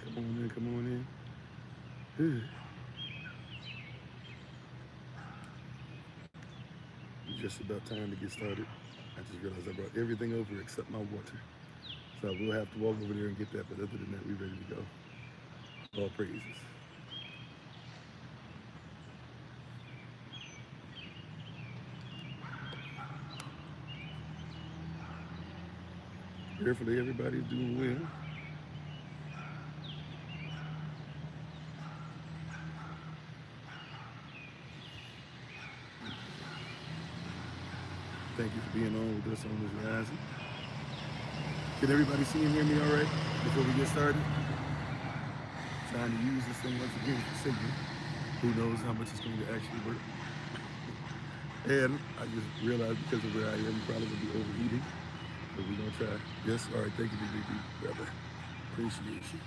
Come on in, come on in. Just about time to get started. I just realized I brought everything over except my water. So we'll have to walk over there and get that, but other than that, we're ready to go. All praises. Prayerfully, everybody's doing well. Thank you for being on with us on this rising. Can everybody see and hear me all right before we get started? Trying to use this thing once again for signal. Who knows how much it's going to actually work. And I just realized because of where I am, probably going to be overheating. But we're going to try. Yes, all right. Thank you, BB, brother. Appreciate you.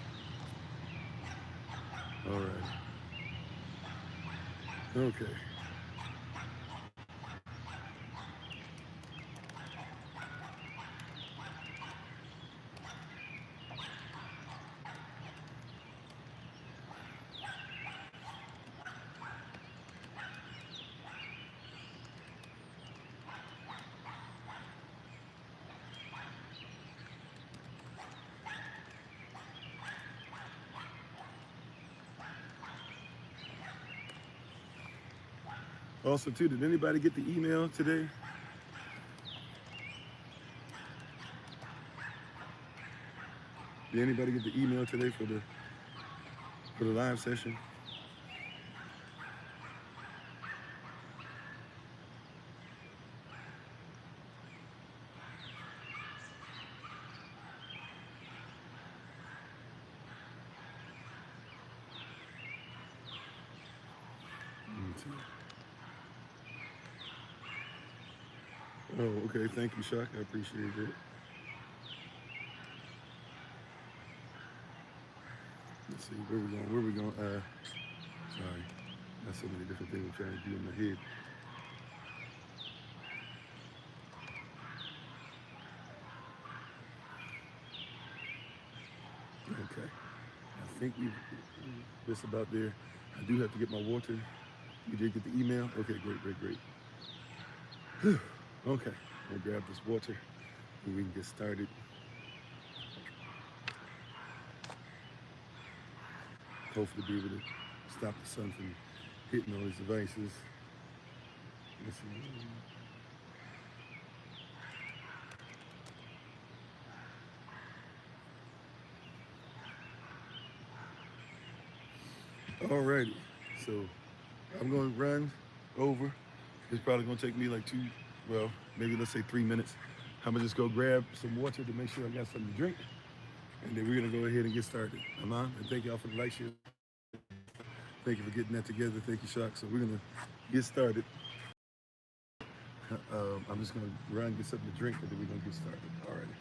All right. Okay. Also, too, did anybody get the email today? Did anybody get the email today for the live session? Let me see. Oh, okay. Thank you, Shock. I appreciate it. Let's see where we going. Where we going? Sorry, that's so many different things I'm trying to do in my head. Okay, I think we just about there. I do have to get my water. You did get the email. Okay, great, great, great. Okay, I'll grab this water and we can get started. Hopefully, be able to stop the sun from hitting all these devices. Let's see. Alrighty, so I'm going to run over. It's probably going to take me like well, maybe let's say 3 minutes. I'm going to just go grab some water to make sure I got something to drink. And then we're going to go ahead and get started. Aman, and thank y'all for the like, share. Thank you for getting that together. Thank you, Shock. So we're going to get started. I'm just going to run, get something to drink, and then we're going to get started. Alrighty.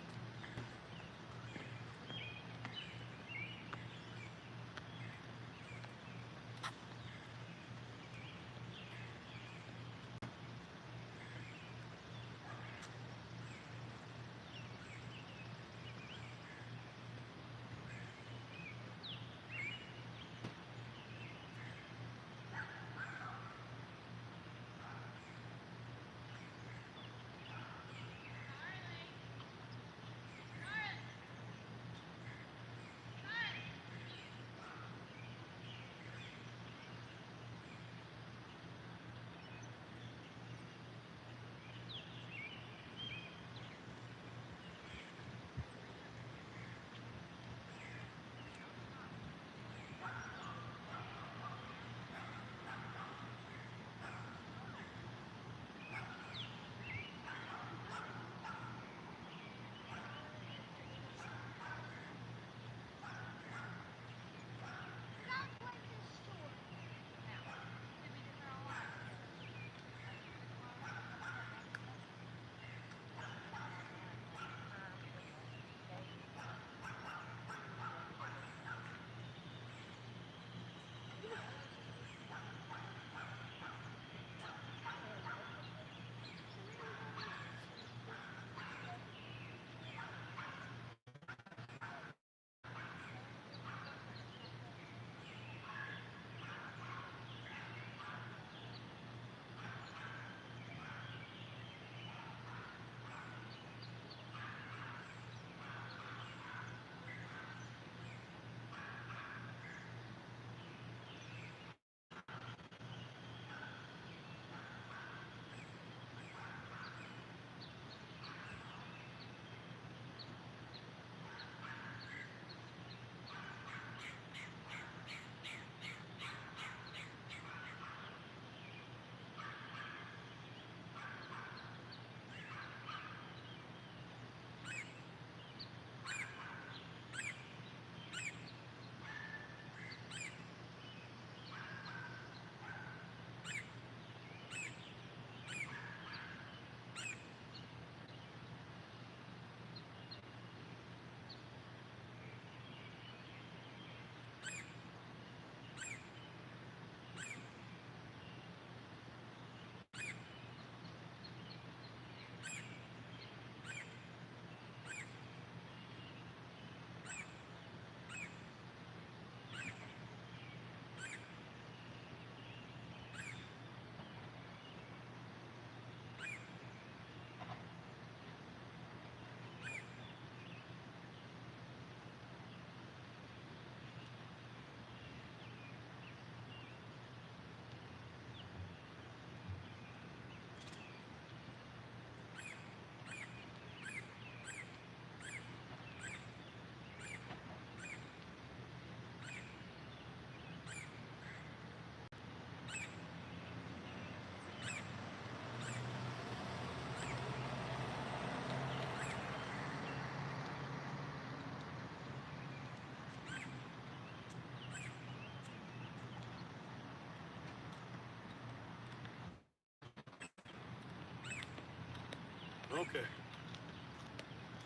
Okay.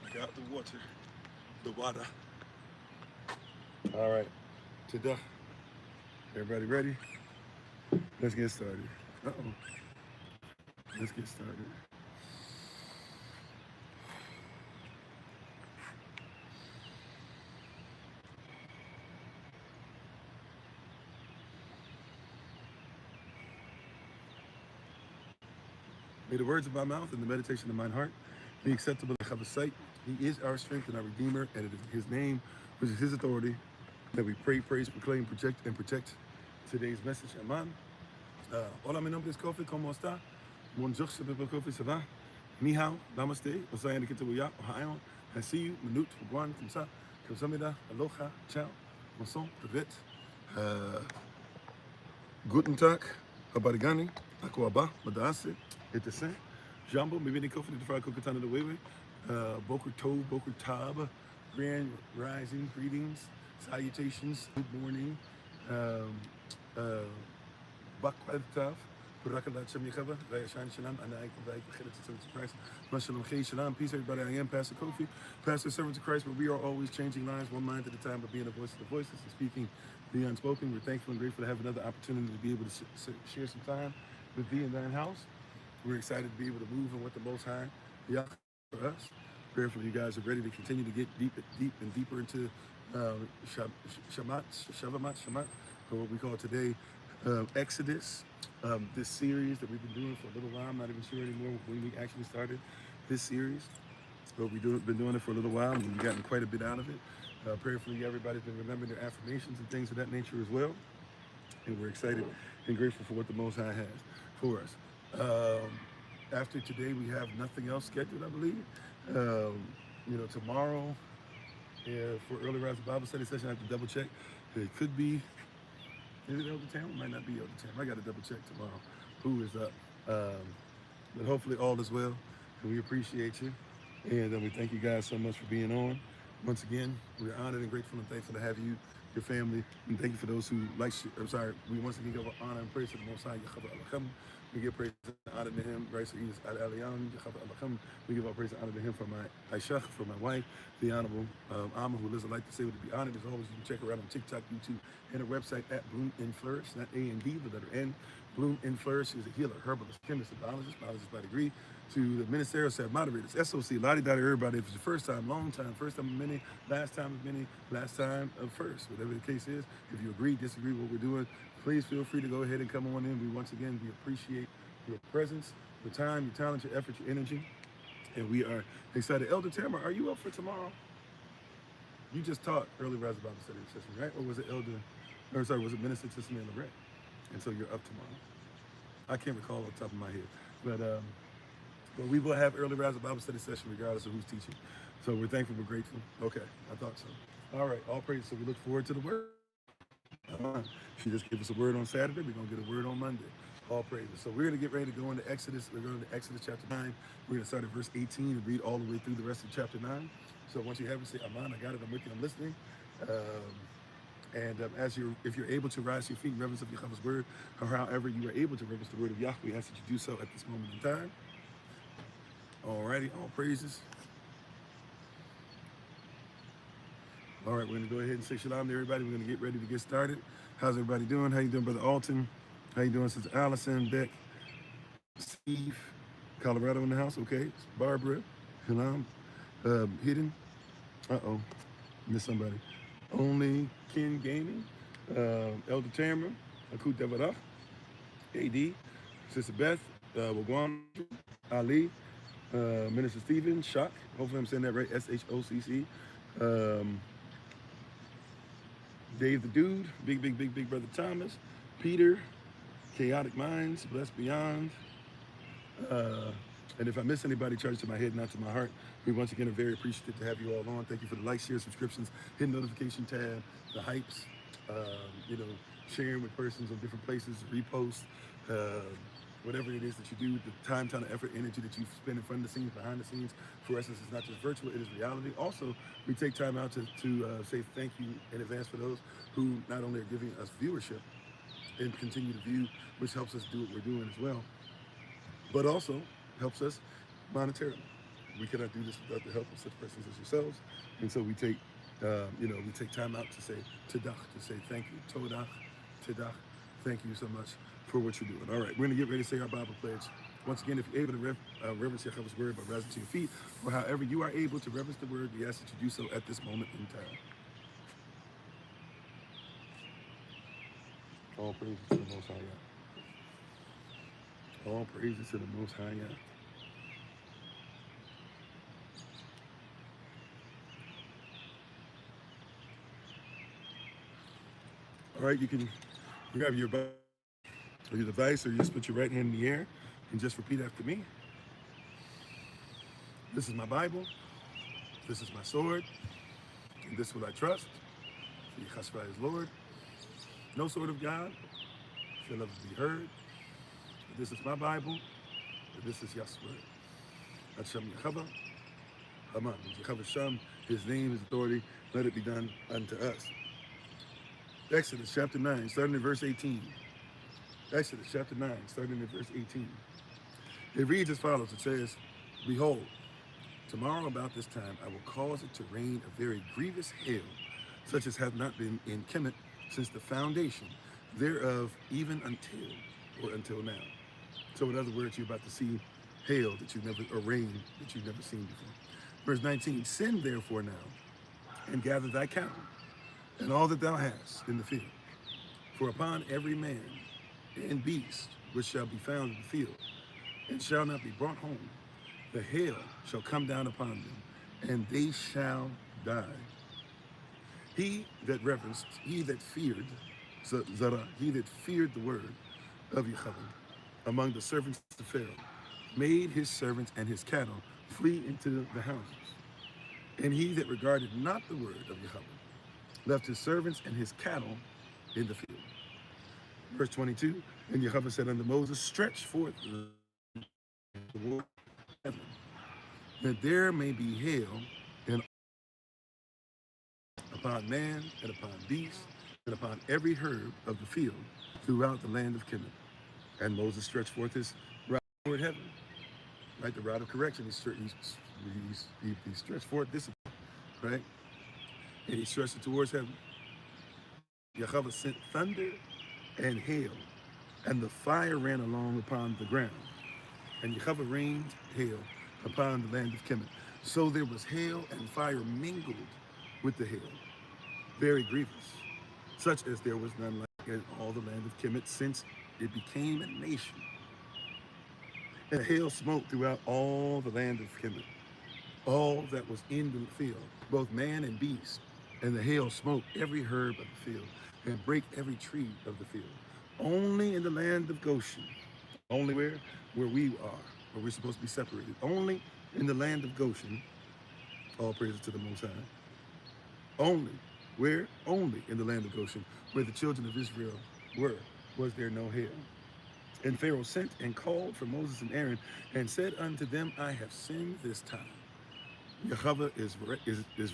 I got the water. The water. All right. Today. Everybody ready? Let's get started. Uh-oh. Let's get started. May the words of my mouth and the meditation of mine heart be acceptable to Chav's sight. He is our strength and our Redeemer, and it is His name, which is His authority, that we pray, praise, proclaim, project, and protect today's message. Aman. Hola, mi nombre es Kofi. ¿Cómo está? Bonjour, c'est Kofi. Ça va? Ni hao, namaste, osayana kitabuya, ohayon, hasiyu, minut, wagwan, kumsa, kamsamida, aloha, ciao, bonson, privet, guten tag, habarigani, akwaba, madase, etese, jambo, mibini kofi, the fry kokatana the wewe, boker tov, boker tab, grand rising, greetings, salutations, good morning, bakwetav. Peace, everybody. I am Pastor Kofi, Pastor Servant of Christ, where we are always changing lives one mind at a time, but being the voice of the voiceless and speaking the unspoken. We're thankful and grateful to have another opportunity to be able to share some time with thee in thine house. We're excited to be able to move in what the Most High Yah for us. Prayerfully, you guys are ready to continue to get deep and deeper into Shamat, or what we call today Exodus. This series that we've been doing for a little while. I'm not even sure anymore when we actually started this series, but we've been doing it for a little while, and we've gotten quite a bit out of it. Prayerfully, everybody's been remembering their affirmations and things of that nature as well, and we're excited and grateful for what the Most High has for us. After today, we have nothing else scheduled, I believe. Tomorrow, for Early Rise Bible Study session, I have to double check. It could be, is it Elder Tam? It might not be Elder Tam. I got to double check tomorrow who is up. But hopefully all is well, and we appreciate you. And we thank you guys so much for being on. Once again, we're honored and grateful and thankful to have you, your family, and thank you for those who we once again give honor and praise to the Most High. We give praise and honor to Him. We give our praise and honor to Him for my Aisha, for my wife, the Honorable Amma, who lives a life to say would be honored. As always, you can check her out on TikTok, YouTube, and her website at Bloom and Flourish, not A and D, the letter N. Bloom and Flourish. She's a healer, herbalist, chemist, and biologist by degree. To the ministerial staff moderators, SOC, Lottie-Dottie, everybody. If it's your first time, long time, first time of many, last time of many, last time of first. Whatever the case is, if you agree, disagree with what we're doing, please feel free to go ahead and come on in. We appreciate your presence, your time, your talent, your effort, your energy, and we are excited. Elder Tamara, are you up for tomorrow? You just taught Early Rise Bible Study session, right? Or was it was it Minister Tiffany and Lorette? And so you're up tomorrow. I can't recall off the top of my head, but we will have Early Rise Bible Study session regardless of who's teaching. So we're thankful, we're grateful. Okay, I thought so. All right, all praise. So we look forward to the word. She just gave us a word on Saturday. We're going to get a word on Monday. All praises. So we're going to get ready to go into Exodus. We're going to Exodus chapter 9. We're going to start at verse 18 and read all the way through the rest of chapter 9. So once you have it, say, Aman, I got it, I'm with you, I'm listening. If you're able to rise to your feet in reverence of Yahweh's word, or however you are able to reverence the word of Yahweh, we ask that you do so at this moment in time. Alrighty, all praises. All right, we're going to go ahead and say shalom to everybody. We're going to get ready to get started. How's everybody doing? How you doing, Brother Alton? How you doing, Sister Allison, Beck, Steve, Colorado in the house? Okay, Barbara, shalom, Hidden. Missed somebody. Only Ken Gaming, Elder Tamara, Akut Devarach, AD, Sister Beth, Wagwan, Ali, Minister Stephen, Shock. Hopefully I'm saying that right. SHOCC. Dave the Dude, big brother Thomas, Peter, Chaotic Minds, Blessed Beyond. And if I miss anybody, charge to my head, not to my heart. We once again are very appreciative to have you all on. Thank you for the likes, shares, subscriptions, hit notification tab, the hypes, sharing with persons on different places, reposts, whatever it is that you do, the time, effort, energy that you spend in front of the scenes, behind the scenes. For us, this is not just virtual, it is reality. Also, we take time out to say thank you in advance for those who not only are giving us viewership and continue to view, which helps us do what we're doing as well, but also helps us monetarily. We cannot do this without the help of such persons as yourselves. And so we take, we take time out to say Tadach, to say thank you, Todach, Tadach. Thank you so much for what you're doing. All right, we're going to get ready to say our Bible pledge. Once again, if you're able to reverence Yahweh's word by rising to your feet, or however you are able to reverence the word, we ask that you do so at this moment in time. All praises to the Most High Yah. All praises to the Most High Yah. All right, you can grab your Bible or your device, or you just put your right hand in the air and just repeat after me. This is my Bible. This is my sword. And this will I trust. Yahshua is Lord. No sword of God shall ever be heard. This is my Bible. This is Yahshua. Hashem Yahweh. Haman. Yahweh Shem, his name, his authority. Let it be done unto us. Exodus chapter 9, starting in verse 18. Exodus chapter 9, starting in verse 18. It reads as follows. It says, Behold, tomorrow about this time I will cause it to rain a very grievous hail, such as hath not been in Kemet since the foundation thereof, even until now. So in other words, you're about to see hail that you never, or rain that you've never seen before. Verse 19, Send therefore now, and gather thy cattle, and all that thou hast in the field. For upon every man and beast which shall be found in the field, and shall not be brought home, the hail shall come down upon them, and they shall die. He that reverenced, he that feared, Zara, he that feared the word of Yahweh among the servants of Pharaoh, made his servants and his cattle flee into the houses. And he that regarded not the word of Yahweh left his servants and his cattle in the field. Verse 22, and Yahweh said unto Moses, Stretch forth the word of heaven, that there may be hail and upon man and upon beast and upon every herb of the field throughout the land of Kemet. And Moses stretched forth his rod toward heaven, right? The rod of correction. He stretched forth discipline, right? And he stretched it towards heaven. Yahweh sent thunder and hail, and the fire ran along upon the ground. And Yahweh rained hail upon the land of Kemet. So there was hail and fire mingled with the hail, very grievous, such as there was none like in all the land of Kemet since it became a nation. And hail smote throughout all the land of Kemet, all that was in the field, both man and beast. And the hail smote every herb of the field, and brake every tree of the field. Only in the land of Goshen, only where we are, where we're supposed to be separated. Only in the land of Goshen, all praises to the Most High. Only in the land of Goshen, where the children of Israel were, was there no hail. And Pharaoh sent and called for Moses and Aaron, and said unto them, I have sinned this time. Yahweh is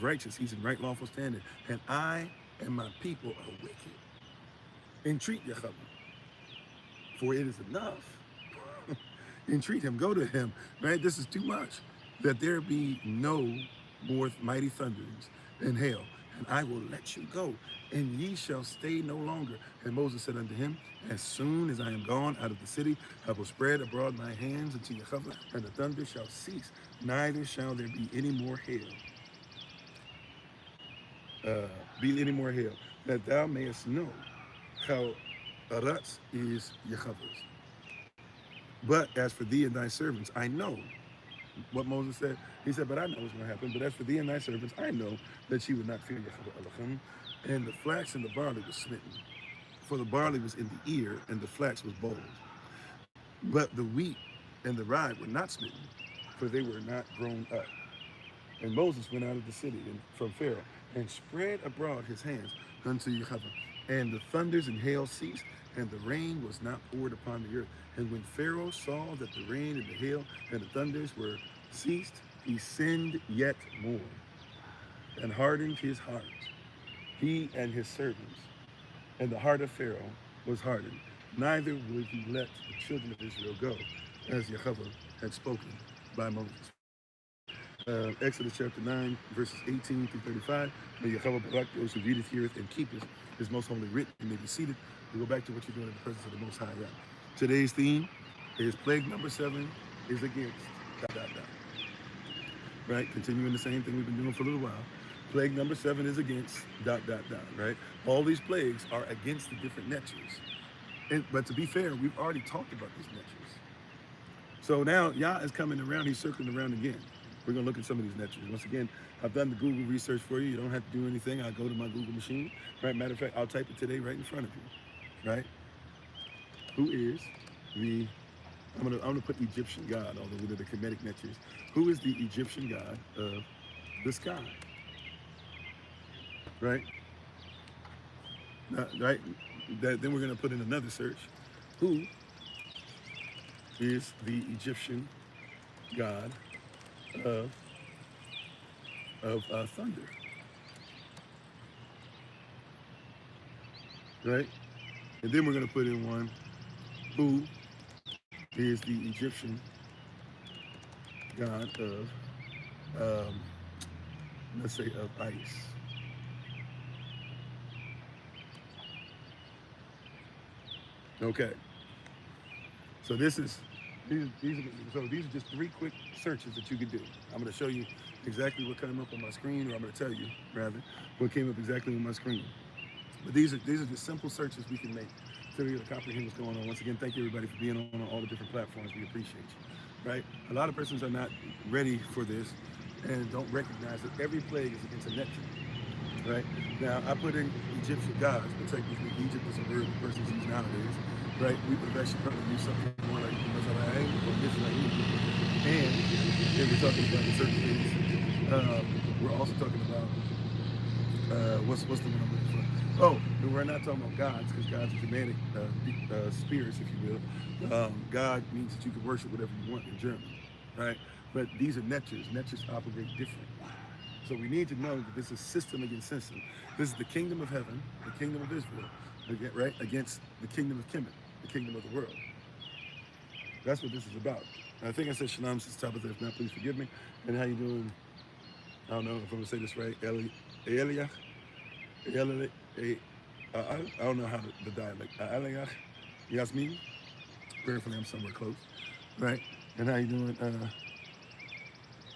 righteous, he's in right lawful standing, and I and my people are wicked. Entreat Yahweh, for it is enough. Entreat him, go to him, right? This is too much, that there be no more mighty thunderings and hail, and I will let you go, and ye shall stay no longer. And Moses said unto him, As soon as I am gone out of the city, I will spread abroad my hands unto Yahweh, and the thunder shall cease, neither shall there be any more hail. That thou mayest know how Aratz is Yahweh's. But as for thee and thy servants, I know what Moses said. He said, but I know what's going to happen. But as for thee and thy servants, I know that ye would not fear Yahweh Elohim. And the flax and the barley was smitten. For the barley was in the ear, and the flax was bold. But the wheat and the rye were not smitten, for they were not grown up. And Moses went out of the city from Pharaoh, and spread abroad his hands unto Yahweh. And the thunders and hail ceased, and the rain was not poured upon the earth. And when Pharaoh saw that the rain and the hail and the thunders were ceased, he sinned yet more, and hardened his heart, he and his servants. And the heart of Pharaoh was hardened, neither would he let the children of Israel go, as Yahweh had spoken by Moses. Exodus chapter 9, verses 18 through 35. May Yahweh Barak, those who readeth, heareth, and keepeth his most holy writ, and may be seated. We go back to what you're doing in the presence of the Most High Yah. Today's theme is plague number 7 is against, dot, dot, dot. Right? Continuing the same thing we've been doing for a little while. Plague number 7 is against, dot, dot, dot, right? All these plagues are against the different natures. But to be fair, we've already talked about these natures. So now Yah is coming around, he's circling around again. We're going to look at some of these natures. Once again, I've done the Google research for you. You don't have to do anything. I go to my Google machine. Right? Matter of fact, I'll type it today right in front of you. Right? Who is the, I'm gonna put Egyptian God, although we did the Kemetic natures. Who is the Egyptian God of the sky? Right? Right? Then we're going to put in another search. Who is the Egyptian God of thunder? Right? And then we're going to put in one. Who is the Egyptian God of, let's say, of ice? Okay. So these are just 3 quick searches that you could do. I'm going to show you exactly what came up on my screen, or I'm going to tell you rather what came up exactly on my screen. But these are just simple searches we can make to be able to comprehend what's going on. Once again, thank you everybody for being on all the different platforms. We appreciate you. Right? A lot of persons are not ready for this and don't recognize that every plague is against a neptune. Right? Now, I put in Egyptian gods, but technically Egypt is a word the persons use nowadays. Right? We would have actually probably used something more like Mazalaeng or Mizraim. And then we're talking about certain things. We're also talking about what's the one I'm looking for? Oh, we're not talking about gods, because gods are Germanic spirits, if you will. God means that you can worship whatever you want in German, right? But these are netures. Netures operate differently. So we need to know that this is system against system. This is the kingdom of heaven, the kingdom of Israel, right? Against the kingdom of Kemet, the kingdom of the world. That's what this is about. I think I said Shalom since Tabitha. If not, please forgive me. And how you doing? I don't know if I'm going to say this right. Eliach? I don't know how the dialect. Eliach? Yasmin? Prayerfully, I'm somewhere close. Right? And how you doing?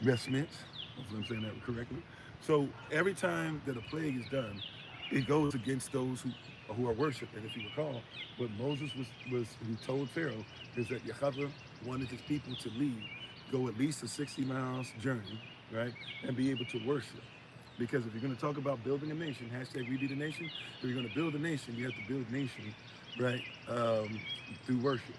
Best Smith? Hopefully I'm saying that correctly. So every time that a plague is done, it goes against those who are worshipped. And if you recall, what Moses who told Pharaoh is that Yahweh wanted his people to leave, go at least a 60 miles journey, right, and be able to worship. Because if you're going to talk about building a nation, hashtag we be the nation, if you're going to build a nation, you have to build a nation, right, through worship.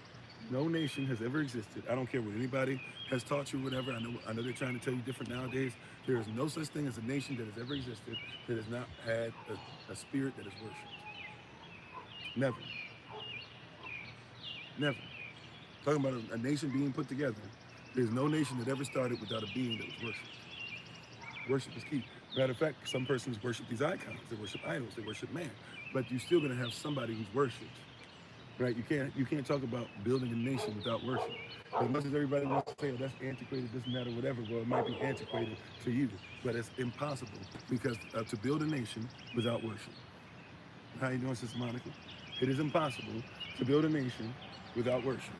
No nation has ever existed. I don't care what anybody has taught you, whatever. I know they're trying to tell you different nowadays. There is no such thing as a nation that has ever existed that has not had a spirit that is worshipped. Never. Never. Talking about a nation being put together. There's no nation that ever started without a being that was worshipped. Worship is key. Matter of fact, some persons worship these icons. They worship idols. They worship man. But you're still going to have somebody who's worshipped. Right? You can't talk about building a nation without worship. As much as everybody wants to say, oh, that's antiquated, doesn't matter, whatever. Well, it might be antiquated to you, but it's impossible because to build a nation without worship. How you doing, Sister Monica? It is impossible to build a nation without worship.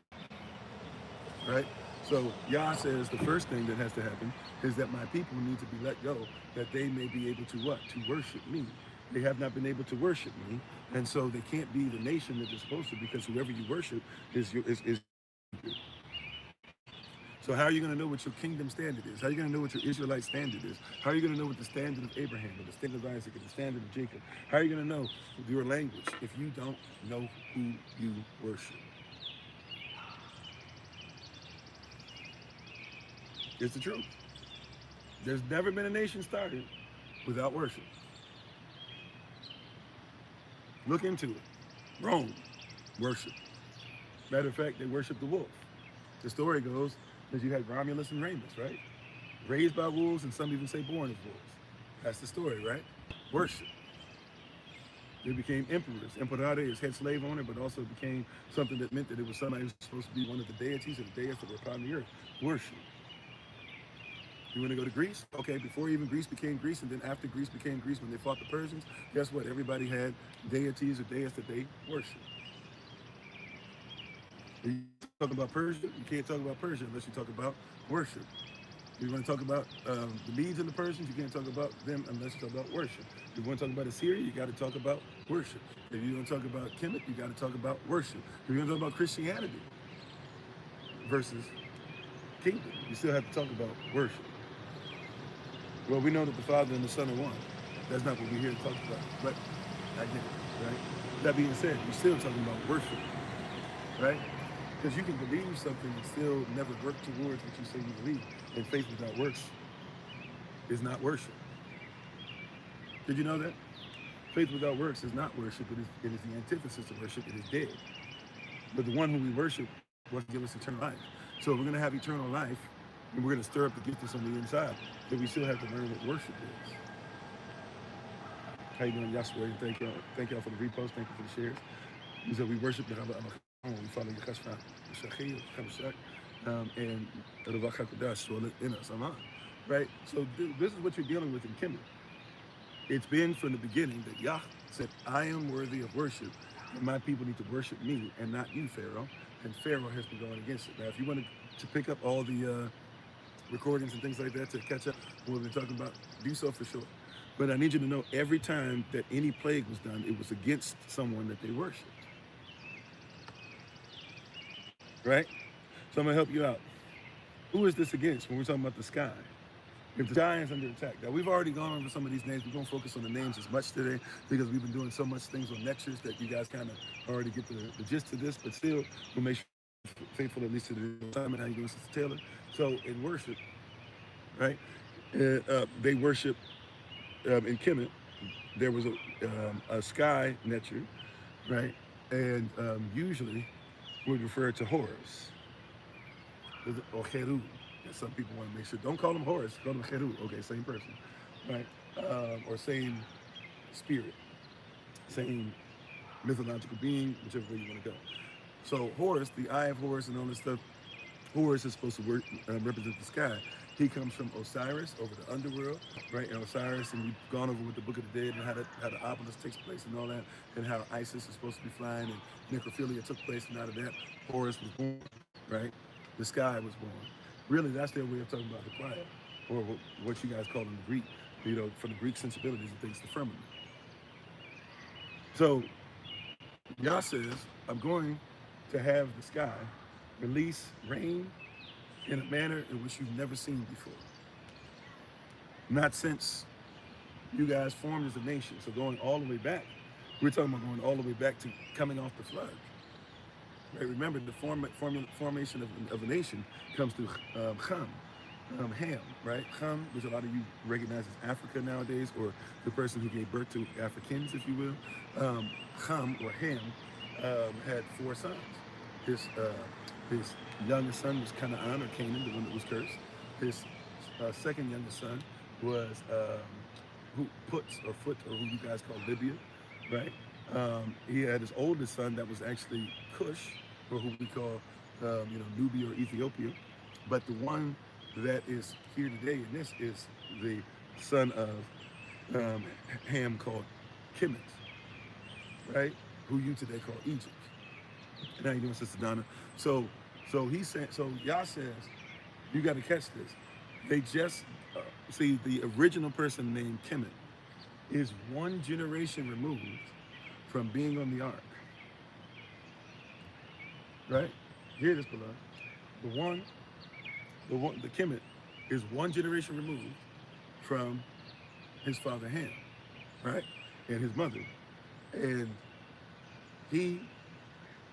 Right? So Yah says the first thing that has to happen is that my people need to be let go, that they may be able to what? To worship me. They have not been able to worship me, and so they can't be the nation that they're supposed to, because whoever you worship is you. So how are you going to know what your kingdom standard is? How are you going to know what your Israelite standard is? How are you going to know what the standard of Abraham, or the standard of Isaac, or the standard of Jacob? How are you going to know your language if you don't know who you worship? It's the truth. There's never been a nation started without worship. Look into it. Rome, worship. Matter of fact, they worship the wolf. The story goes that you had Romulus and Remus, right? Raised by wolves, and some even say born as wolves. That's the story, right? Worship. They became emperors. Emperare is head slave owner, but also became something that meant that it was somebody who was supposed to be one of the deities or the deities that were upon the earth. Worship. You want to go to Greece? Okay, before even Greece became Greece, and then after Greece became Greece, when they fought the Persians, guess what? Everybody had deities or deities that they worship. You talk about Persia, you can't talk about Persia unless you talk about worship. You want to talk about the Medes and the Persians, you can't talk about them unless you talk about worship. If you want to talk about Assyria, you got to talk about worship. If you want to talk about Kemet, you got to talk about worship. If you want to talk about Christianity versus kingdom, you still have to talk about worship. Well, we know that the Father and the Son are one. That's not what we're here to talk about. But I get it, right? That being said, we're still talking about worship, right? Because you can believe something and still never work towards what you say you believe. And faith without works is not worship. Did you know that? Faith without works is not worship. It is the antithesis of worship. It is dead. But the one who we worship wants to give us eternal life. So if we're going to have eternal life, and we're going to stir up the gift that's on the inside, then we still have to learn what worship is. How you doing, Yasser? Thank y'all. Thank y'all for the repost. Thank you for the shares. He said we worship the we follow the Kashfa, and the Vakakudash in us. Right? So this is what you're dealing with in Kemet. It's been from the beginning that Yah said, I am worthy of worship, and my people need to worship me and not you, Pharaoh. And Pharaoh has been going against it. Now, if you want to pick up all the recordings and things like that to catch up what we've been talking about, do so for sure. But I need you to know every time that any plague was done, it was against someone that they worshiped. Right? So I'm going to help you out. Who is this against when we're talking about the sky? If the sky is under attack. Now, we've already gone over some of these names. We're going to focus on the names as much today because we've been doing so much things on lectures that you guys kind of already get the gist of this. But still, we'll make sure you're faithful at least to the assignment. How you doing, Sister Taylor? So in worship, right, they worship in Kemet. There was a sky nature, right, and usually would refer to Horus or Heru. Some people want to make sure, don't call them Horus, call them Heru. Okay, same person, right? Or same spirit, same mythological being, whichever way you want to go. So Horus, the eye of Horus and all this stuff, Horus is supposed to represent the sky. He comes from Osiris over the underworld, right? And Osiris, and we've gone over with the Book of the Dead and how the obelisk takes place and all that, and how Isis is supposed to be flying and necrophilia took place, and out of that, Horus was born, right? The sky was born. Really, that's their way of talking about the quiet, or what you guys call in the Greek, from the Greek sensibilities and things, the firmament. So, Yah says, I'm going to have the sky release rain in a manner in which you've never seen before. Not since you guys formed as a nation. So going all the way back, we're talking about going all the way back to coming off the flood. Right? Remember, the formation of a nation comes through Ham, right? Ham, which a lot of you recognize as Africa nowadays, or the person who gave birth to Africans, if you will. Ham, or Ham, had 4 sons. His youngest son was Canaan, or Canaan, the one that was cursed. His second youngest son was Foot, or who you guys call Libya, right? He had his oldest son that was actually Cush, or who we call, Nubia or Ethiopia. But the one that is here today in this is the son of Ham, called Kemet, right? Who you today call Egypt. And how you doing, Sister Donna? So Yah says, you got to catch this. They just see the original person named Kemet is 1 generation removed from being on the ark. Right? Hear this, beloved. The Kemet is 1 generation removed from his father Ham, right? And his mother. And he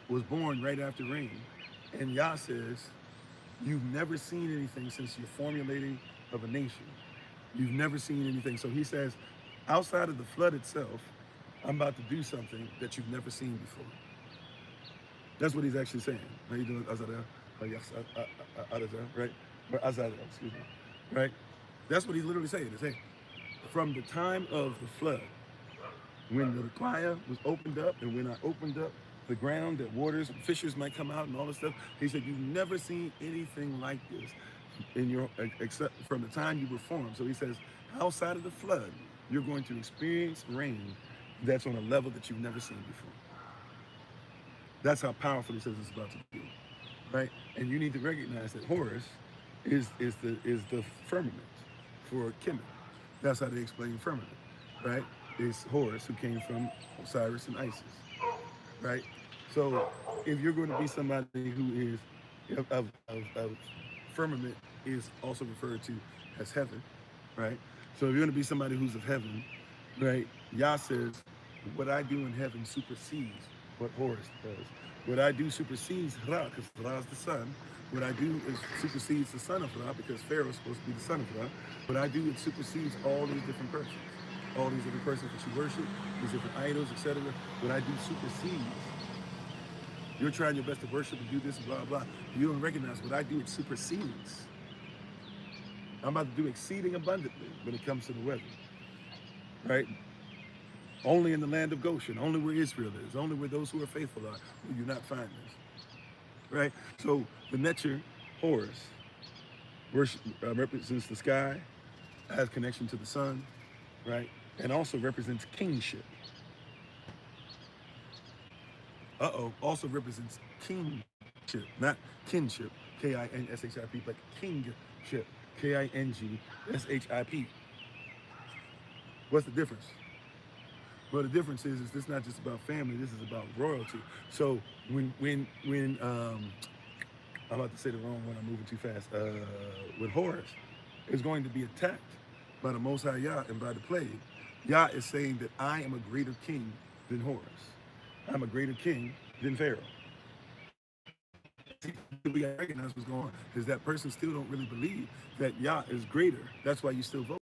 was born right after rain. And Yah says, you've never seen anything since your formulating of a nation. You've never seen anything. So he says, outside of the flood itself, I'm about to do something that you've never seen before. That's what he's actually saying. How you doing, Azara? Right? Or Azara, excuse me. Right? That's what he's literally saying. He's saying, from the time of the flood, when the Qaya was opened up, and when I opened up the ground, that waters, fishers might come out and all this stuff, he said, you've never seen anything like this. in your except from the time you were formed. So he says, outside of the flood, you're going to experience rain that's on a level that you've never seen before. That's how powerful he says it's about to be, right? And you need to recognize that Horus is the firmament for Kemet. That's how they explain firmament, right? It's Horus who came from Osiris and Isis, right? So if you're going to be somebody who is of firmament is also referred to as heaven, right? So if you're going to be somebody who's of heaven, right? Yah says, what I do in heaven supersedes what Horus does. What I do supersedes Ra, because Ra is the sun. What I do is supersedes the son of Ra, because Pharaoh is supposed to be the son of Ra. What I do, it supersedes all these different persons. All these different persons that you worship, these different idols, etc. What I do supersedes. You're trying your best to worship and do this and blah, blah. You don't recognize what I do, it supersedes. I'm about to do exceeding abundantly when it comes to the weather, right? Only in the land of Goshen, only where Israel is, only where those who are faithful are, will you not find this, right? So the Netzer, Horus, represents the sky, has connection to the sun, right? And also represents kingship. Also represents kingship, not kinship, K-I-N-S-H-I-P, but kingship, K-I-N-G-S-H-I-P. What's the difference? Well, the difference is this not just about family, this is about royalty. So when I'm about to say the wrong one, I'm moving too fast. With Horus, is going to be attacked by the Most High Yah and by the plague. Yah is saying that I am a greater king than Horus. I'm a greater king than Pharaoh. We gotta recognize what's going on is that person still don't really believe that Yah is greater. That's why you still vote.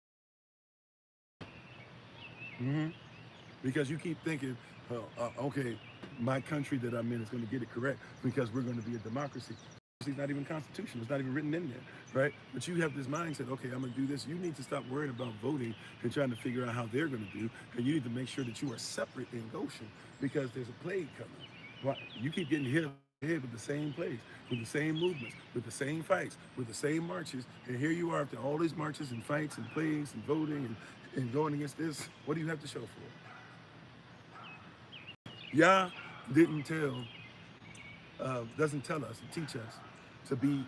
Because you keep thinking, okay, my country that I'm in is going to get it correct because we're going to be a democracy. It's not even constitutional. It's not even written in there, right? But you have this mindset, okay, I'm going to do this. You need to stop worrying about voting and trying to figure out how they're going to do. And you need to make sure that you are separate in Goshen because there's a plague coming. Well, you keep getting hit with the same plagues, with the same movements, with the same fights, with the same marches. And here you are after all these marches and fights and plagues and voting and going against this. What do you have to show for it? Yah doesn't tell us and teach us to be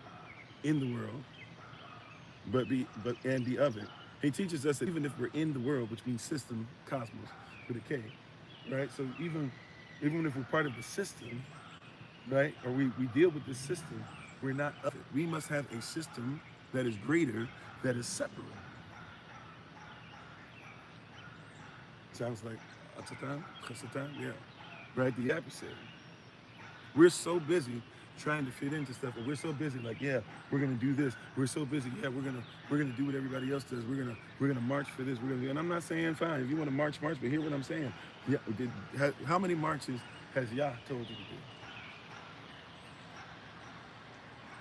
in the world, but be of it. He teaches us that even if we're in the world, which means system, cosmos, with a K, right? So even if we're part of the system, right, or we deal with this system, we're not of it. We must have a system that is greater, that is separate. Sounds like Chasatan, yeah, right? The adversary. We're so busy trying to fit into stuff, and we're so busy like, yeah, we're gonna do this. We're so busy, yeah, we're gonna do what everybody else does. We're gonna march for this. And I'm not saying fine. If you want to march, but hear what I'm saying. Yeah, how many marches has Yah told you to do?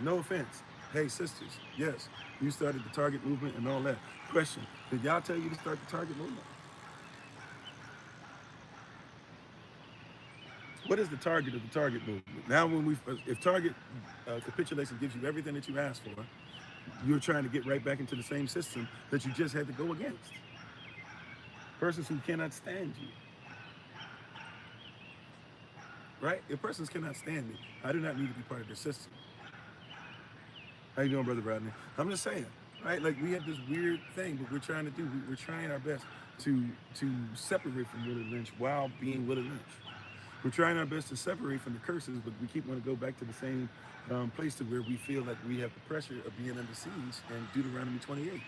No offense. Hey, sisters, yes, you started the Target movement and all that. Question: did Yah tell you to start the Target movement? What is the target of the Target movement? Now, if Target capitulation gives you everything that you asked for, you're trying to get right back into the same system that you just had to go against. Persons who cannot stand you. Right? If persons cannot stand me, I do not need to be part of their system. How you doing, Brother Rodney? I'm just saying, right? Like we have this weird thing that we're trying to do. We're trying our best to separate from Willie Lynch while being Willie Lynch. We're trying our best to separate from the curses, but we keep wanting to go back to the same place to where we feel like we have the pressure of being under siege and Deuteronomy 28.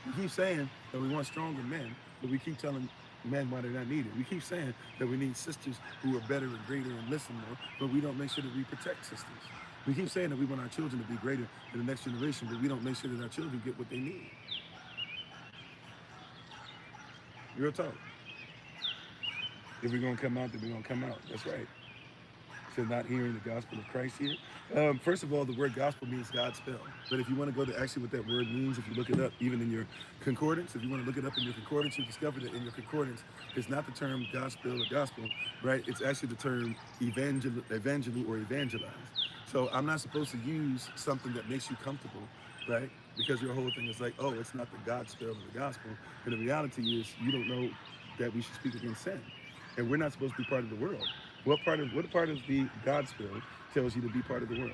We keep saying that we want stronger men, but we keep telling men why they're not needed. We keep saying that we need sisters who are better and greater and listen more, but we don't make sure that we protect sisters. We keep saying that we want our children to be greater than the next generation, but we don't make sure that our children get what they need. Real talk. If we're going to come out, then we're going to come out. That's right. So not hearing the gospel of Christ here. First of all, the word gospel means Godspell. But if you want to go to actually what that word means, if you look it up, even in your concordance, if you want to look it up in your concordance, you discover that in your concordance, it's not the term gospel or gospel, right? It's actually the term evangelu or evangelize. So I'm not supposed to use something that makes you comfortable, right? Because your whole thing is like, oh, it's not the God spell of the gospel. And the reality is you don't know that we should speak against sin. And we're not supposed to be part of the world. What part of the God spell tells you to be part of the world?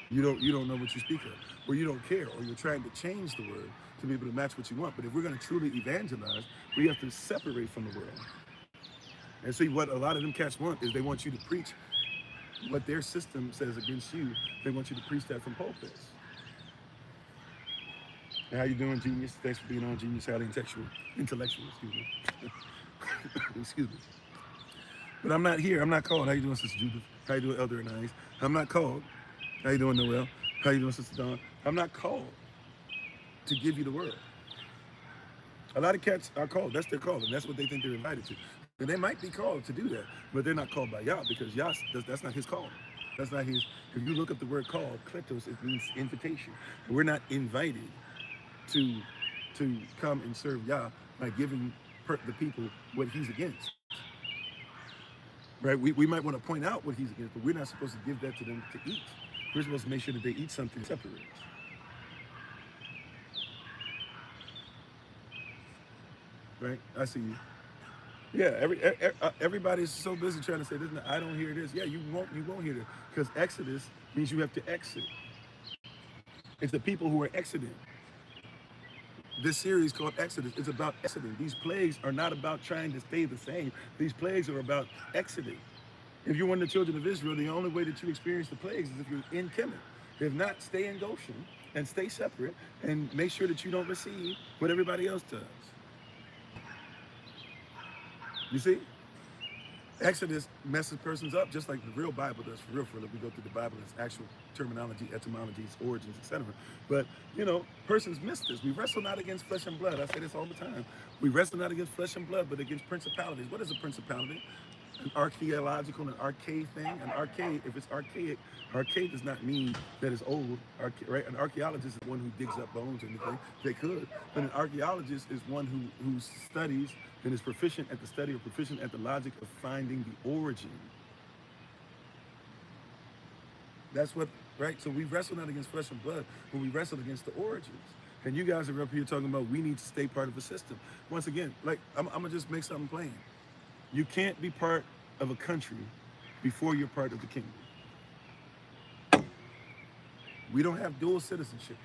You don't know what you speak of, or you don't care, or you're trying to change the word to be able to match what you want. But if we're going to truly evangelize, we have to separate from the world. And see, what a lot of them cats want is they want you to preach what their system says against you. They want you to preach that from pulpits. And how you doing, Genius? Thanks for being on, Genius. Highly intellectual, excuse me. Excuse me. But I'm not here. I'm not called. How you doing, Sister Judith? How you doing, Elder Anais? I'm not called. How you doing, Noel? How you doing, Sister Dawn? I'm not called to give you the word. A lot of cats are called. That's their calling. That's what they think they're invited to. And they might be called to do that, but they're not called by Yah because Yah, that's not his call. That's not his. If you look up the word call, kletos, it means invitation. And we're not invited to come and serve Yah by giving the people what he's against. Right? We might want to point out what he's against, but we're not supposed to give that to them to eat. We're supposed to make sure that they eat something separate. Right? I see you. Yeah, everybody's so busy trying to say this. I don't hear this. Yeah, you won't hear this because Exodus means you have to exit. It's the people who are exiting. This series called Exodus is about exiting. These plagues are not about trying to stay the same. These plagues are about exiting. If you're one of the children of Israel, the only way that you experience the plagues is if you're in Kemet. If not, stay in Goshen and stay separate and make sure that you don't receive what everybody else does. You see? Exodus messes persons up just like the real Bible does, for real. If we go through the Bible, its actual terminology, etymology, its origins, etc. But, persons miss this. We wrestle not against flesh and blood. I say this all the time. We wrestle not against flesh and blood, but against principalities. What is a principality? An archaeological, an archaic thing. An archaic, if it's archaic does not mean that it's old, right? An archaeologist is one who digs up bones or anything. They could. But an archaeologist is one who studies and is proficient at the study or proficient at the logic of finding the origin. That's what, right? So we wrestle not against flesh and blood, but we wrestle against the origins. And you guys are up here talking about we need to stay part of a system. Once again, I'm going to just make something plain. You can't be part of a country before you're part of the kingdom. We don't have dual citizenship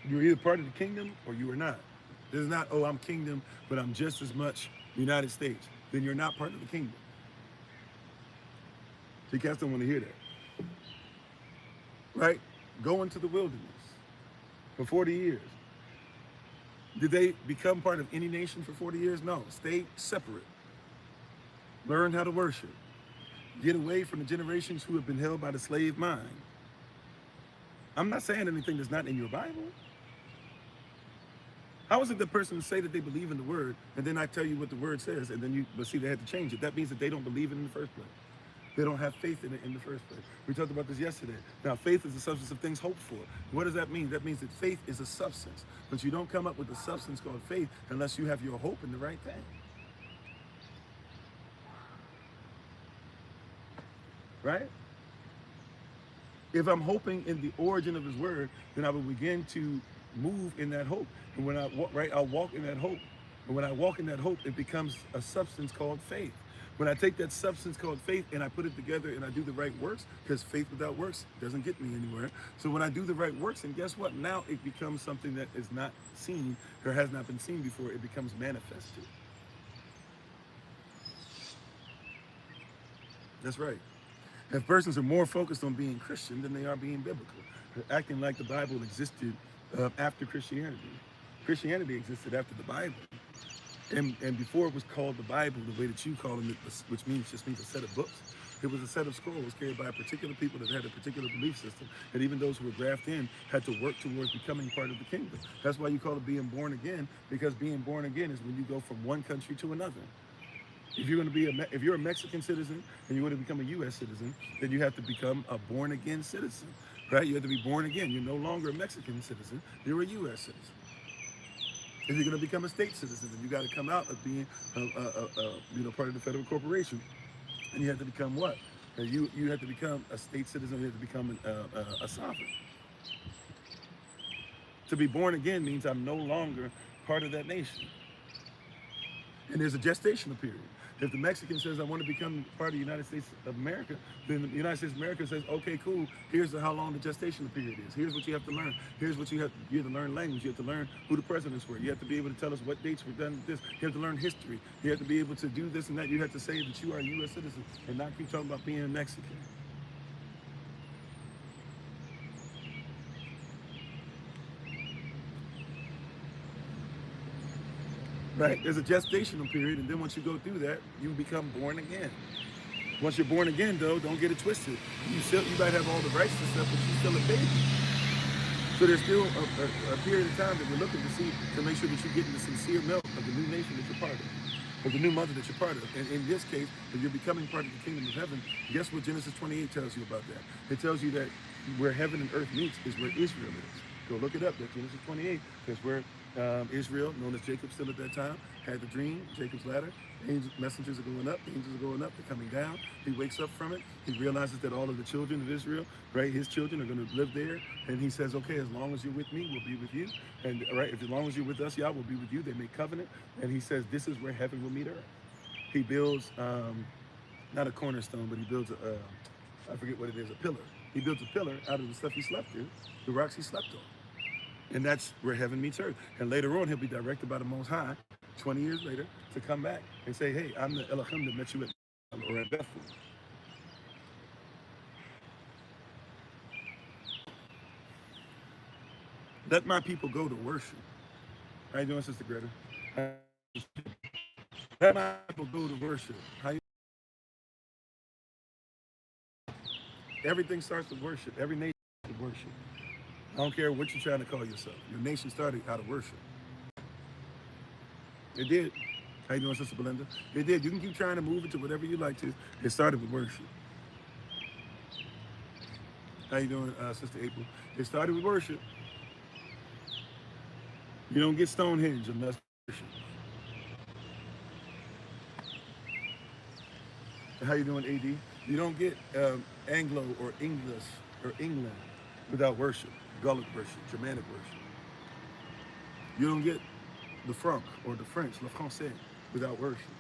here. You're either part of the kingdom or you are not. There's not, oh, I'm kingdom, but I'm just as much United States. Then you're not part of the kingdom. So you guys don't want to hear that. Right? Go into the wilderness for 40 years. Did they become part of any nation for 40 years? No. Stay separate. Learn how to worship. Get away from the generations who have been held by the slave mind. I'm not saying anything that's not in your Bible. How is it the person say that they believe in the word, and then I tell you what the word says, and then but see, they had to change it. That means that they don't believe it in the first place. They don't have faith in it in the first place. We talked about this yesterday. Now, faith is the substance of things hoped for. What does that mean? That means that faith is a substance. But you don't come up with a substance called faith unless you have your hope in the right thing. Right? If I'm hoping in the origin of his word, then I will begin to move in that hope. And when I walk, right, I'll walk in that hope. And when I walk in that hope, it becomes a substance called faith. When I take that substance called faith and I put it together and I do the right works, because faith without works doesn't get me anywhere. So when I do the right works, and guess what? Now it becomes something that is not seen or has not been seen before. It becomes manifested. That's right. If persons are more focused on being Christian than they are being biblical, they're acting like the Bible existed after Christianity. Christianity existed after the Bible. And before it was called the Bible, the way that you call it, which just means a set of books, it was a set of scrolls carried by a particular people that had a particular belief system. And even those who were grafted in had to work towards becoming part of the kingdom. That's why you call it being born again, because being born again is when you go from one country to another. If you're going to be if you're a Mexican citizen and you want to become a U.S. citizen, then you have to become a born again citizen, right? You have to be born again. You're no longer a Mexican citizen. You're a U.S. citizen. If you're going to become a state citizen, then you got to come out of being, part of the federal corporation, and you have to become what? You have to become a state citizen. You have to become a sovereign. To be born again means I'm no longer part of that nation. And there's a gestational period. If the Mexican says, I want to become part of the United States of America, then the United States of America says, okay, cool, here's how long the gestational period is. Here's what you have to learn. Here's what you have to learn language. You have to learn who the presidents were. You have to be able to tell us what dates were done with this. You have to learn history. You have to be able to do this and that. You have to say that you are a U.S. citizen and not keep talking about being a Mexican. Right? There's a gestational period, and then once you go through that, you become born again. Once you're born again, though, don't get it twisted. You might have all the rights and stuff, but you're still a baby. So there's still a period of time that we're looking to see to make sure that you're getting the sincere milk of the new nation that you're part of the new mother that you're part of. And in this case, if you're becoming part of the kingdom of heaven, guess what Genesis 28 tells you about that? It tells you that where heaven and earth meets is where Israel is. Go look it up. That's Genesis 28. That's where Israel, known as Jacob still at that time, had the dream, Jacob's ladder. Angels, messengers are going up, angels are going up, they're coming down. He wakes up from it. He realizes that all of the children of Israel, right, his children are going to live there. And he says, okay, as long as you're with me, we'll be with you. And right, as long as you're with us, Yah will be with you. They make covenant. And he says, this is where heaven will meet earth. He builds, not a cornerstone, but he builds I forget what it is, a pillar. He builds a pillar out of the stuff he slept in, the rocks he slept on. And that's where heaven meets earth. And later on, he'll be directed by the Most High, 20 years later, to come back and say, hey, I'm the Elohim that met you at or at Bethel. Let my people go to worship. How you doing, Sister Greta? Let my people go to worship. How you? Everything starts with worship. Every nation starts with worship. I don't care what you're trying to call yourself. Your nation started out of worship. It did. How you doing, Sister Belinda? It did. You can keep trying to move it to whatever you like to. It started with worship. How you doing, Sister April? It started with worship. You don't get Stonehenge unless worship. How you doing, AD? You don't get Anglo or English or England without worship. Gaelic worship, Germanic worship. You don't get the Franc or the French, le Français, without worship.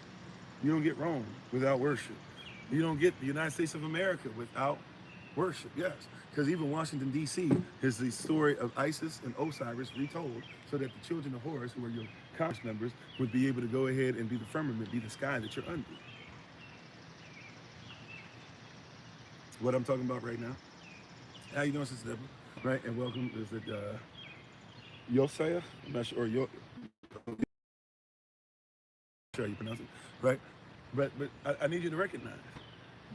You don't get Rome without worship. You don't get the United States of America without worship, yes. Because even Washington, D.C. is the story of Isis and Osiris retold so that the children of Horus, who are your Congress members, would be able to go ahead and be the firmament, be the sky that you're under. What I'm talking about right now. How you doing, Sister Deborah? Right, and welcome. Is it Yosaya? I'm not sure. Sure you pronounce it right, but I need you to recognize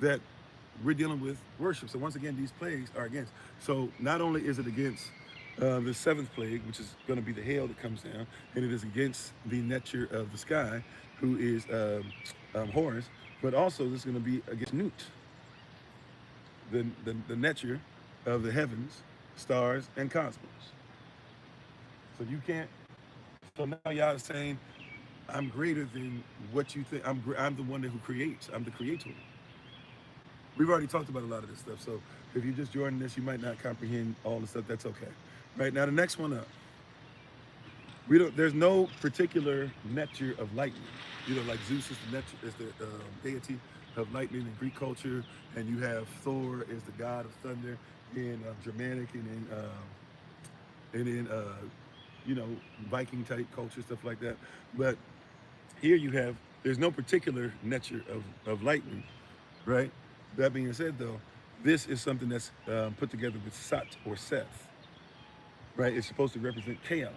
that we're dealing with worship. So once again, these plagues are against. So not only is it against the seventh plague, which is going to be the hail that comes down, and it is against the Netcher of the sky, who is Horus, but also this is going to be against Nut, the Netcher of the heavens, stars, and cosmos. So you can't. So now y'all saying, I'm greater than what you think. I'm the one who creates. I'm the creator. We've already talked about a lot of this stuff. So if you're just joining this, you might not comprehend all the stuff. That's okay. Right now, the next one up. There's no particular Netcher of lightning. You know, like Zeus is the Netcher, is the deity of lightning in Greek culture, and you have Thor is the god of thunder in Germanic and in Viking type culture, stuff like that. But here you have, there's no particular Netcher of lightning, right? That being said, though, this is something that's put together with Sat or Seth, right? It's supposed to represent chaos.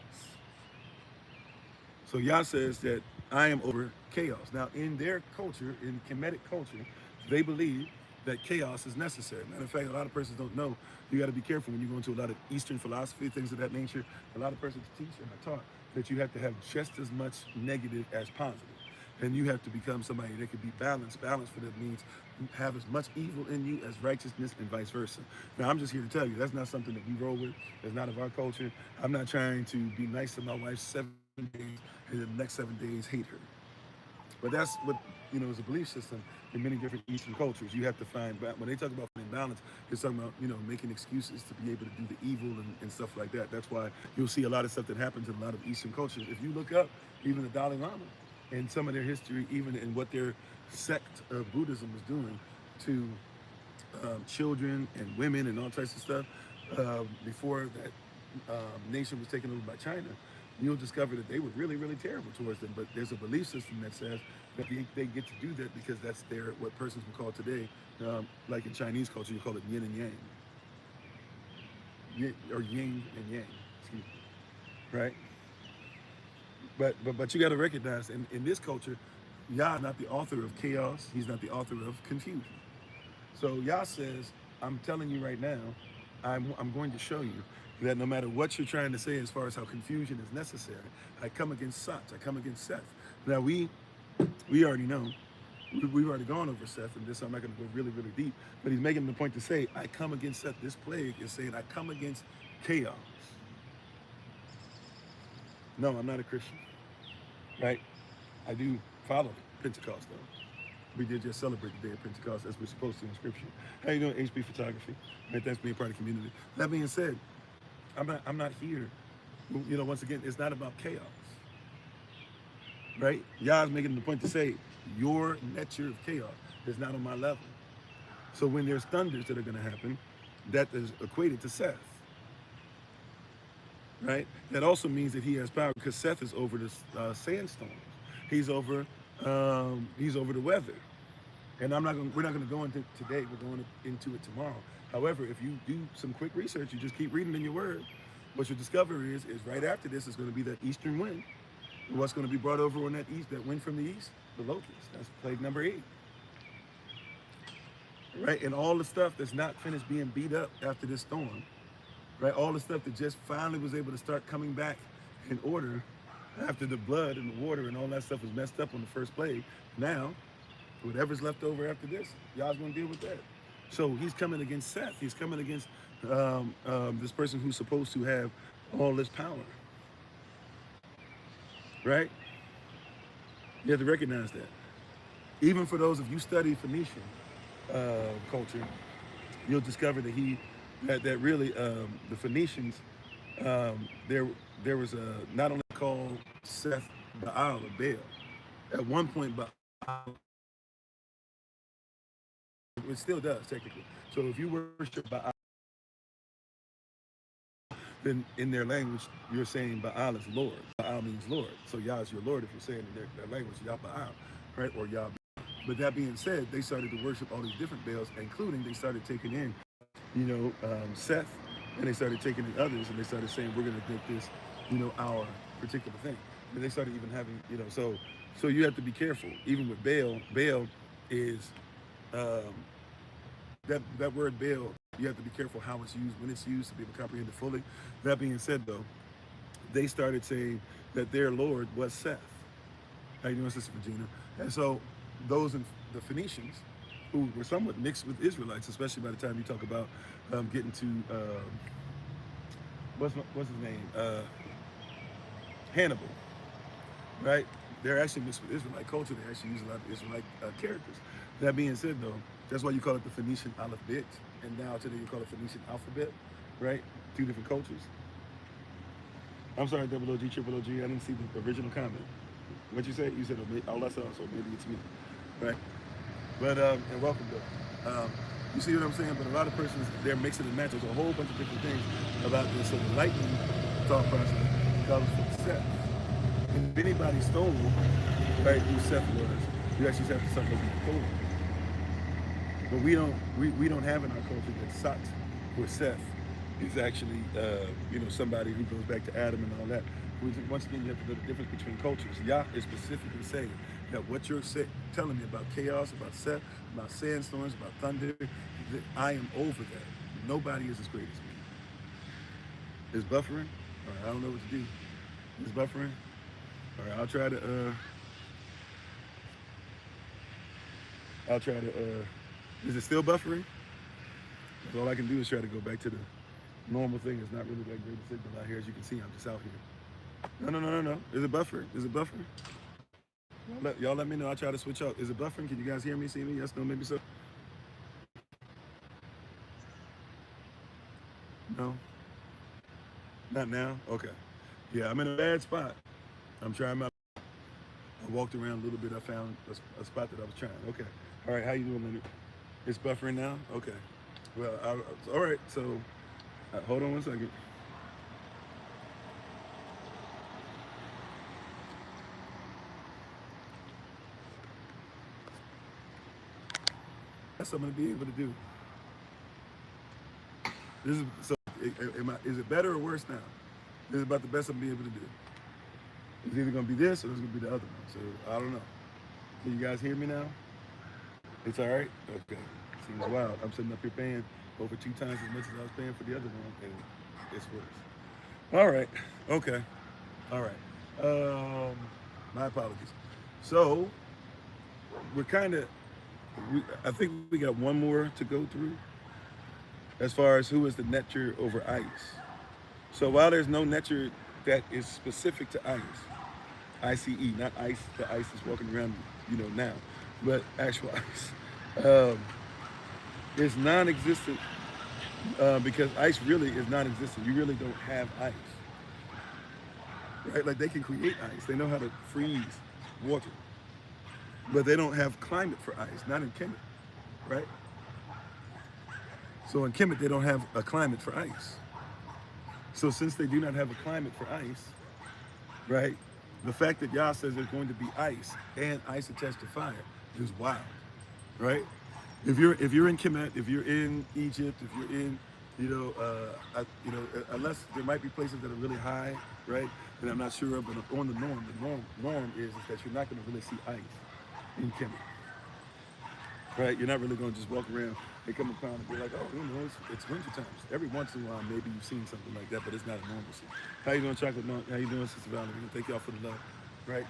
So Yah says that I am over chaos. Now, in their culture, in Kemetic culture, they believe that chaos is necessary. Matter of fact, a lot of persons don't know. You got to be careful when you go into a lot of Eastern philosophy, things of that nature. A lot of persons teach and are taught that you have to have just as much negative as positive. And you have to become somebody that can be balanced. Balance for that means have as much evil in you as righteousness and vice versa. Now, I'm just here to tell you, that's not something that we roll with. It's not of our culture. I'm not trying to be nice to my wife 7 days, and then the next 7 days hate her. But that's what, is a belief system in many different Eastern cultures. You have to find, when they talk about finding balance, it's talking about, making excuses to be able to do the evil and stuff like that. That's why you'll see a lot of stuff that happens in a lot of Eastern cultures. If you look up even the Dalai Lama and some of their history, even in what their sect of Buddhism was doing to children and women and all types of stuff before that nation was taken over by China, you'll discover that they were really, really terrible towards them. But there's a belief system that says that they get to do that because that's what persons would call today, like in Chinese culture, you call it yin and yang, or yin and yang, excuse me, right? But you got to recognize in this culture, Yah is not the author of chaos. He's not the author of confusion. So Yah says, I'm telling you right now, I'm going to show you that no matter what you're trying to say as far as how confusion is necessary, I come against Sat, I come against Seth. Now we already know, we've already gone over Seth, and this I'm not going to go really, really deep, but he's making the point to say, I come against Seth. This plague is saying, I come against chaos. No, I'm not a Christian, right? I do follow Pentecost, though. We did just celebrate the day of Pentecost as we're supposed to in Scripture. How you doing, HB Photography? Right, that's being part of the community. That being said, I'm not here. Once again, it's not about chaos, right? Yah's making the point to say your nature of chaos is not on my level. So when there's thunders that are going to happen, that is equated to Seth, right? That also means that he has power because Seth is over the sandstorms. He's over the weather. And we're not going to go into today. We're going into it tomorrow. However, if you do some quick research, you just keep reading in your word, what you'll discover is right after this is going to be that eastern wind. And what's going to be brought over on that wind from the east? The locust. That's plague number 8. Right? And all the stuff that's not finished being beat up after this storm, right? All the stuff that just finally was able to start coming back in order after the blood and the water and all that stuff was messed up on the first plague. Now, whatever's left over after this, y'all's gonna deal with that. So he's coming against Seth. He's coming against this person who's supposed to have all this power, right? You have to recognize that. Even for those of you study Phoenician culture, you'll discover that that really the Phoenicians, there was not only called Seth Baal or Baal. At one point, Baal, it still does technically. So if you worship Baal, then in their language you're saying Baal is Lord. Baal means Lord. So Yah is your Lord if you're saying in their language Yah Baal, right? Or Yah. But that being said, they started to worship all these different Baals, including they started taking in, Seth, and they started taking in others, and they started saying we're going to make this, our particular thing. And they started even having, so you have to be careful. Even with Baal, Baal is that word Baal. You have to be careful how it's used, when it's used, to be able to comprehend it fully. That being said, though, they started saying that their Lord was Seth. How you doing, Sister Regina? And so those in the Phoenicians, who were somewhat mixed with Israelites, especially by the time you talk about getting to what's his name, Hannibal, right? They're actually mixed with Israelite culture. They actually use a lot of Israelite characters. That being said, though, that's why you call it the Phoenician alphabet, and now today you call it Phoenician alphabet, right? 2 different cultures. I'm sorry, double OG, triple OG. I didn't see the original comment. What'd you say? You said, oh, that's us, so maybe it's me, right? But, and welcome, though. You see what I'm saying? But a lot of persons, they're mixing and matching. There's a whole bunch of different things about this. So the lightning thought process comes from Seth. And if anybody stole, right, who Seth was, you actually have to start looking at Thor. But we don't have in our culture that Sat or Seth is actually, somebody who goes back to Adam and all that. Once again, you have to know the difference between cultures. Yah is specifically saying that what you're telling me about chaos, about Seth, about sandstorms, about thunder, that I am over that. Nobody is as great as me. Is buffering? All right, I don't know what to do. Is buffering? All right, I'll try to, is it still buffering? All I can do is try to go back to the normal thing. It's not really that great a signal out here. As you can see, I'm just out here. No. Is it buffering? Is it buffering? Y'all let me know. I try to switch up. Is it buffering? Can you guys hear me, see me? Yes, no, maybe so. No, not now. Okay. Yeah, I'm in a bad spot. I'm trying my. I walked around a little bit. I found a spot that I was trying. Okay. All right. How you doing, Leonard? It's buffering now. Okay. Well, all right. So, hold on one second. That's what I'm gonna be able to do. This is so. Is it better or worse now? This is about the best I'm gonna be able to do. It's either gonna be this or it's gonna be the other one. So I don't know. Can you guys hear me now? It's all right. Okay. Seems wild. I'm sitting up here paying over 2 times as much as I was paying for the other one, and it's worse. All right. Okay. All right. My apologies. So we're kind of. I think we got one more to go through as far as who is the netter over ice. So while there's no netter that is specific to ice, ICE, not ice, the ice is walking around, now, but actual ice. It's non-existent because ice really is non-existent. You really don't have ice, right? Like they can create ice. They know how to freeze water, but they don't have climate for ice, not in Kemet, right? So in Kemet, they don't have a climate for ice. So since they do not have a climate for ice, right, the fact that Yah says there's going to be ice and ice attached to fire is wild, right? If you're in Kemet, if you're in Egypt, if you're in, unless there might be places that are really high, right? And I'm not sure, but on the norm is that you're not going to really see ice in Kemet, right? You're not really going to just walk around and come upon and be like, oh, it's winter times. Every once in a while, maybe you've seen something like that, but it's not a normalcy. How you doing, Chocolate Monk? How you doing, Sister Valerie? Thank y'all for the love, right?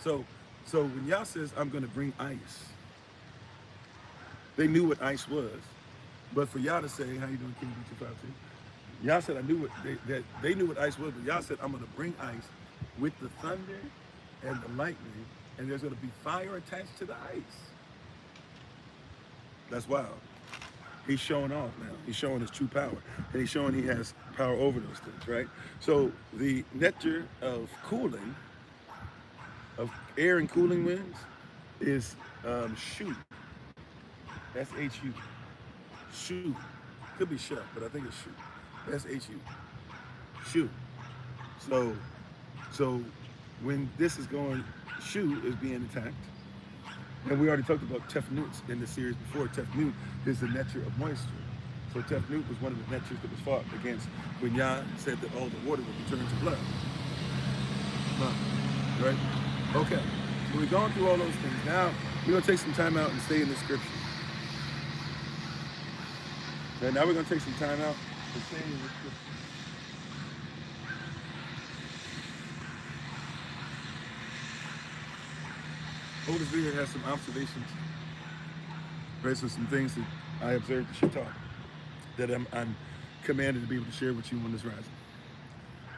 So when Yah says, I'm going to bring ice, they knew what ice was. But for Yah to say, how you doing, King B252? Yah said, I knew that they knew what ice was, but Yah said, I'm going to bring ice with the thunder and the lightning, and there's going to be fire attached to the ice. That's wild. He's showing off now. He's showing his true power. And he's showing he has power over those things, right? So the nectar of cooling, of air and cooling winds, is Shu. S-H-U. Shu. Could be Shut, but I think it's Shu. S-H-U. Shu. So when this is going, Shu is being attacked. And we already talked about Tefnut in the series before. Tefnut is the netter of moisture. So Tefnut was one of the netters that was fought against when Yah said that all the water would be turned to blood. Right? Okay. So we're going through all those things. Now, we're going to take some time out and stay in the scripture. And now we're going to take some time out and stay in the scripture. Holy Spirit has some observations, right? So some things that I observed that she taught that I'm commanded to be able to share with you on this rising.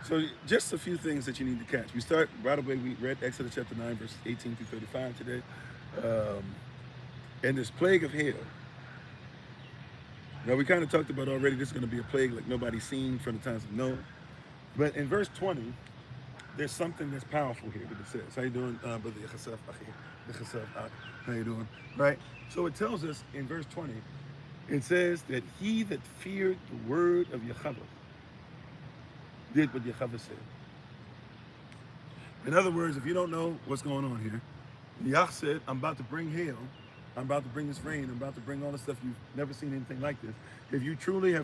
So just a few things that you need to catch. We start right away. We read Exodus chapter 9, verses 18 through 35 today. And this plague of hail. Now we kind of talked about already, this is going to be a plague like nobody's seen from the times of Noah. But in verse 20, there's something that's powerful here that it says. How you doing, Brother Yechasef? How you doing? Right? So it tells us in verse 20, it says that he that feared the word of Yahweh did what Yahweh said. In other words, if you don't know what's going on here, Yah said, I'm about to bring hail. I'm about to bring this rain. I'm about to bring all the stuff you've never seen anything like this. If you truly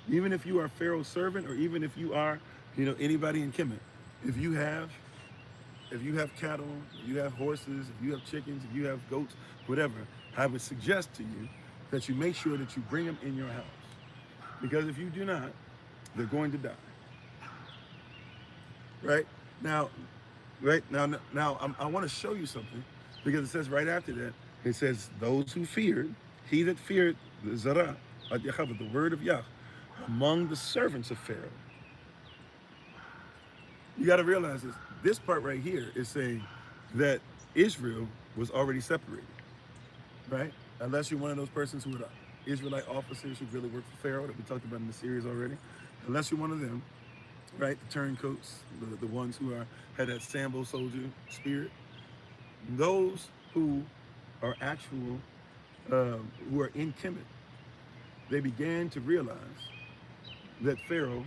even if you are Pharaoh's servant, or even if you are, anybody in Kemet, if you have cattle, if you have horses, if you have chickens, if you have goats, whatever, I would suggest to you that you make sure that you bring them in your house. Because if you do not, they're going to die. Right? Now, I want to show you something, because it says right after that, it says, those who feared, he that feared the Zara, the word of Yah, among the servants of Pharaoh. You got to realize this. This part right here is saying that Israel was already separated, right? Unless you're one of those persons who are the Israelite officers who really work for Pharaoh that we talked about in the series already. Unless you're one of them, right? The turncoats, the ones who had that Sambo soldier spirit. Those who are actual, who are in Kemet, they began to realize that Pharaoh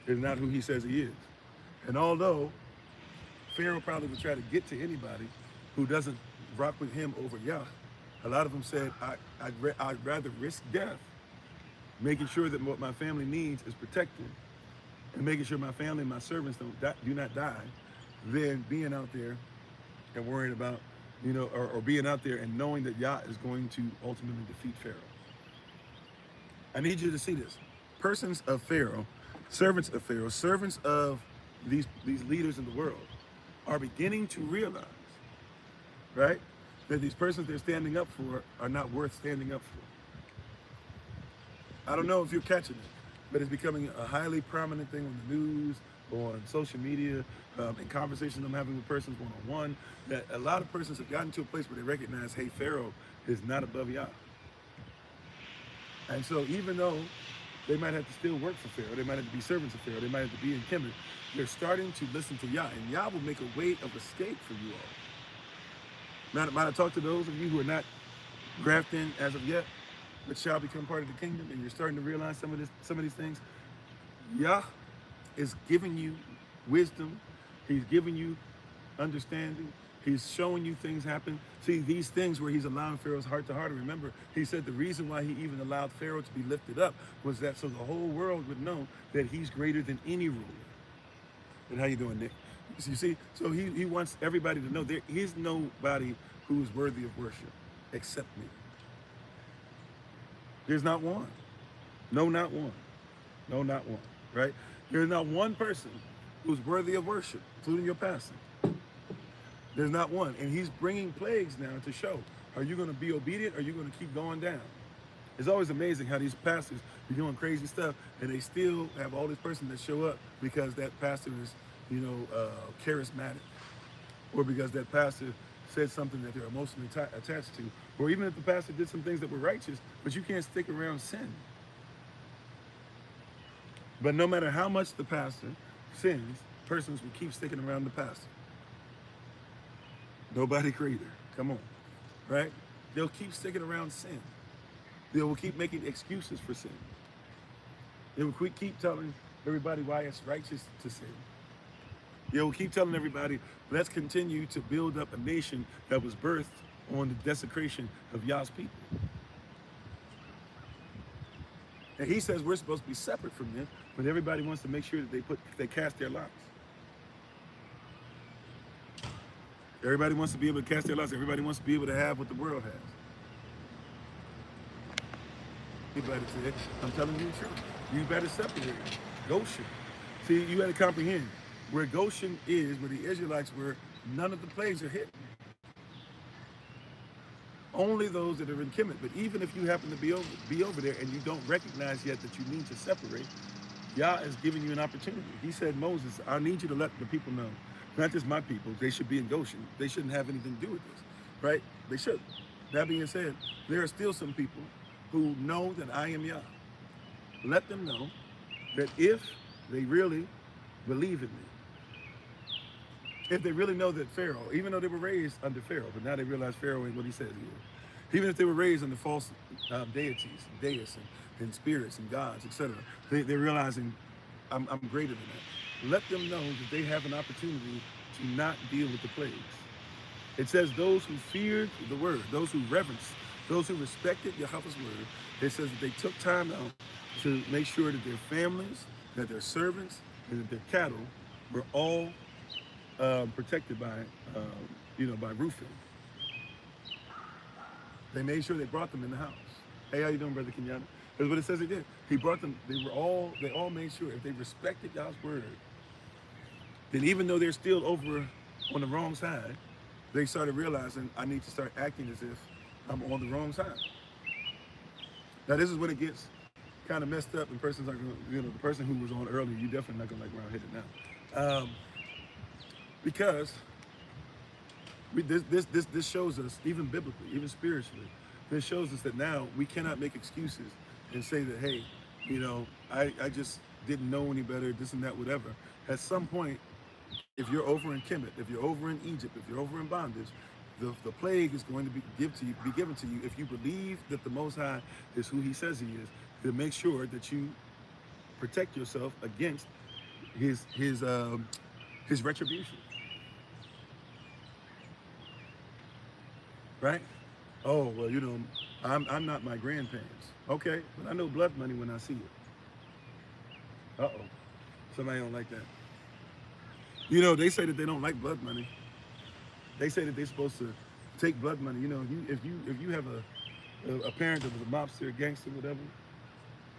is not who he says he is. And although Pharaoh probably would try to get to anybody who doesn't rock with him over Yah, a lot of them said, I'd rather risk death, making sure that what my family needs is protected, and making sure my family and my servants do not die, than being out there and worrying about, or being out there and knowing that Yah is going to ultimately defeat Pharaoh. I need you to see this. Persons of Pharaoh, servants of Pharaoh, servants of these leaders in the world are beginning to realize, right, that these persons they're standing up for are not worth standing up for. I don't know if you're catching it, but it's becoming a highly prominent thing on the news, on social media, in conversations I'm having with persons one-on-one, that a lot of persons have gotten to a place where they recognize, hey, Pharaoh is not above Yah. And so even though they might have to still work for Pharaoh, they might have to be servants of Pharaoh, they might have to be in Kemet, they're starting to listen to Yah, and Yah will make a way of escape for you all. Might I talk to those of you who are not grafted in as of yet, but shall become part of the kingdom, and you're starting to realize some of these things? Yah is giving you wisdom. He's giving you understanding. He's showing you things happen. See, these things where he's allowing Pharaoh's heart to harden. Remember, he said the reason why he even allowed Pharaoh to be lifted up was that so the whole world would know that he's greater than any ruler. And how you doing, Nick? So you see, so he wants everybody to know there is nobody who is worthy of worship except me. There's not one. No, not one. No, not one, right? There's not one person who's worthy of worship, including your pastor. There's not one. And he's bringing plagues now to show, are you going to be obedient or are you going to keep going down? It's always amazing how these pastors be doing crazy stuff and they still have all these persons that show up because that pastor is, charismatic, or because that pastor said something that they're emotionally attached to, or even if the pastor did some things that were righteous, but you can't stick around sin. But no matter how much the pastor sins, persons will keep sticking around the pastor. Nobody greater. Come on, right? They'll keep sticking around sin. They will keep making excuses for sin. They will keep telling everybody why it's righteous to sin. They will keep telling everybody, let's continue to build up a nation that was birthed on the desecration of Yah's people. And he says we're supposed to be separate from them, but everybody wants to make sure that they cast their lots. Everybody wants to be able to cast their lots. Everybody wants to be able to have what the world has. Everybody said, I'm telling you the truth. You better separate. Goshen. See, you got to comprehend. Where Goshen is, where the Israelites were, none of the plagues are hidden. Only those that are in Kemet. But even if you happen to be over there and you don't recognize yet that you need to separate, Yah is giving you an opportunity. He said, Moses, I need you to let the people know, not just my people, they should be in Goshen. They shouldn't have anything to do with this, right? They should. That being said, there are still some people who know that I am Yah. Let them know that if they really believe in me, if they really know that Pharaoh, even though they were raised under Pharaoh, but now they realize Pharaoh ain't what he says he is. Even if they were raised under false deities, deists, and spirits and gods, etc., they're realizing I'm greater than that. Let them know that they have an opportunity to not deal with the plagues. It says those who feared the word, those who reverenced, those who respected Yahweh's word, it says that they took time out to make sure that their families, that their servants, and that their cattle were all protected by, by roofing. They made sure they brought them in the house. Hey, how you doing, Brother Kenyatta? That's what it says they did. He brought them, they all made sure if they respected God's word, then even though they're still over on the wrong side, they started realizing I need to start acting as if I'm on the wrong side. Now this is when it gets kind of messed up and persons are, the person who was on earlier, you definitely not gonna like where I'm headed now. Because this shows us, even biblically, even spiritually, this shows us that now we cannot make excuses and say that, hey, I just didn't know any better, this and that, whatever. At some point, if you're over in Kemet, if you're over in Egypt, if you're over in bondage, the plague is going to be given to you if you believe that the Most High is who He says He is. To make sure that you protect yourself against His retribution. Right? Oh well, I'm not my grandparents. Okay, but I know blood money when I see it. Uh-oh, somebody don't like that. They say that they don't like blood money. They say that they're supposed to take blood money. If you have a parent that was a mobster, a gangster, whatever,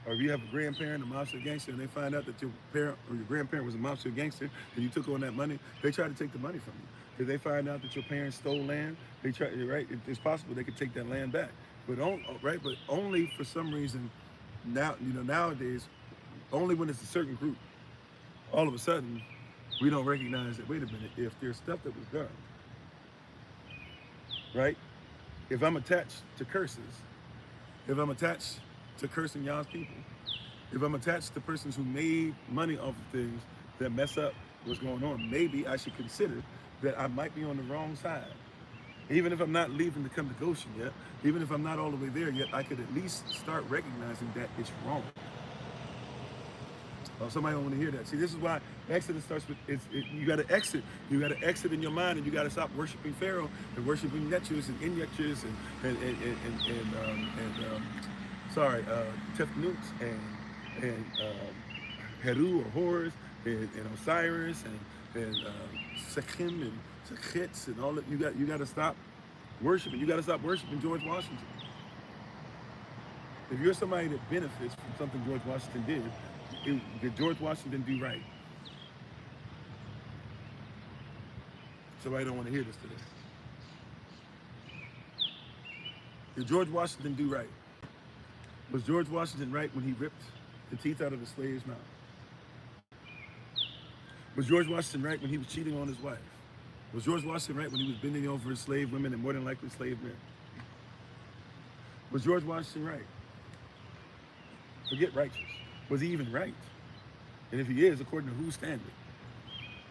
or if you have a grandparent, a mobster, gangster, and they find out that your parent or your grandparent was a mobster, gangster, and you took on that money, they try to take the money from you. If they find out that your parents stole land, they try. Right? It's possible they could take that land back, but only for some reason. Now, nowadays, only when it's a certain group. All of a sudden, we don't recognize that. Wait a minute. If there's stuff that was done, right? If I'm attached to curses, if I'm attached to cursing y'all's people, if I'm attached to persons who made money off of things that mess up what's going on, maybe I should consider that I might be on the wrong side. Even if I'm not leaving to come to Goshen yet, even if I'm not all the way there yet, I could at least start recognizing that it's wrong. Oh, somebody don't want to hear that. See, this is why Exodus starts with, you got to exit. You got to exit in your mind, and you got to stop worshiping Pharaoh and worshiping Netchus and Inyekchus and Tefnuts and Heru or Horus and Osiris and Sekhem and Sekhets and all that. You got to stop worshiping. You got to stop worshiping George Washington. If you're somebody that benefits from something George Washington did George Washington do right? Somebody don't want to hear this today. Did George Washington do right? Was George Washington right when he ripped the teeth out of the slave's mouth? Was George Washington right when he was cheating on his wife? Was George Washington right when he was bending over his slave women and more than likely slave men? Was George Washington right? Forget righteous. Was he even right? And if he is, according to whose standard?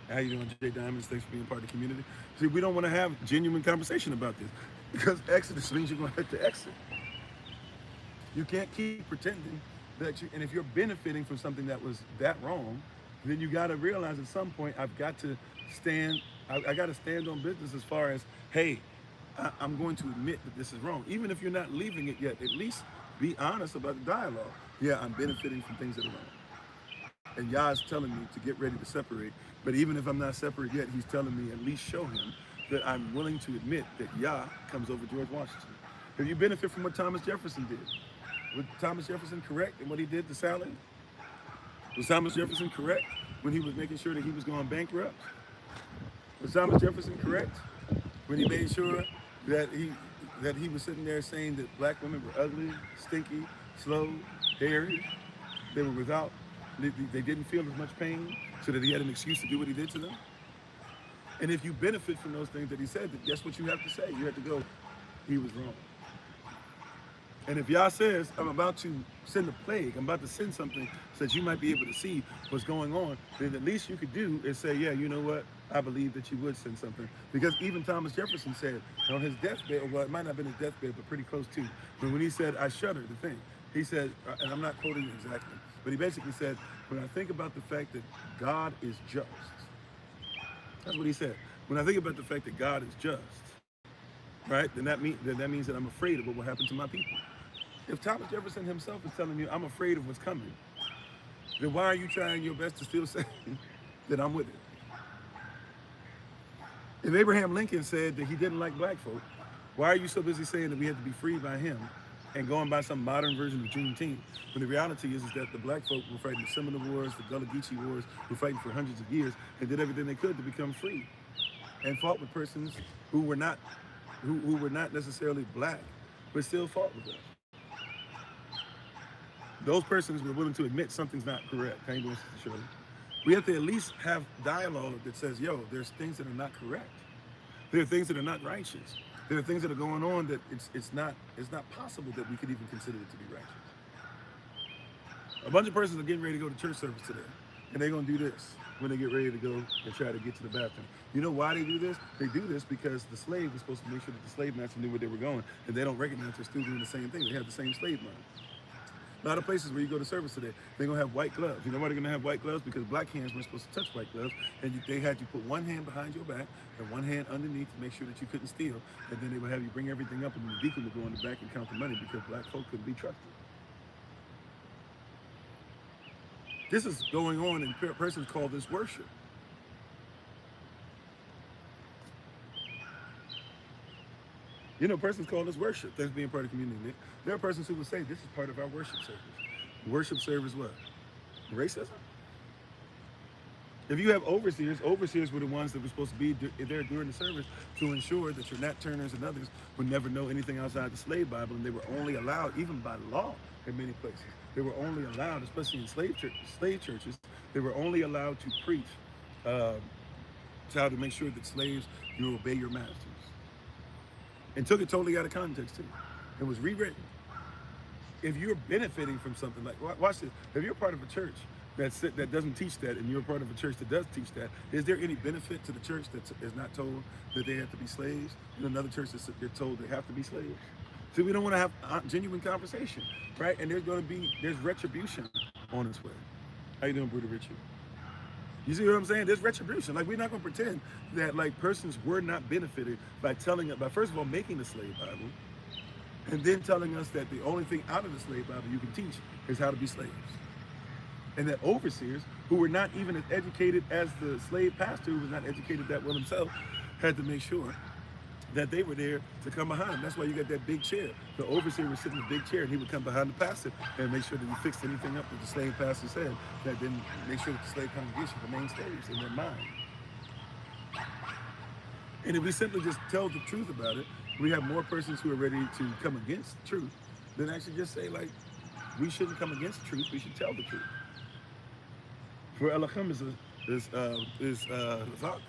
How you doing, Jay Diamonds? Thanks for being part of the community. See, we don't want to have genuine conversation about this because Exodus means you're going to have to exit. You can't keep pretending that and if you're benefiting from something that was that wrong, then you got to realize at some point I've got to stand. I got to stand on business as far as, hey, I'm going to admit that this is wrong. Even if you're not leaving it yet, at least be honest about the dialogue. Yeah, I'm benefiting from things that are wrong. And Yah is telling me to get ready to separate. But even if I'm not separate yet, he's telling me at least show him that I'm willing to admit that Yah comes over George Washington. If you benefit from what Thomas Jefferson did, was Thomas Jefferson correct in what he did to Sally? Was Thomas Jefferson correct when he was making sure that he was going bankrupt? Was Thomas Jefferson correct when he made sure that he was sitting there saying that black women were ugly, stinky, slow, hairy? They were they didn't feel as much pain, so that he had an excuse to do what he did to them? And if you benefit from those things that he said, then guess what you have to say? You have to go, he was wrong. And if Yah says, I'm about to send a plague, I'm about to send something so that you might be able to see what's going on, then the least you could do is say, yeah, you know what? I believe that you would send something. Because even Thomas Jefferson said on his deathbed, well, it might not have been his deathbed, but pretty close to, but when he said, I shudder, the thing, he said, and I'm not quoting it exactly, but he basically said, when I think about the fact that God is just, that's what he said. When I think about the fact that God is just, right, then that means that I'm afraid of what will happen to my people. If Thomas Jefferson himself is telling you, I'm afraid of what's coming, then why are you trying your best to still say that I'm with it? If Abraham Lincoln said that he didn't like black folk, why are you so busy saying that we had to be freed by him and going by some modern version of Juneteenth? When the reality is that the black folk were fighting the Seminole Wars, the Gullah Geechee Wars, were fighting for hundreds of years and did everything they could to become free, and fought with persons who were not necessarily black, but still fought with us. Those persons were willing to admit something's not correct. How you doing, Sister Shirley? We have to at least have dialogue that says, yo, there's things that are not correct. There are things that are not righteous. There are things that are going on that it's not possible that we could even consider it to be righteous. A bunch of persons are getting ready to go to church service today, and they're gonna do this when they get ready to go and try to get to the bathroom. You know why they do this? They do this because the slave was supposed to make sure that the slave master knew where they were going, and they don't recognize they're still doing the same thing. They have the same slave mind. A lot of places where you go to service today, they're gonna have white gloves. You know why they're gonna have white gloves? Because black hands weren't supposed to touch white gloves, and they had you put one hand behind your back and one hand underneath to make sure that you couldn't steal, and then they would have you bring everything up, and the deacon would go in the back and count the money because black folk couldn't be trusted. This is going on, and persons call this worship. You know, persons call this worship. That's being part of the community. There are persons who will say this is part of our worship service. Worship service what? Racism? If you have overseers, overseers were the ones that were supposed to be there during the service to ensure that your Nat Turners and others would never know anything outside the slave Bible, and they were only allowed, even by law in many places, they were only allowed, especially in slave churches, they were only allowed to preach to how to make sure that slaves, you obey your masters. And took it totally out of context too. It was rewritten. If you're benefiting from something like, watch this, if you're part of a church that doesn't teach that, and you're part of a church that does teach that, is there any benefit to the church that is not told that they have to be slaves? In another church they're told they have to be slaves? So we don't want to have genuine conversation, right? And there's retribution on its way. How you doing, Brother Richard? You see what I'm saying? There's retribution. Like, we're not going to pretend that like persons were not benefited by first of all making the slave Bible, and then telling us that the only thing out of the slave Bible you can teach is how to be slaves. And that overseers, who were not even as educated as the slave pastor, who was not educated that well himself, had to make sure that they were there to come behind him. That's why you got that big chair. The overseer would sit in the big chair, and he would come behind the pastor and make sure that he fixed anything up that the slave pastor said, that then make sure that the slave congregation remained slaves in their mind. And if we simply just tell the truth about it, we have more persons who are ready to come against the truth than actually just say, like, we shouldn't come against the truth, we should tell the truth. For Elohim is Vak,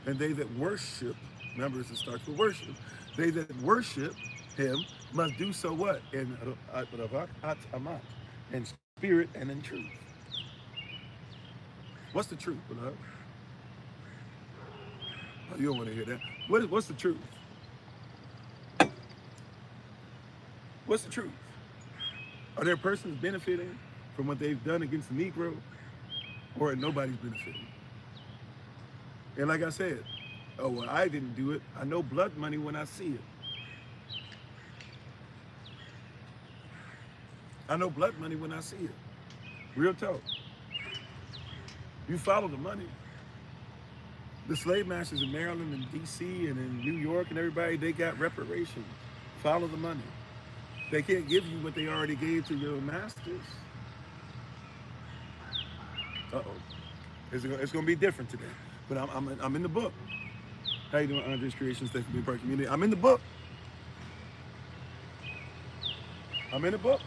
and they that worship, remember, it starts with worship. They that worship him must do so what? In Ravak at Amat, in spirit and in truth. What's the truth, beloved? Oh, you don't want to hear that. What's the truth? What's the truth? Are there persons benefiting from what they've done against the Negro, or nobody's benefiting? And like I said, oh, well, I didn't do it. I know blood money when I see it. I know blood money when I see it. Real talk. You follow the money. The slave masters in Maryland and DC and in New York and everybody, they got reparations. Follow the money. They can't give you what they already gave to your masters. Uh-oh. It's going to be different today. But I'm in the book. How you doing, Andre's Creations? Thanks for being part of the community. I'm in the book. I'm in the book.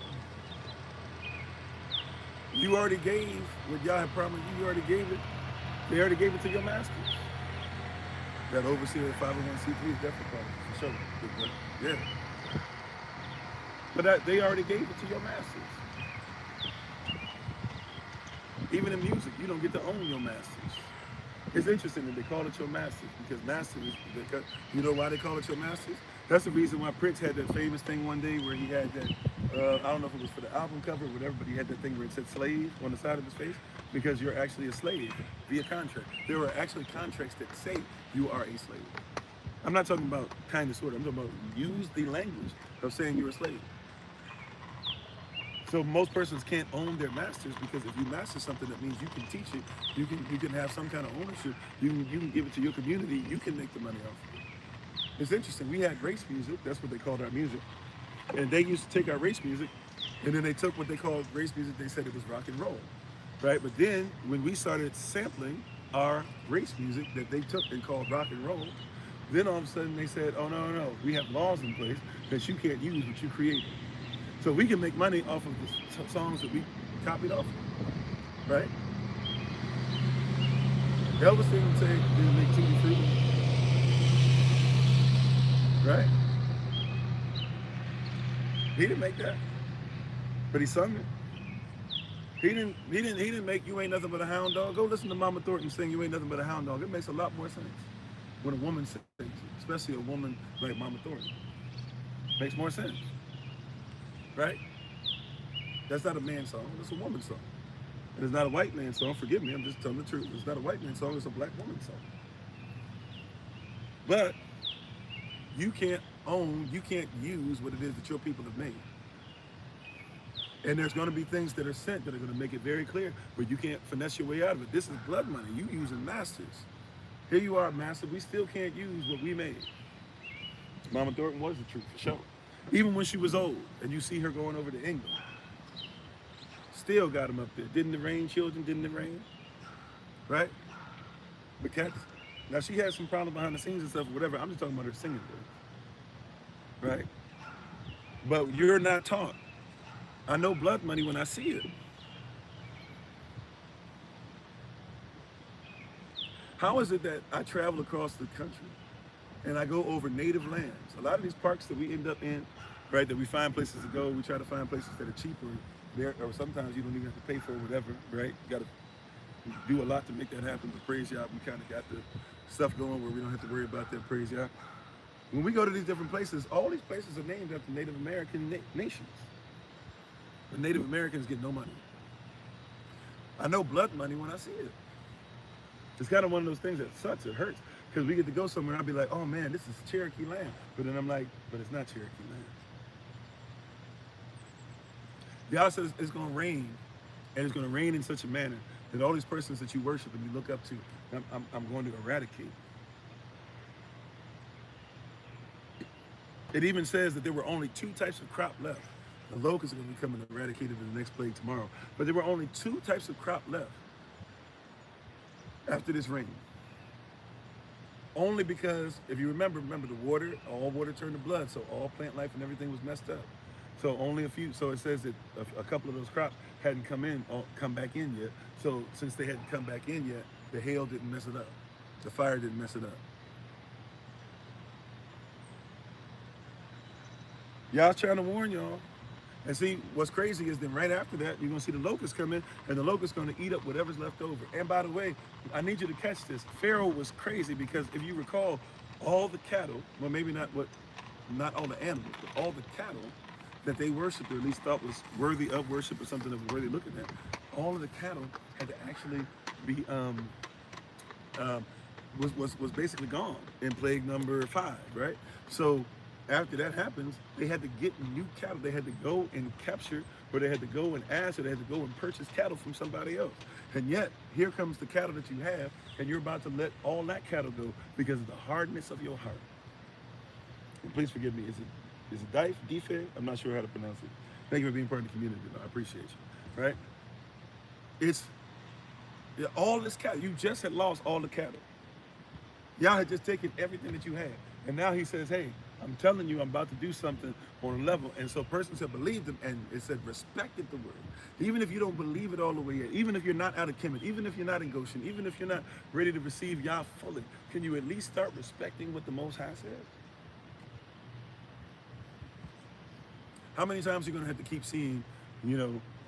You already gave what y'all had promised you. You already gave it. They already gave it to your masters. That overseer of 501c3 is definitely part of it, for sure. Big boy. Yeah. But they already gave it to your masters. Even in music, you don't get to own your masters. It's interesting that they call it your masters, because masters, you know why they call it your masters? That's the reason why Prince had that famous thing one day where he had that, I don't know if it was for the album cover or whatever, but he had that thing where it said slave on the side of his face, because you're actually a slave via contract. There are actually contracts that say you are a slave. I'm not talking about kind of sort of, I'm talking about use the language of saying you're a slave. So most persons can't own their masters, because if you master something, that means you can teach it, you can have some kind of ownership, you can give it to your community, you can make the money off of it. It's interesting, we had race music, that's what they called our music, and they used to take our race music, and then they took what they called race music, they said it was rock and roll, right? But then when we started sampling our race music that they took and called rock and roll, then all of a sudden they said, oh no, we have laws in place that you can't use what you created. So we can make money off of the songs that we copied off of, right? Elvis didn't say didn't make tutti frutti, right? He didn't make that, but he sung it. He didn't make "You Ain't Nothing But a Hound Dog." Go listen to Mama Thornton sing "You Ain't Nothing But a Hound Dog." It makes a lot more sense when a woman sings it, especially a woman like Mama Thornton. Makes more sense, right? That's not a man song. It's a woman song. And it's not a white man song. Forgive me. I'm just telling the truth. It's not a white man song. It's a black woman song. But you can't use what it is that your people have made. And there's going to be things that are sent that are going to make it very clear, but you can't finesse your way out of it. This is blood money. You using masters. Here you are, master. We still can't use what we made. Mama Thornton was the truth for sure. Even when she was old, and you see her going over to England, still got him up there. Didn't it rain, children? Didn't it rain? Right? But cats. Now she had some problem behind the scenes and stuff, or whatever. I'm just talking about her singing voice. Right? But you're not taught. I know blood money when I see it. How is it that I travel across the country and I go over native lands? A lot of these parks that we end up in, right, that we find places to go, we try to find places that are cheaper there, or sometimes you don't even have to pay for whatever, right? You got to do a lot to make that happen, but praise y'all, we kind of got the stuff going where we don't have to worry about that, praise y'all. When we go to these different places, all these places are named after Native American nations. The Native Americans get no money. I know blood money when I see it. It's kind of one of those things that sucks, it hurts. Because we get to go somewhere and I'll be like, oh man, this is Cherokee land. But then I'm like, but it's not Cherokee land. God says it's going to rain, and it's going to rain in such a manner that all these persons that you worship and you look up to, I'm going to eradicate. It even says that there were only 2 types of crop left. The locusts are going to be coming eradicated in the next plague tomorrow. But there were only 2 types of crop left after this rain. Only because, if you remember the water, all water turned to blood, so all plant life and everything was messed up. So only a few, so it says that a couple of those crops hadn't come back in yet. So since they hadn't come back in yet, the hail didn't mess it up. The fire didn't mess it up. Y'all's trying to warn y'all. And see, what's crazy is then right after that, you're going to see the locusts come in, and the locusts going to eat up whatever's left over. And by the way, I need you to catch this. Pharaoh was crazy because if you recall, all the cattle, well, maybe not all the animals, but all the cattle that they worshiped, or at least thought was worthy of worship or something that was worthy looking at, all of the cattle had to actually be, was basically gone in plague number 5, right? So after that happens, they had to get new cattle. They had to go and capture, or they had to go and ask, or they had to go and purchase cattle from somebody else. And yet, here comes the cattle that you have, and you're about to let all that cattle go because of the hardness of your heart. And please forgive me, is it Dife? I'm not sure how to pronounce it. Thank you for being part of the community, though. I appreciate you, right? It's all this cattle. You just had lost all the cattle. Y'all had just taken everything that you had. And now he says, hey, I'm telling you, I'm about to do something on a level. And so persons have believed him, and it said respected the word. Even if you don't believe it all the way yet, even if you're not out of Kemet, even if you're not in Goshen, even if you're not ready to receive Yah fully, can you at least start respecting what the Most High says? How many times are you going to have to keep seeing,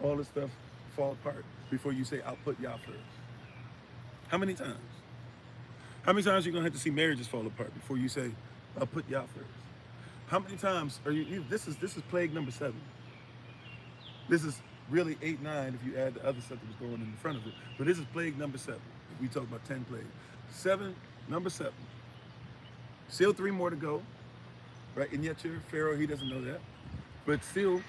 all this stuff fall apart before you say, I'll put Yah first? How many times? How many times are you going to have to see marriages fall apart before you say, I'll put Yah first? How many times are you this is plague number 7. This is really 8, 9 if you add the other stuff that was going in front of it. But this is plague number 7. If we talk about 10 plagues. Number 7. Still 3 more to go. Right? And yet your Pharaoh, he doesn't know that. But still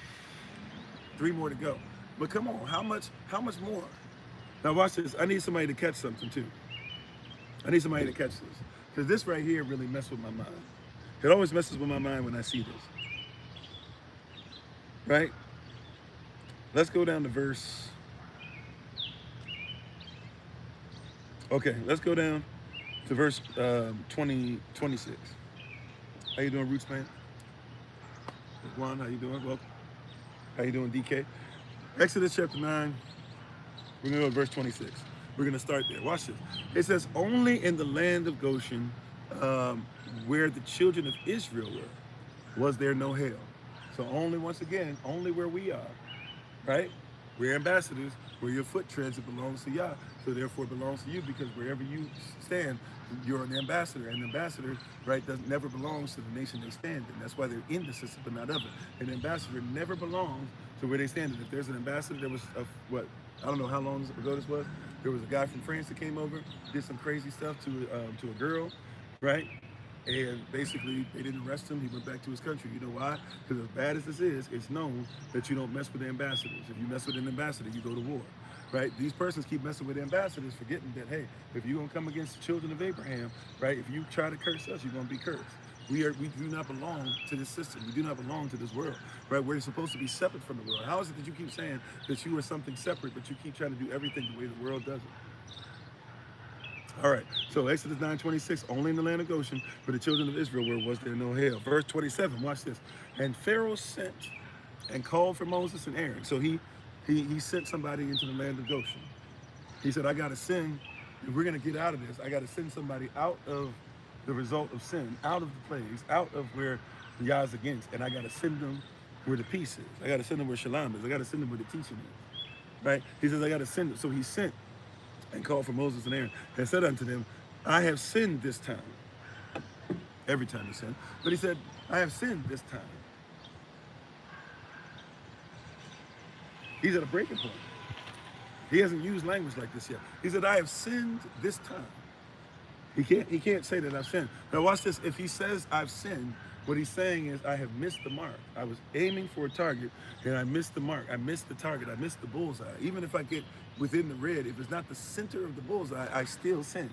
3 more to go. But come on, how much more? Now watch this. I need somebody to catch something too. I need somebody to catch this. Because this right here really messes with my mind. It always messes with my mind when I see this. Right? Let's go down to verse. Okay, let's go down to verse 26. How you doing, Roots Man? Juan, how you doing? Welcome. How you doing, DK? Exodus chapter 9. We're going to go to verse 26. We're going to start there. Watch this. It says, only in the land of Goshen, where the children of Israel were, was there no hail. So only, once again, only where we are, right? We're ambassadors. Where your foot treads, it belongs to Yah. So therefore it belongs to you, because wherever you stand, you're an ambassador. And an ambassador, right, never belongs to the nation they stand in. That's why they're in the system, but not of it. An ambassador never belongs to where they stand. And if there's an ambassador, there was, I don't know how long ago this was. There was a guy from France that came over, did some crazy stuff to a girl, right? And basically, they didn't arrest him. He went back to his country. You know why? Because as bad as this is, it's known that you don't mess with ambassadors. If you mess with an ambassador, you go to war, right? These persons keep messing with ambassadors, forgetting that, hey, if you're going to come against the children of Abraham, right, if you try to curse us, you're going to be cursed. We do not belong to this system. We do not belong to this world, right? We're supposed to be separate from the world. How is it that you keep saying that you are something separate, but you keep trying to do everything the way the world does it? All right, so Exodus 9:26, only in the land of Goshen, where the children of Israel were, was there no hail. Verse 27, watch this. And Pharaoh sent and called for Moses and Aaron. So he sent somebody into the land of Goshen. He said, I got to send, if we're going to get out of this, I got to send somebody out of the result of sin, out of the plagues, out of where Yah's against, and I got to send them where the peace is. I got to send them where Shalom is. I got to send them where the teaching is, right? He says, I got to send them. So he sent and called for Moses and Aaron, and said unto them, I have sinned this time. Every time he sinned. But he said, I have sinned this time. He's at a breaking point. He hasn't used language like this yet. He said, I have sinned this time. He can't say that I've sinned. Now watch this. If he says I've sinned, what he's saying is I have missed the mark. I was aiming for a target and I missed the mark. I missed the target. I missed the bullseye. Even if I get within the red, if it's not the center of the bullseye, I still sin.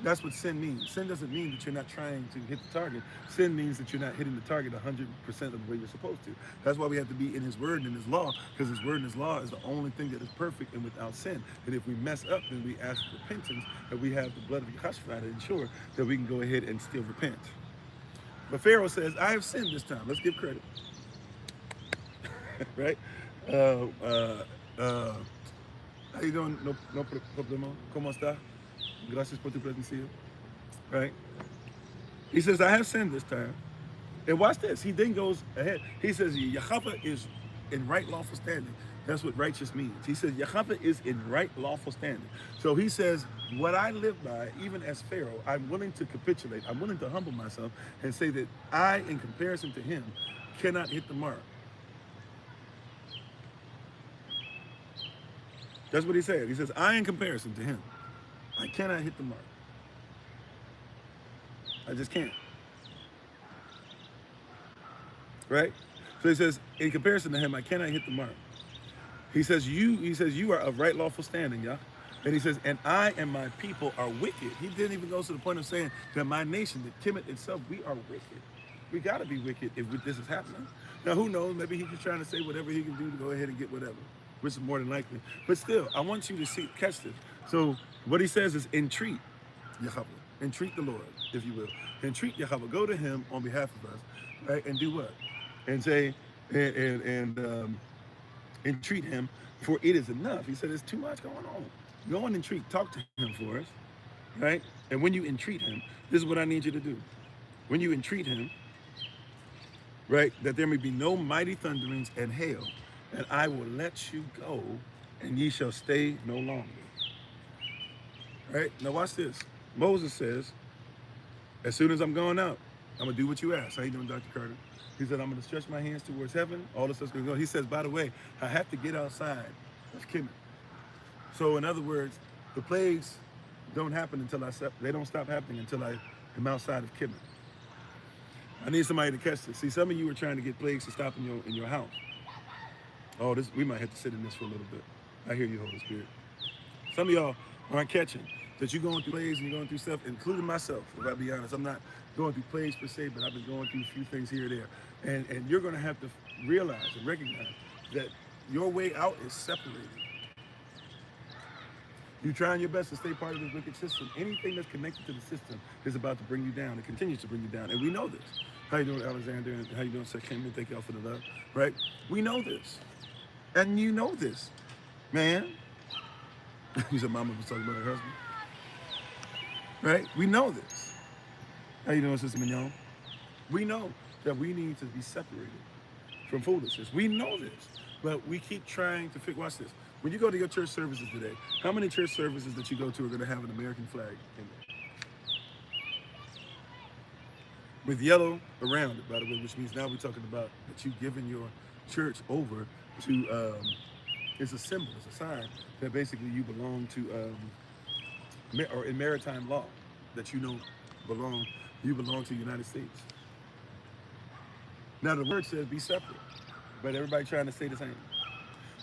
That's what sin means. Sin doesn't mean that you're not trying to hit the target. Sin means that you're not hitting the target 100% of the way you're supposed to. That's why we have to be in his word and in his law, because his word and his law is the only thing that is perfect and without sin. And if we mess up, then we ask for repentance, and we have the blood of Yahshua to ensure that we can go ahead and still repent. But Pharaoh says, I have sinned this time. Let's give credit. Right? How you doing? No problema. ¿Cómo está? Gracias por tu presencia. Right? He says, I have sinned this time. And watch this. He then goes ahead. He says, Yahweh is in right lawful standing. That's what righteous means. He says, Yahweh is in right lawful standing. So he says, what I live by, even as Pharaoh, I'm willing to capitulate. I'm willing to humble myself and say that I, in comparison to him, cannot hit the mark. That's what he said. He says, I, in comparison to him, I cannot hit the mark. I just can't. Right? So he says, in comparison to him, I cannot hit the mark. He says, you are of right lawful standing, yeah? And he says, and I and my people are wicked. He didn't even go to the point of saying that my nation, the Kemet itself, we are wicked. We got to be wicked if this is happening. Now, who knows? Maybe he's just trying to say whatever he can do to go ahead and get whatever, which is more than likely. But still, I want you to catch this. So what he says is, entreat Yahweh. Entreat the Lord, if you will. Entreat Yahweh. Go to him on behalf of us, right? And do what? And say, entreat him, for it is enough. He said, there's too much going on. Go and entreat. Talk to him for us, right? And when you entreat him, this is what I need you to do. When you entreat him, right, that there may be no mighty thunderings and hail, and I will let you go, and ye shall stay no longer. Right? Now watch this. Moses says, as soon as I'm going out, I'm going to do what you asked. How you doing, Dr. Carter? He said, I'm going to stretch my hands towards heaven. All this stuff's going to go. He says, by the way, I have to get outside of Kemet. So in other words, the plagues don't happen until they don't stop happening until I am outside of Kemet. I need somebody to catch this. See, some of you are trying to get plagues to stop in your house. Oh, we might have to sit in this for a little bit. I hear you, Holy Spirit. Some of y'all aren't catching that you're going through plagues and you're going through stuff, including myself, if I be honest. I'm not going through plagues per se, but I've been going through a few things here or there. And you're going to have to realize and recognize that your way out is separated. You're trying your best to stay part of this wicked system. Anything that's connected to the system is about to bring you down. It continues to bring you down. And we know this. How you doing, Alexander? And how you doing, Sekhim? Thank y'all for the love. Right? We know this. And you know this. Man, You said mama was talking about her husband, right? We know this. How you doing, Sister Mignon? We know that we need to be separated from foolishness. We know this, but we keep trying to figure. Watch this. When you go to your church services today, how many church services that you go to are going to have an American flag in it? With yellow around it, by the way, which means now we're talking about that you've given your church over to, it's a symbol, it's a sign that basically you belong to, or in maritime law, that you know you belong to the United States. Now the word says be separate, but everybody trying to say the same.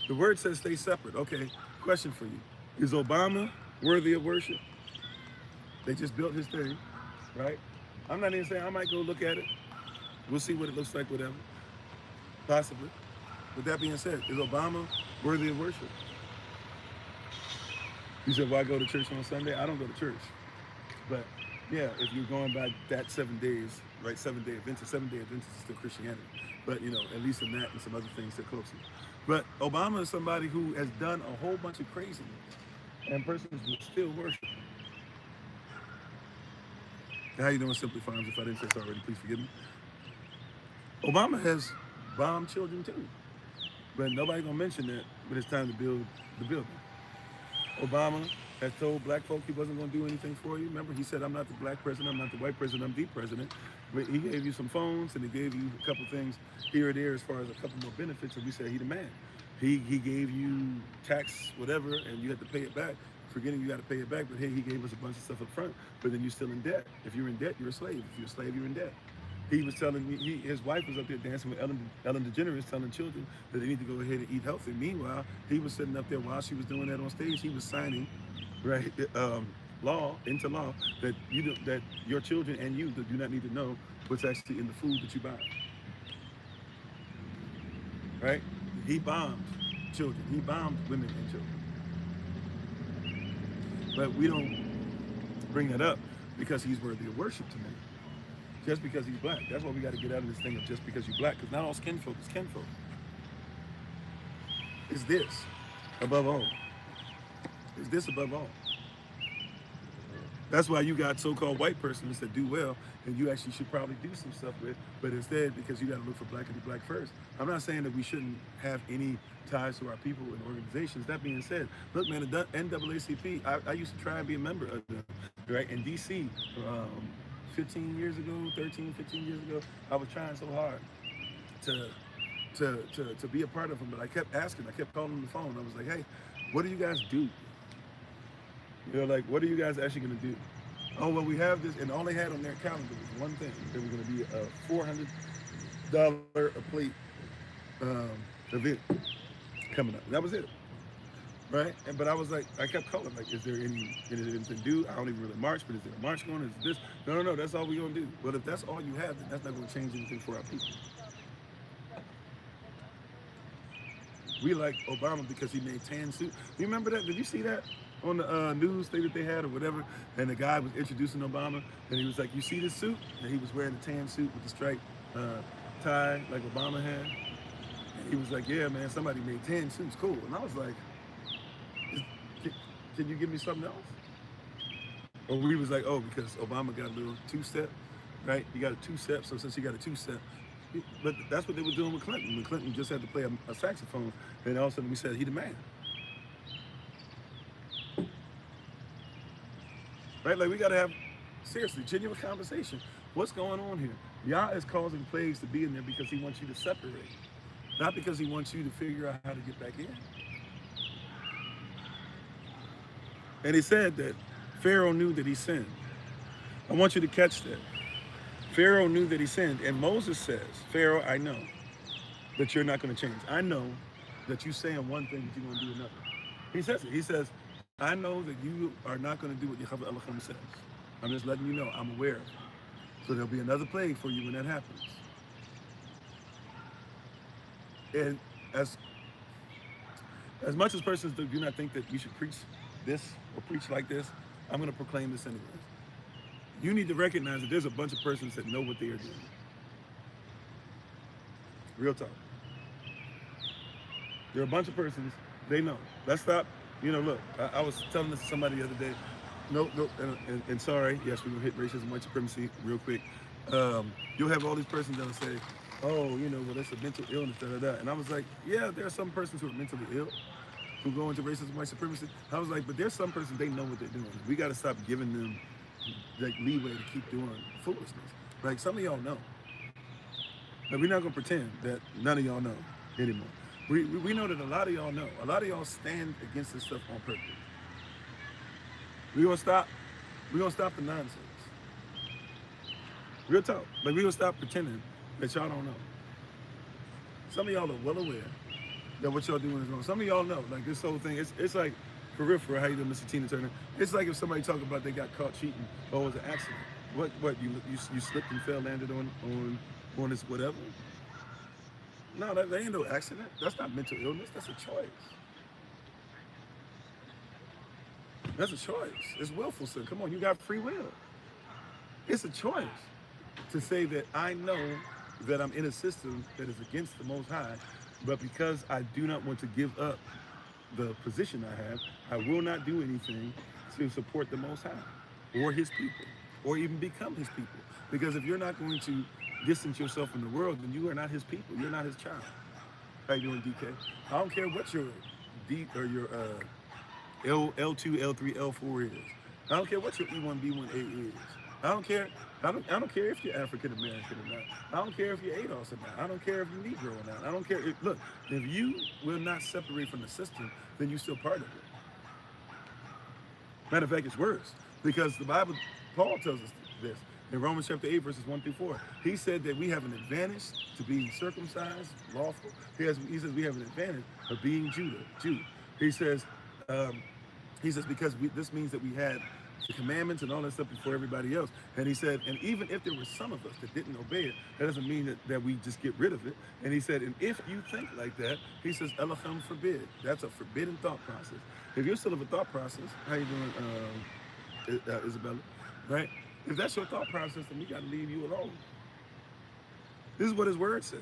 The word says stay separate. Okay, question for you. Is Obama worthy of worship? They just built his thing, right? I'm not even saying I might go look at it. We'll see what it looks like, whatever. Possibly. With that being said, is Obama worthy of worship? You said, why go to church on Sunday? I don't go to church. But yeah, if you're going by that 7 days, right, 7-day Adventist, 7-day Adventist is still Christianity. But, you know, at least in that and some other things they're closer. But Obama is somebody who has done a whole bunch of craziness, and persons will still worship. How you doing, Simply Farms? If I didn't say so already, please forgive me. Obama has bombed children too. But nobody gonna mention that when it's time to build the building. Obama has told black folk he wasn't gonna do anything for you. Remember, he said, I'm not the black president, I'm not the white president, I'm the president. But he gave you some phones and he gave you a couple things here or there as far as a couple more benefits, and we said he the man. He gave you tax, whatever, and you had to pay it back. Forgetting you got to pay it back, but hey, he gave us a bunch of stuff up front, but then you're still in debt. If you're in debt, you're a slave. If you're a slave, you're in debt. He was telling me, his wife was up there dancing with Ellen DeGeneres, telling children that they need to go ahead and eat healthy. Meanwhile, he was sitting up there while she was doing that on stage. He was signing, right, law into law that that your children and you do not need to know what's actually in the food that you buy. Right? He bombed children. He bombed women and children. But we don't bring that up because he's worthy of worship to me. Just because he's black. That's why we got to get out of this thing of just because you're black, because not all skin folk is kinfolk. Is this above all? Is this above all? That's why you got so-called white persons that do well, and you actually should probably do some stuff with, but instead, because you got to look for black and be black first. I'm not saying that we shouldn't have any ties to our people and organizations. That being said, look, man, the NAACP, I used to try and be a member of them, right? In D.C., 15 years ago, 13, 15 years ago, I was trying so hard to be a part of them, but I kept asking, I kept calling on the phone. I was like, hey, what do you guys do? You know, like, what are you guys actually going to do? Oh, well, we have this, and all they had on their calendar was one thing. There was going to be a $400 a plate event coming up. That was it, right? But I was like, I kept calling, like, is there anything to do? I don't even really march, but is there a march going? Is this? No, that's all we're going to do. Well, if that's all you have, then that's not going to change anything for our people. We like Obama because he made tan suit. You remember that? Did you see that on the news thing that they had or whatever? And the guy was introducing Obama, and he was like, you see this suit? And he was wearing a tan suit with the striped tie like Obama had. And he was like, yeah, man, somebody made tan suits, cool. And I was like, can you give me something else? Or we was like, oh, because Obama got a little two-step, right? He got a two-step, so since he got a two-step, but that's what they were doing with Clinton. When Clinton just had to play a saxophone, and all of a sudden we said, he the man. Right? Like, we got to have, seriously, genuine conversation. What's going on here? Yah is causing plagues to be in there because he wants you to separate, not because he wants you to figure out how to get back in. And he said that Pharaoh knew that he sinned. I want you to catch that. Pharaoh knew that he sinned, and Moses says, Pharaoh, I know that you're not going to change. I know that you're saying one thing, but you're going to do another. He says it. He says, I know that you are not going to do what Yahweh Elohim says. I'm just letting you know. I'm aware of it. So there'll be another plague for you when that happens. And as much as persons do not think that you should preach this or preach like this, I'm going to proclaim this anyways. You need to recognize that there's a bunch of persons that know what they are doing. Real talk. There are a bunch of persons, they know. Let's stop You know, look, I was telling this to somebody the other day. No, no, and sorry, yes, we're gonna hit racism, white supremacy real quick. You'll have all these persons that'll say, "Oh, you know, well, that's a mental illness, da da da." And I was like, "Yeah, there are some persons who are mentally ill who go into racism, white supremacy." I was like, "But there's some persons they know what they're doing. We got to stop giving them like leeway to keep doing foolishness. Like some of y'all know. Like, we're not gonna pretend that none of y'all know anymore. We know that a lot of y'all know. A lot of y'all stand against this stuff on purpose. We gonna stop. We gonna stop the nonsense. Real talk. Like we gonna stop pretending that y'all don't know. Some of y'all are well aware that what y'all doing is wrong. Some of y'all know. Like this whole thing. It's like for real. For how you doing, Mr. Tina Turner? It's like if somebody talk about they got caught cheating or it was an accident. What you slipped and fell, landed on this whatever. No, that ain't no accident. That's not mental illness. That's a choice. That's a choice. It's willful sin. Come on, you got free will. It's a choice to say that I know that I'm in a system that is against the Most High, but because I do not want to give up the position I have, I will not do anything to support the Most High or His people or even become His people. Because if you're not going to distance yourself from the world, then you are not His people. You're not His child. How you doing, DK? I don't care what your D or your L2, L3, L4 is. I don't care what your E1, B1A is. I don't care. I don't care if you're African American or not. I don't care if you're ADOS or not. I don't care if you're Negro or not. I don't care. Look, if you will not separate from the system, then you're still part of it. Matter of fact, it's worse because the Bible, Paul tells us this in Romans chapter 8, verses 1 through 4. He said that we have an advantage to being circumcised, lawful. He says we have an advantage of being Jew. He says because this means that we had the commandments and all that stuff before everybody else. And he said, and even if there were some of us that didn't obey it, that doesn't mean that we just get rid of it. And he said, and if you think like that, he says, Elohim forbid. That's a forbidden thought process. If you're still of a thought process, how you doing, Isabella? Right? If that's your thought process, then we got to leave you alone. This is what his word says.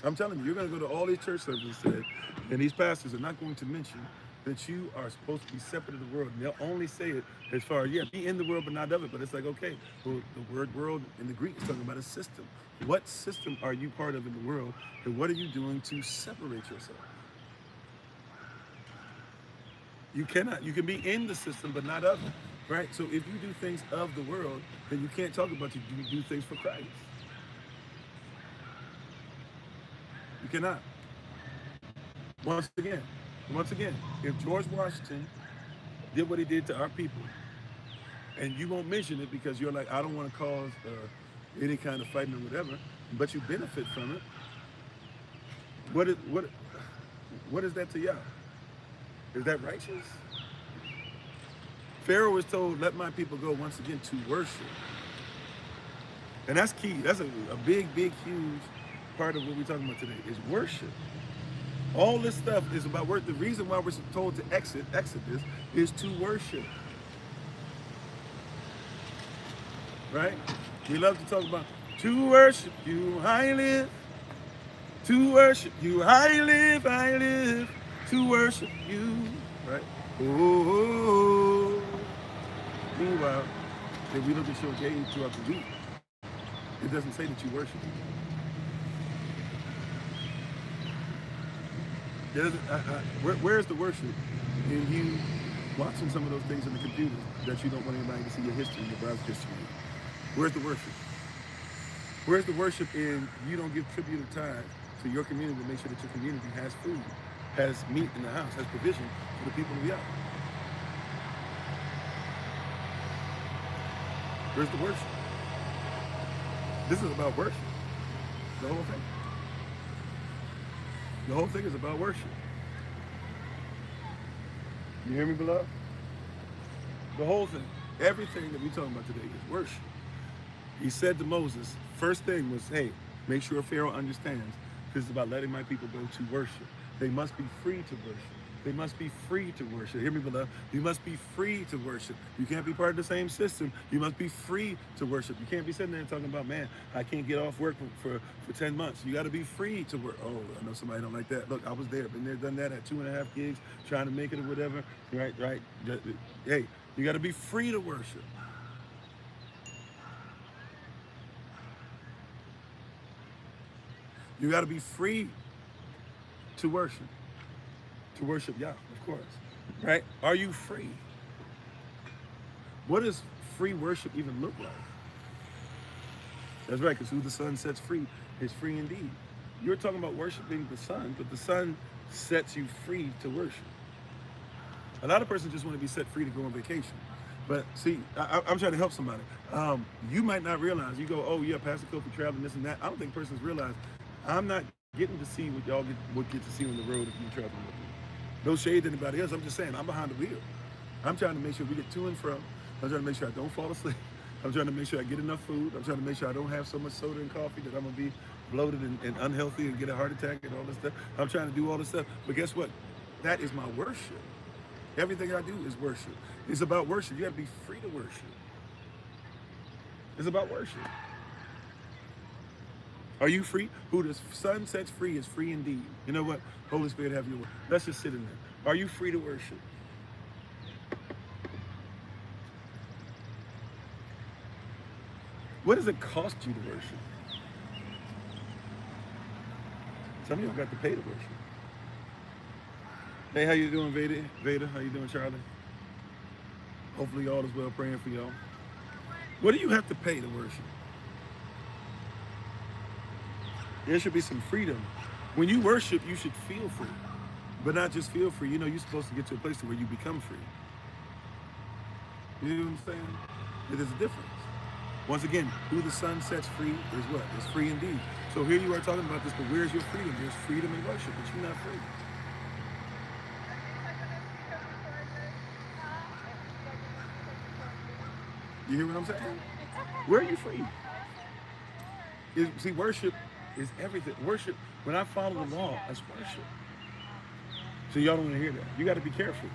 I'm telling you, you're going to go to all these church services today, and these pastors are not going to mention that you are supposed to be separate of the world. And they'll only say it as far as, yeah, be in the world, but not of it. But it's like, okay, well, the word world in the Greek is talking about a system. What system are you part of in the world, and what are you doing to separate yourself? You cannot. You can be in the system, but not of it, right? So if you do things of the world, then you can't talk about you do things for Christ. You cannot. Once again, if George Washington did what he did to our people, and you won't mention it because you're like, I don't want to cause any kind of fighting or whatever, but you benefit from it, what is that to y'all? Is that righteous? Pharaoh was told, let my people go once again to worship. And that's key. That's a big, huge part of what we're talking about today is worship. All this stuff is about work. The reason why we're told to exit this, is to worship. Right? We love to talk about, to worship you, I live. To worship you, I live. To worship you. Right? Oh. Meanwhile, if we look at your day throughout the week, it doesn't say that you worship. Where's the worship in you watching some of those things in the computer that you don't want anybody to see your history, your browser history? Where's the worship? Where's the worship in you don't give tribute or tithe to your community to make sure that your community has food, has meat in the house, has provision for the people of Yah? Where's the worship? This is about worship. The whole thing. The whole thing is about worship. You hear me, beloved? The whole thing, everything that we're talking about today is worship. He said to Moses, first thing was, hey, make sure Pharaoh understands this is about letting my people go to worship. They must be free to worship. They must be free to worship. Hear me, beloved. You must be free to worship. You can't be part of the same system. You must be free to worship. You can't be sitting there and talking about, man, I can't get off work for 10 months. You got to be free to work. Oh, I know somebody don't like that. Look, I was there. Been there, done that at 2.5 gigs, trying to make it or whatever. Right. Hey, you got to be free to worship. You got to be free to worship. To worship Yah, of course. Right? Are you free? What does free worship even look like? That's right, because who the Son sets free is free indeed. You're talking about worshiping the Son, but the Son sets you free to worship. A lot of persons just want to be set free to go on vacation. But see, I'm trying to help somebody. You might not realize, you go, oh yeah, Pastor Kofi traveling, this and that. I don't think persons realize I'm not getting to see what y'all would get to see on the road if you traveling with me. No shade to anybody else. I'm just saying, I'm behind the wheel. I'm trying to make sure we get to and from. I'm trying to make sure I don't fall asleep. I'm trying to make sure I get enough food. I'm trying to make sure I don't have so much soda and coffee that I'm going to be bloated and unhealthy and get a heart attack and all this stuff. I'm trying to do all this stuff. But guess what? That is my worship. Everything I do is worship. It's about worship. You got to be free to worship. It's about worship. Are you free? Who the Son sets free is free indeed. You know what? Holy Spirit, have your way. Let's just sit in there. Are you free to worship? What does it cost you to worship? Some of y'all got to pay to worship. Hey, how you doing, Veda? How you doing, Charlie? Hopefully all is well, praying for y'all. What do you have to pay to worship? There should be some freedom. When you worship, you should feel free. But not just feel free. You know, you're supposed to get to a place where you become free. You know what I'm saying? There's a difference. Once again, who the Son sets free is what? Is free indeed. So here you are talking about this, but where's your freedom? There's freedom in worship, but you're not free. You hear what I'm saying? Where are you free? See, worship is everything. Worship, when I follow the law, that's worship. So y'all don't want to hear that. You got to be careful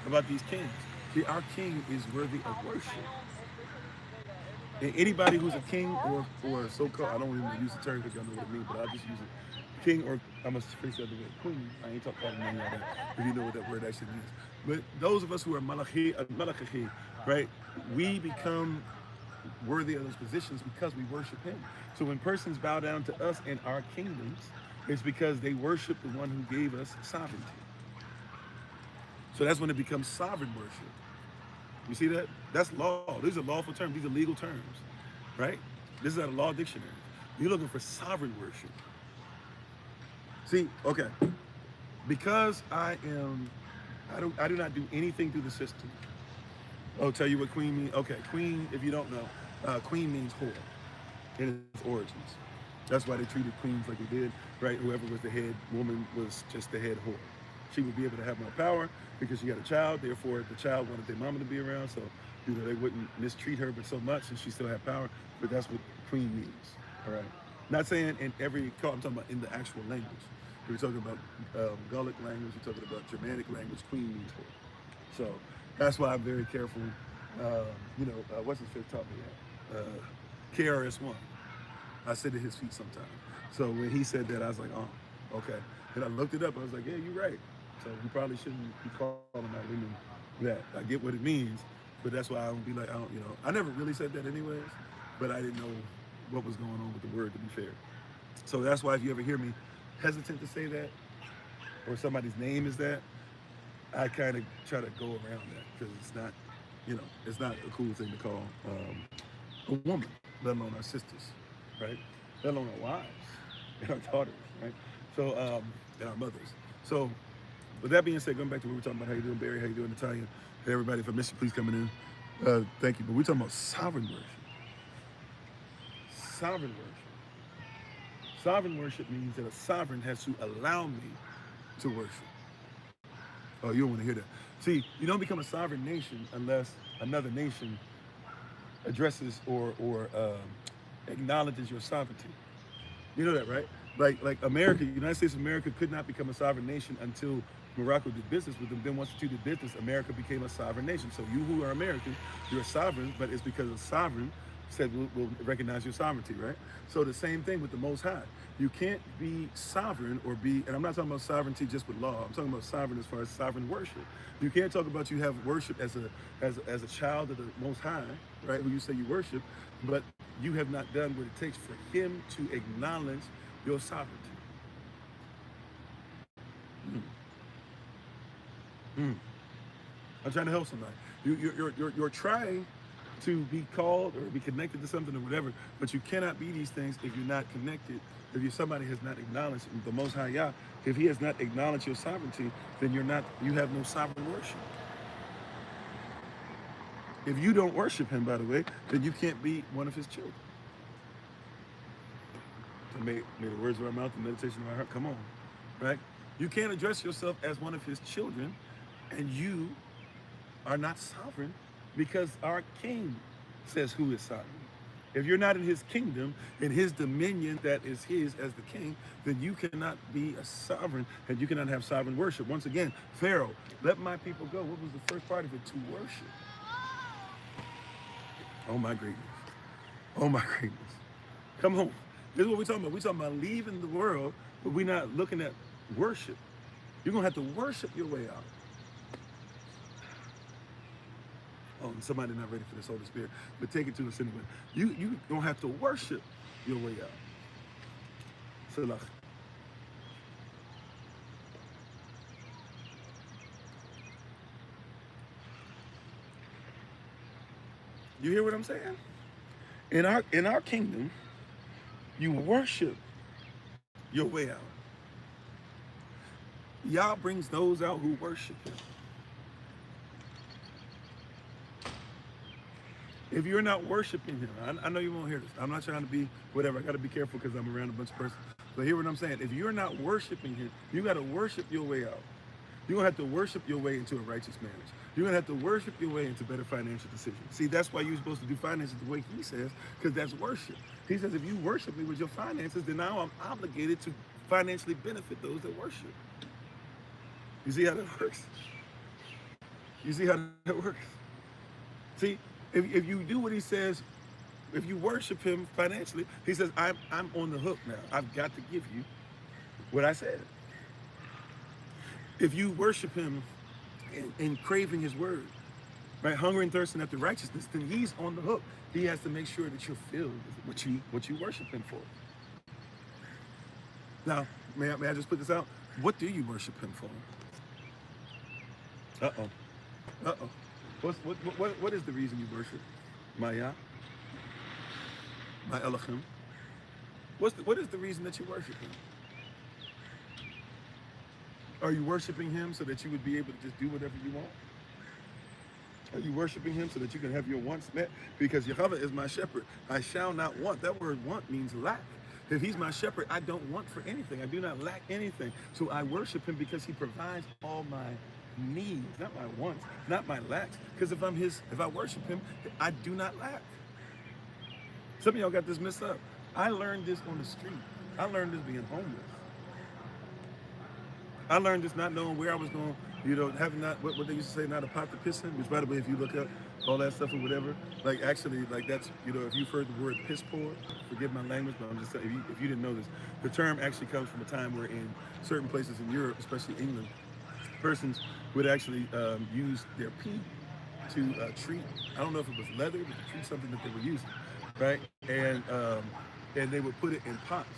about these kings. See, our king is worthy of worship. And anybody who's a king or so-called, I don't even use the term because y'all know what it means, but I'll just use it. King, or I must phrase the other way, queen. I ain't talking about none of that, if you know what that word actually means. But those of us who are malachi, right, we become worthy of those positions because we worship him. So when persons bow down to us in our kingdoms, it's because they worship the one who gave us sovereignty. So that's when it becomes sovereign worship. You see that? That's law. These are lawful terms. These are legal terms, right? This is out of law dictionary. You're looking for sovereign worship. See, okay, because I do not do anything through the system. Oh, tell you what queen means? Okay, queen, if you don't know, queen means whore in its origins. That's why they treated queens like they did, right? Whoever was the head woman was just the head whore. She would be able to have more power because she had a child. Therefore, the child wanted their mama to be around, so they wouldn't mistreat her, but so much, and she still had power. But that's what queen means. All right. Not saying in every call. I'm talking about in the actual language. We're talking about Gallic language. We're talking about Germanic language. Queen means whore. So that's why I'm very careful. What's his fifth taught me that? KRS-One. I sit at his feet sometimes. So when he said that, I was like, oh, okay. And I looked it up. I was like, yeah, you're right. So you probably shouldn't be calling out women that. I get what it means, but that's why I don't be like, I never really said that anyways, but I didn't know what was going on with the word, to be fair. So that's why if you ever hear me hesitant to say that, or somebody's name is that, I kind of try to go around that because it's not, it's not a cool thing to call a woman, let alone our sisters, right? Let alone our wives and our daughters, right? So, and our mothers. So, with that being said, going back to what we were talking about, how you doing, Barry? How you doing, Natalia? Hey, everybody, if I missed you, please coming in. Thank you. But we're talking about sovereign worship. Sovereign worship. Sovereign worship means that a sovereign has to allow me to worship. Oh, you don't want to hear that. See, you don't become a sovereign nation unless another nation addresses or acknowledges your sovereignty. You know that, right? Like America, United States of America could not become a sovereign nation until Morocco did business with them. Then once the two did business, America became a sovereign nation. So you who are American, you're a sovereign, but it's because the sovereign said we'll recognize your sovereignty, right? So the same thing with the Most High. You can't be sovereign or be, and I'm not talking about sovereignty just with law. I'm talking about sovereign as far as sovereign worship. You can't talk about you have worship as a child of the Most High, right? Who you say you worship, but you have not done what it takes for Him to acknowledge your sovereignty. Mm. Mm. I'm trying to help somebody. You're trying to be called or be connected to something or whatever, but you cannot be these things if you're not connected. If somebody has not acknowledged the Most High Yah, if He has not acknowledged your sovereignty, then you have no sovereign worship. If you don't worship Him, by the way, then you can't be one of His children. So may the words of our mouth and meditation of our heart come on, right? You can't address yourself as one of His children, and you are not sovereign because our King says who is sovereign. If you're not in His kingdom, in His dominion that is His as the King, then you cannot be a sovereign and you cannot have sovereign worship. Once again, Pharaoh, let my people go. What was the first part of it? To worship. Oh my greatness. Oh my greatness. Come on. This is what we're talking about. We're talking about leaving the world, but we're not looking at worship. You're going to have to worship your way out. Oh, and somebody not ready for this Holy Spirit, but take it to us anyway. You don't have to worship your way out. Salah. You hear what I'm saying? In our kingdom, you worship your way out. Yah brings those out who worship Him. If you're not worshiping Him, I know you won't hear this. I'm not trying to be whatever. I got to be careful because I'm around a bunch of persons. But hear what I'm saying. If you're not worshiping Him, you got to worship your way out. You're going to have to worship your way into a righteous marriage. You're going to have to worship your way into better financial decisions. See, that's why you're supposed to do finances the way He says, because that's worship. He says, if you worship me with your finances, then now I'm obligated to financially benefit those that worship. You see how that works? You see how that works? See, if you do what He says, if you worship Him financially, He says, I'm on the hook now. I've got to give you what I said. If you worship Him in craving His word, right, hunger and thirsting after righteousness, then He's on the hook. He has to make sure that you're filled with what you worship Him for. Now, may I just put this out? What do you worship Him for? Uh-oh. Uh-oh. What is the reason you worship? My Yah? My Elohim? What is the reason that you worship Him? Are you worshiping Him so that you would be able to just do whatever you want? Are you worshiping Him so that you can have your wants met? Because Jehovah is my shepherd. I shall not want. That word want means lack. If He's my shepherd, I don't want for anything. I do not lack anything. So I worship Him because He provides all my needs, not my wants, not my lacks. Because if I worship Him, I do not lack. Some of y'all got this messed up. I learned this on the street. I learned this being homeless. I learned this not knowing where I was going, having not, what they used to say, not a pot to piss in, which by the way, if you look up all that stuff or whatever, like actually, like that's, if you've heard the word piss poor, forgive my language, but I'm just saying, if you didn't know this, the term actually comes from a time where in certain places in Europe, especially England, persons would actually use their pee to treat, I don't know if it was leather, but to treat something that they were using, right? And they would put it in pots.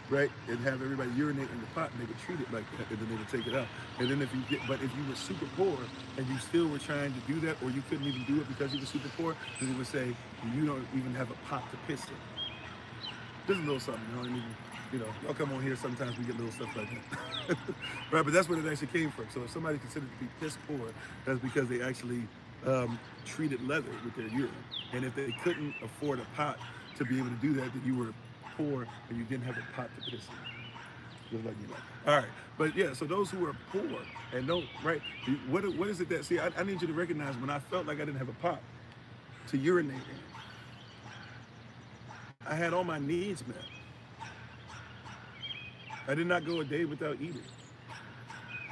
Right, and have everybody urinate in the pot, and they would treat it like that, and then they would take it out. And then if you were super poor and you still were trying to do that, or you couldn't even do it because you were super poor, then they would say you don't even have a pot to piss in. Just a little something, y'all come on here. Sometimes we get little stuff like that, right? But that's where it actually came from. So if somebody considered to be piss poor, that's because they actually treated leather with their urine, and if they couldn't afford a pot to be able to do that, then you were poor and you didn't have a pot to piss in. Just like all right, but yeah, so those who are poor and don't, right, what is it that, see, I need you to recognize when I felt like I didn't have a pot to urinate in, I had all my needs met. I did not go a day without eating.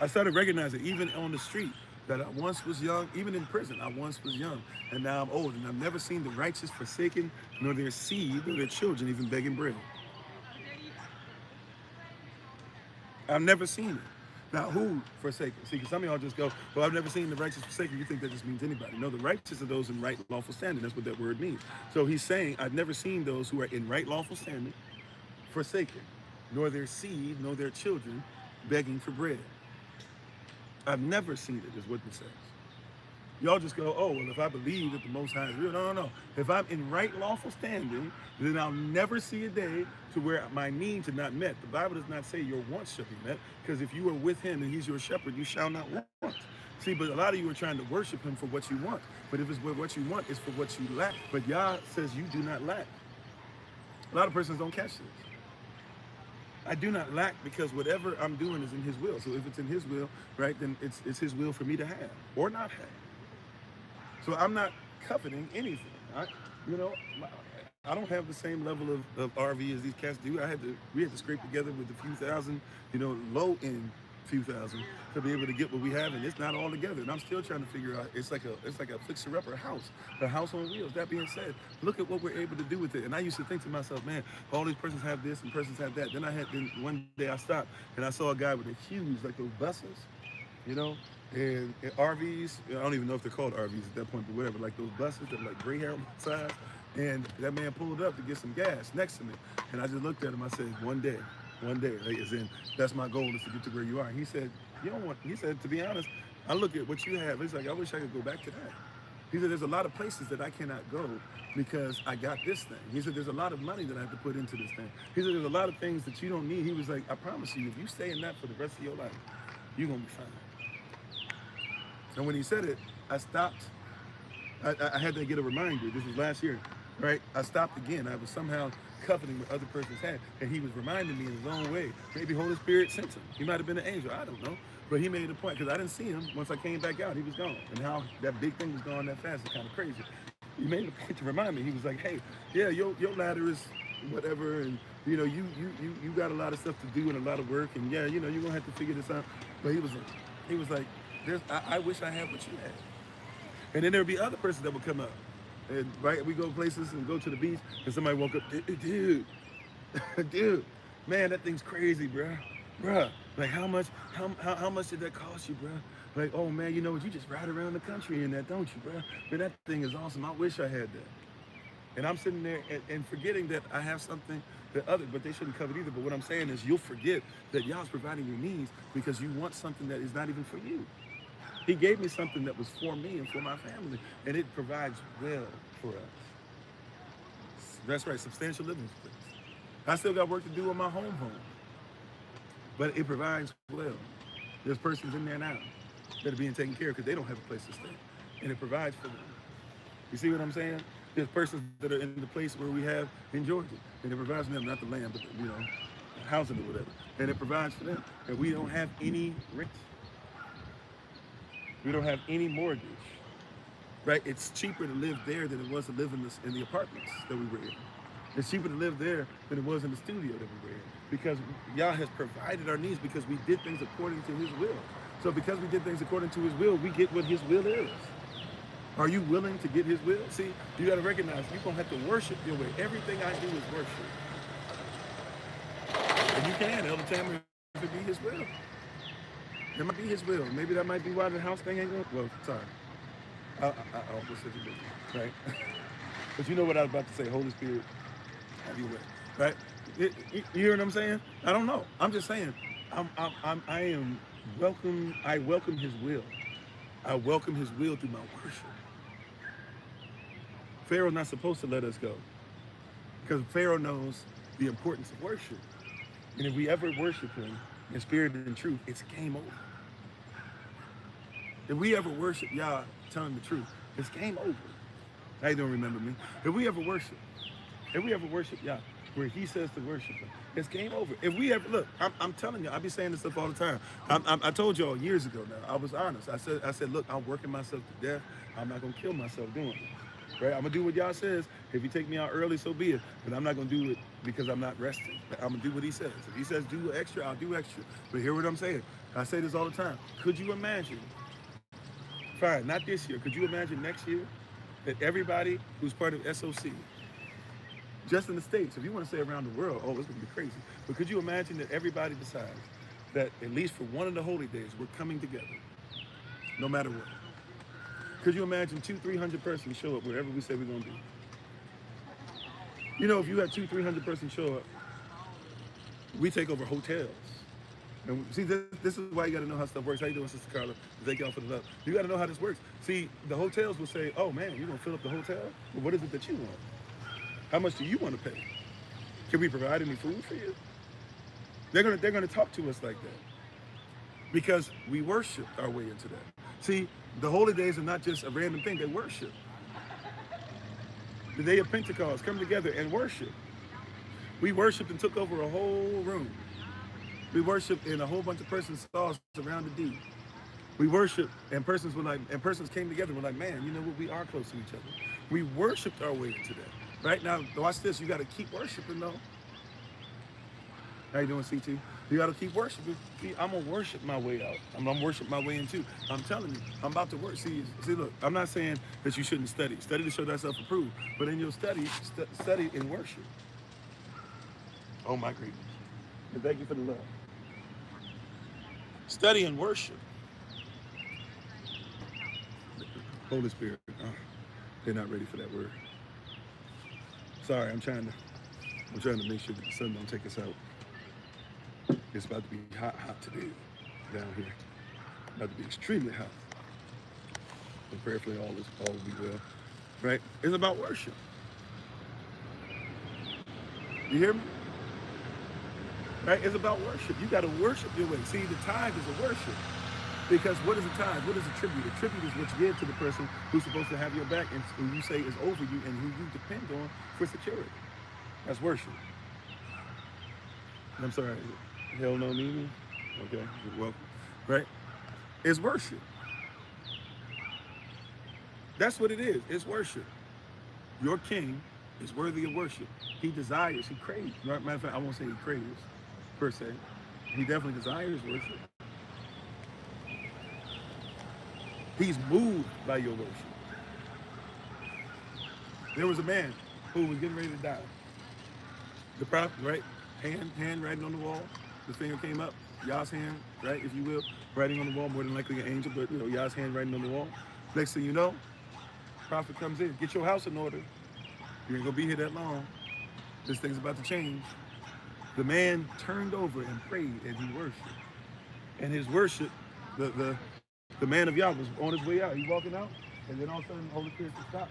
I started recognizing, even on the street, that I once was young, even in prison, I once was young, and now I'm old, and I've never seen the righteous forsaken, nor their seed, nor their children even begging bread. I've never seen it. Now, who forsaken? See, because some of y'all just go, well, I've never seen the righteous forsaken. You think that just means anybody. No, the righteous are those in right lawful standing. That's what that word means. So he's saying, I've never seen those who are in right lawful standing forsaken, nor their seed, nor their children begging for bread. I've never seen it, is what it says. Y'all just go, oh, well, if I believe that the Most High is real. No, no, no. If I'm in right lawful standing, then I'll never see a day to where my needs are not met. The Bible does not say your wants shall be met, because if you are with him and he's your shepherd, you shall not want. See, but a lot of you are trying to worship him for what you want. But if it's what you want, it's for what you lack. But Yah says you do not lack. A lot of persons don't catch this. I do not lack because whatever I'm doing is in his will. So if it's in his will, right, then it's his will for me to have or not have. So I'm not coveting anything. You know, I don't have the same level of RV as these cats do. We had to scrape together with a few thousand, you know, low end few thousand to be able to get what we have, and it's not all together. And I'm still trying to figure out. It's like a fixer-upper house, a house on wheels. That being said, look at what we're able to do with it. And I used to think to myself, man, all these persons have this and persons have that. Then one day I stopped and I saw a guy with a huge, like those buses, you know. And RVs, I don't even know if they're called RVs at that point, but whatever, like those buses that are like gray hair size. And that man pulled up to get some gas next to me. And I just looked at him, I said, one day, like, as in, that's my goal, is to get to where you are. He said, he said, to be honest, I look at what you have, he's like, I wish I could go back to that. He said, there's a lot of places that I cannot go because I got this thing. He said, there's a lot of money that I have to put into this thing. He said, there's a lot of things that you don't need. He was like, I promise you, if you stay in that for the rest of your life, you're going to be fine. And when he said it, I stopped. I had to get a reminder. This was last year, right? I stopped again. I was somehow coveting what other persons had, and he was reminding me in his own way. Maybe Holy Spirit sent him. He might have been an angel. I don't know. But he made a point, because I didn't see him. Once I came back out, he was gone. And how that big thing was gone that fast is kind of crazy. He made a point to remind me. He was like, hey, yeah, your ladder is whatever, and you know, you got a lot of stuff to do and a lot of work, and yeah, you know, you're gonna have to figure this out. But he was like, I wish I had what you had. And then there'd be other persons that would come up. And right, we go places and go to the beach, and somebody woke up, dude, man, that thing's crazy, bruh. Like, how much did that cost you, bruh? Like, oh man, you know what? You just ride around the country in that, don't you, bruh? Man, that thing is awesome. I wish I had that. And I'm sitting there and forgetting that I have something that but they shouldn't covet either. But what I'm saying is, you'll forget that Yah's providing your needs because you want something that is not even for you. He gave me something that was for me and for my family, and it provides well for us. That's right, substantial living space. I still got work to do on my home, but it provides well. There's persons in there now that are being taken care of because they don't have a place to stay, and it provides for them. You see what I'm saying? There's persons that are in the place where we have in Georgia, and it provides for them, not the land, but you know, housing or whatever, and it provides for them. And we don't have any rent. We don't have any mortgage, right? It's cheaper to live there than it was to live in the apartments that we were in. It's cheaper to live there than it was in the studio that we were in, because Yah has provided our needs because we did things according to his will. So because we did things according to his will, we get what his will is. Are you willing to get his will? See, you got to recognize you're going to have to worship your way. Everything I do is worship. And you can, Elder Tamara, if it be his will. It might be his will. Maybe that might be why the house thing ain't going. Well, sorry. I almost said it, right? But you know what I was about to say. Holy Spirit, have your way, right? You hear what I'm saying? I don't know. I'm just saying. I am welcome. I welcome his will. I welcome his will through my worship. Pharaoh's not supposed to let us go, because Pharaoh knows the importance of worship. And if we ever worship him in spirit and in truth, it's game over. If we ever worship Yah telling the truth, it's game over. Now you don't remember me. If we ever worship Yah where he says to worship him, it's game over. If we ever, look, I'm telling you, I be saying this stuff all the time. I told y'all years ago now, I was honest. I said, look, I'm working myself to death. I'm not going to kill myself doing it. Right? I'm going to do what Yah says, If you take me out early, so be it. But I'm not going to do it because I'm not resting. I'm going to do what he says. If he says do extra, I'll do extra. But hear what I'm saying. I say this all the time. Could you imagine, fine, not this year, could you imagine next year that everybody who's part of SOC, just in the States, if you want to say around the world, oh, it's going to be crazy. But could you imagine that everybody decides that at least for one of the holy days, we're coming together, no matter what? Could you imagine 200-300 persons show up wherever we say we're going to be? You know, if you had 200-300 persons show up, we take over hotels. And see, this is why you got to know how stuff works. How you doing, Sister Carla? Thank y'all for the love. You got to know how this works. See, the hotels will say, oh man, you're going to fill up the hotel? Well, what is it that you want? How much do you want to pay? Can we provide any food for you? They're gonna talk to us like that because we worship our way into that. See, the holy days are not just a random thing, they worship. The day of Pentecost, come together and worship. We worshiped and took over a whole room. We worshiped and a whole bunch of persons saw us around the deep. We worshiped and persons came together and were like, man, you know what, we are close to each other. We worshiped our way into that. Right now, watch this, you gotta keep worshiping though. How you doing, CT? You gotta keep worshiping. See, I'm gonna worship my way out. I'm gonna worship my way in too. I'm telling you, I'm about to work. See, look, I'm not saying that you shouldn't study. Study to show thyself approved. But in your study, study in worship. Oh my greatness. And thank you for the love. Study and worship. Holy Spirit, they're not ready for that word. Sorry, I'm trying to make sure that the sun don't take us out. It's about to be hot today down here. About to be extremely hot. And prayerfully all will be well. Right? It's about worship. You hear me? Right? It's about worship. You got to worship your way. See, the tithe is a worship. Because what is a tithe? What is a tribute? A tribute is what you give to the person who's supposed to have your back and who you say is over you and who you depend on for security. That's worship. I'm sorry. Hell no meaning? Okay, you're welcome. Right? It's worship. That's what it is. It's worship. Your king is worthy of worship. He desires, he craves. Matter of fact, I won't say he craves, per se. He definitely desires worship. He's moved by your worship. There was a man who was getting ready to die. The prophet, right? Hand writing on the wall. The finger came up. Yah's hand, right, if you will, writing on the wall, more than likely an angel, but Yah's hand writing on the wall. Next thing you know, prophet comes in. Get your house in order. You ain't gonna be here that long. This thing's about to change. The man turned over and prayed and he worshiped. And his worship, the man of Yah was on his way out. He's walking out, and then all of a sudden, the Holy Spirit said, stop.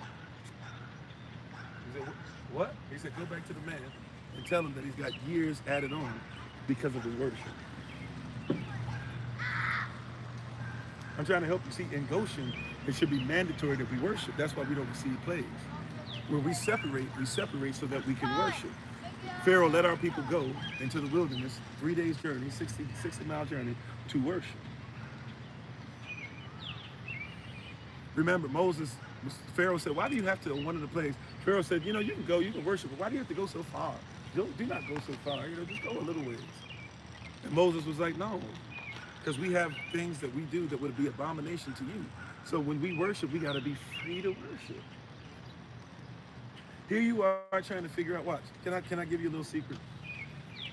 He said, what? He said, go back to the man and tell him that he's got years added on because of his worship. I'm trying to help you see, in Goshen, it should be mandatory that we worship. That's why we don't receive plagues. Where we separate so that we can worship. Pharaoh let our people go into the wilderness, 3 days journey, 60-mile journey, to worship. Remember, Pharaoh said, why do you have to, on one of the plagues, Pharaoh said, you can go, you can worship, but why do you have to go so far? Do not go so far, just go a little ways. And Moses was like, no, because we have things that we do that would be abomination to you. So when we worship, we got to be free to worship. Here you are trying to figure out, watch, can I give you a little secret?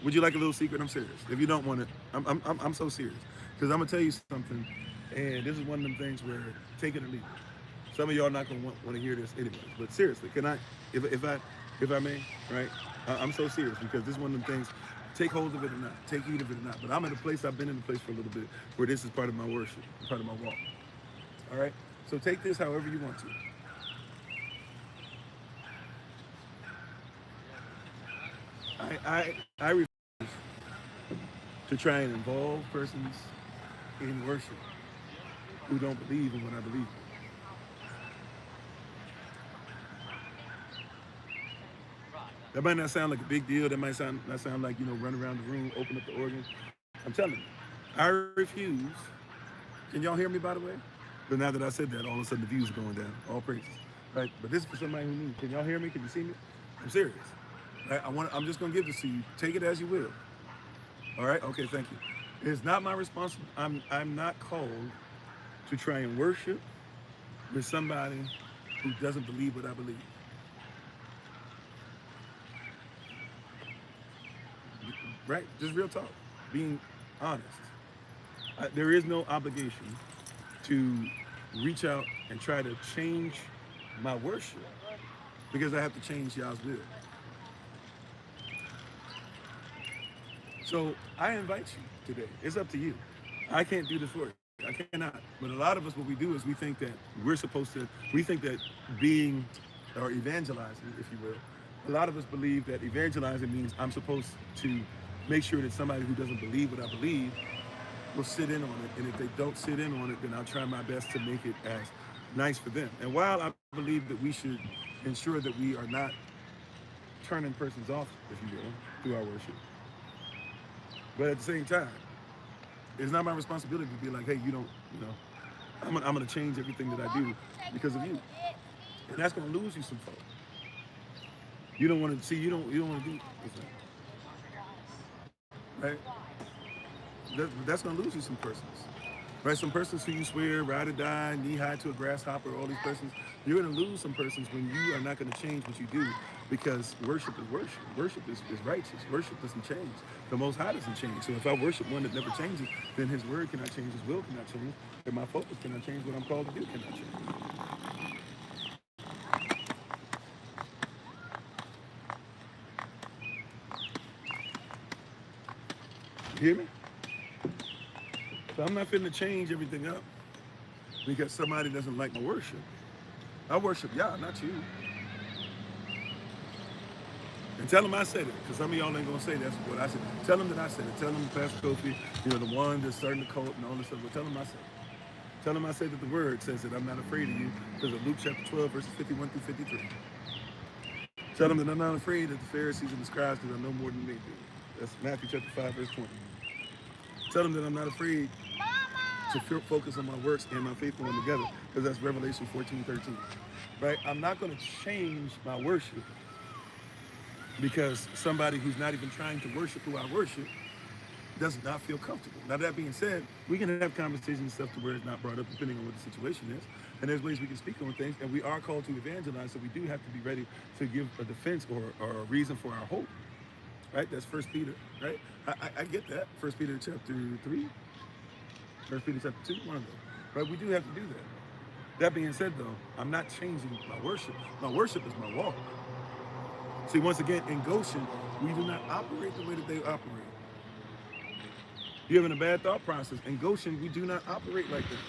Would you like a little secret? I'm serious. If you don't want it, I'm so serious. Because I'm going to tell you something. And this is one of them things where take it or leave it. Some of y'all not gonna want to hear this anyway. But seriously, can I, if I may, right? I'm so serious because this is one of them things. Take hold of it or not. Take heed of it or not. But I'm in a place. I've been in a place for a little bit where this is part of my worship, part of my walk. All right. So take this however you want to. I refuse to try and involve persons in worship who don't believe in what I believe. That might not sound like a big deal. That might not sound like, run around the room, open up the organ. I'm telling you, I refuse. Can y'all hear me, by the way? But now that I said that, all of a sudden the views are going down. All praises. right? But this is for somebody who needs. Can y'all hear me? Can you see me? I'm serious. Right? I'm just gonna give this to you. Take it as you will. All right? Okay, thank you. It's not my responsibility. I'm not called to try and worship with somebody who doesn't believe what I believe. Right? Just real talk. Being honest. There is no obligation to reach out and try to change my worship because I have to change y'all's will. So I invite you today. It's up to you. I can't do this for you. I cannot. But a lot of us, what we do is we think that we think that being or evangelizing, if you will, a lot of us believe that evangelizing means I'm supposed to make sure that somebody who doesn't believe what I believe will sit in on it. And if they don't sit in on it, then I'll try my best to make it as nice for them. And while I believe that we should ensure that we are not turning persons off, if you will, through our worship, but at the same time, it's not my responsibility to be like, hey, I'm gonna change everything that I do because of you. And that's gonna lose you some folks. You don't wanna see, you don't wanna do right? That's gonna lose you some persons. Right? Some persons who you swear, ride or die, knee high to a grasshopper, all these persons, you're gonna lose some persons when you are not gonna change what you do because worship is worship. Worship is righteous. Worship doesn't change. The Most High doesn't change. So if I worship one that never changes, then his word cannot change, his will cannot change, and my focus cannot change, what I'm called to do cannot change. You hear me? So I'm not finna change everything up because somebody doesn't like my worship. I worship Yah, not you. And tell them I said it, because some of y'all ain't gonna say that's what I said. Tell them that I said it. Tell them Pastor Kofi, the one that's starting the cult and all this stuff. But tell them I said it. Tell them I said that the word says that I'm not afraid of you, because of Luke chapter 12, verses 51 through 53. Tell them that I'm not afraid of the Pharisees and the scribes, because I know more than they do. That's Matthew chapter 5, verse 20. Tell them that I'm not afraid to focus on my works and my faith going together, because that's Revelation 14:13. Right? I'm not going to change my worship because somebody who's not even trying to worship who I worship does not feel comfortable. Now, that being said, we can have conversations and stuff to where it's not brought up depending on what the situation is. And there's ways we can speak on things, and we are called to evangelize, so we do have to be ready to give a defense or a reason for our hope. Right? That's First Peter, right? I get that. First Peter chapter 3, First Peter chapter 2, one of them. Right? We do have to do that. That being said, though, I'm not changing my worship. My worship is my walk. See, once again, in Goshen, we do not operate the way that they operate. You're having a bad thought process. In Goshen, we do not operate like that.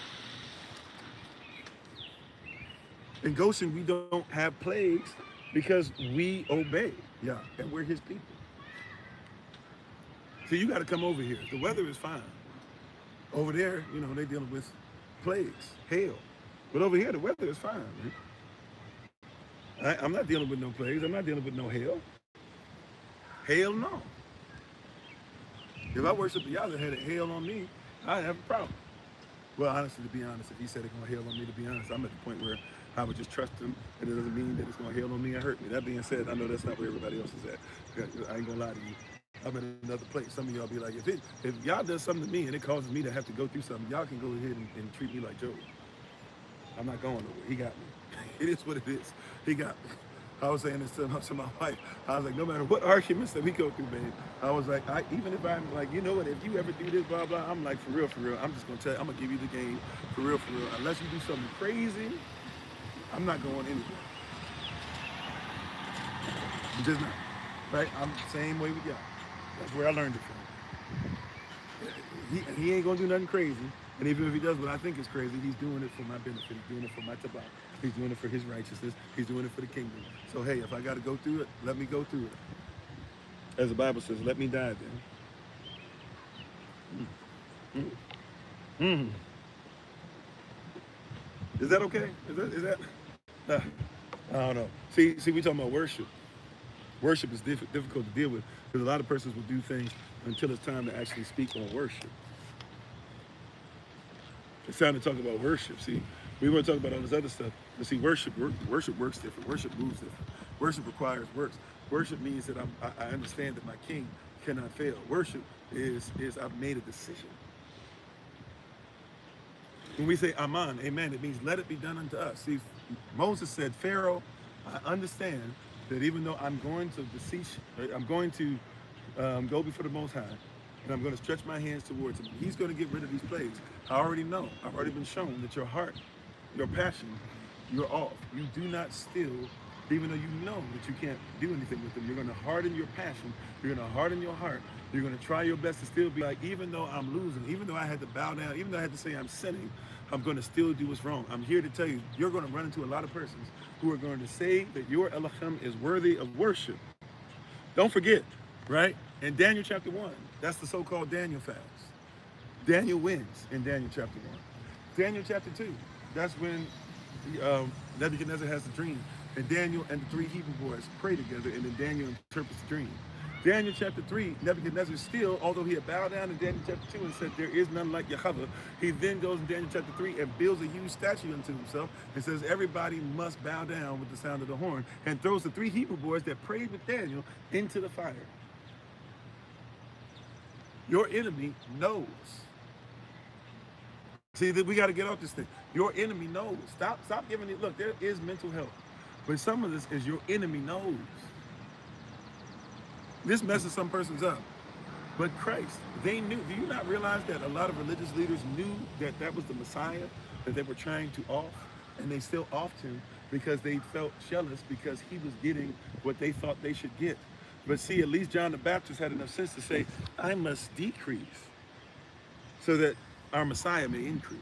In Goshen, we don't have plagues because we obey. Yeah, and we're his people. So you got to come over here. The weather is fine. Over there, they're dealing with plagues, hail. But over here, the weather is fine. Right? I'm not dealing with no plagues. I'm not dealing with no hail. Hail, no. If I worship the Yah that had hail on me, I'd have a problem. Well, honestly, to be honest, if he said it's going to hail on me, to be honest, I'm at the point where I would just trust him, and it doesn't mean that it's going to hail on me and hurt me. That being said, I know that's not where everybody else is at. I ain't going to lie to you. I'm in another place. Some of y'all be like, if y'all does something to me and it causes me to have to go through something, y'all can go ahead and treat me like Job. I'm not going nowhere. He got me. It is what it is. He got me. I was saying this to my wife. I was like, no matter what arguments that we go through, babe, I was like, even if I'm like, you know what, if you ever do this, blah, blah, I'm like, for real, I'm just going to tell you, I'm going to give you the game, for real. Unless you do something crazy, I'm not going anywhere. I'm just not. Right? I'm the same way with y'all. That's where I learned it from. He ain't going to do nothing crazy. And even if he does what I think is crazy, he's doing it for my benefit. He's doing it for my tabak. He's doing it for his righteousness. He's doing it for the kingdom. So, hey, if I got to go through it, let me go through it. As the Bible says, let me die then. Is that okay? Is that? I don't know. See, we talking about worship. Worship is difficult to deal with because a lot of persons will do things until it's time to actually speak on worship. It's time to talk about worship. See, We want to talk about all this other stuff. But see, worship works different. Worship moves different. Worship requires works. Worship means that I understand that my King cannot fail. Worship is I've made a decision. When we say Amen, amen, it means let it be done unto us. See, Moses said, Pharaoh, I understand that even though I'm going to beseech, I'm going to go before the Most High, and I'm going to stretch my hands towards him. He's going to get rid of these plagues. I already know. I've already been shown that your heart, your passion, you're off. You do not still, even though you know that you can't do anything with them. You're going to harden your passion. You're going to harden your heart. You're going to try your best to still be like, even though I'm losing, even though I had to bow down, even though I had to say I'm sinning, I'm going to still do what's wrong. I'm here to tell you, you're going to run into a lot of persons who are going to say that your Elohim is worthy of worship. Don't forget, right? In Daniel chapter 1, that's the so-called Daniel fast. Daniel wins in Daniel chapter 1. Daniel chapter 2, that's when Nebuchadnezzar has the dream. And Daniel and the three Hebrew boys pray together, and then Daniel interprets the dream. Daniel chapter 3, Nebuchadnezzar still, although he had bowed down in Daniel chapter 2 and said, there is none like Yahweh, he then goes in Daniel chapter 3 and builds a huge statue unto himself and says, everybody must bow down with the sound of the horn, and throws the three Hebrew boys that prayed with Daniel into the fire. Your enemy knows. See, we got to get off this thing. Your enemy knows. Stop giving it. Look, there is mental health. But some of this is your enemy knows. This messes some persons up. But Christ, they knew. Do you not realize that a lot of religious leaders knew that that was the Messiah that they were trying to off? And they still offed him because they felt jealous because he was getting what they thought they should get. But see, at least John the Baptist had enough sense to say, I must decrease so that our Messiah may increase.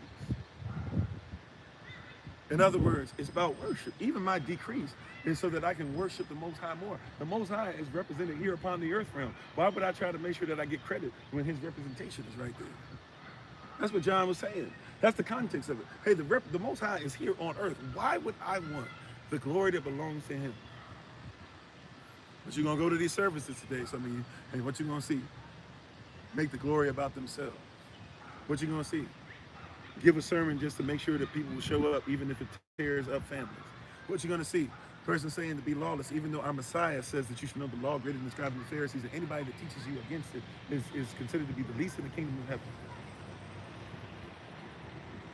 In other words, it's about worship. Even my decrease is so that I can worship the Most High more. The Most High is represented here upon the earth realm. Why would I try to make sure that I get credit when his representation is right there? That's what John was saying. That's the context of it. Hey, the Most High is here on earth. Why would I want the glory that belongs to him? But you're going to go to these services today, some of you, and what you're going to see? Make the glory about themselves. What you're going to see? Give a sermon just to make sure that people will show up, even if it tears up families. What you're going to see? Person saying to be lawless, even though our Messiah says that you should know the law greater than the scribes and the Pharisees, and anybody that teaches you against it is considered to be the least in the kingdom of heaven.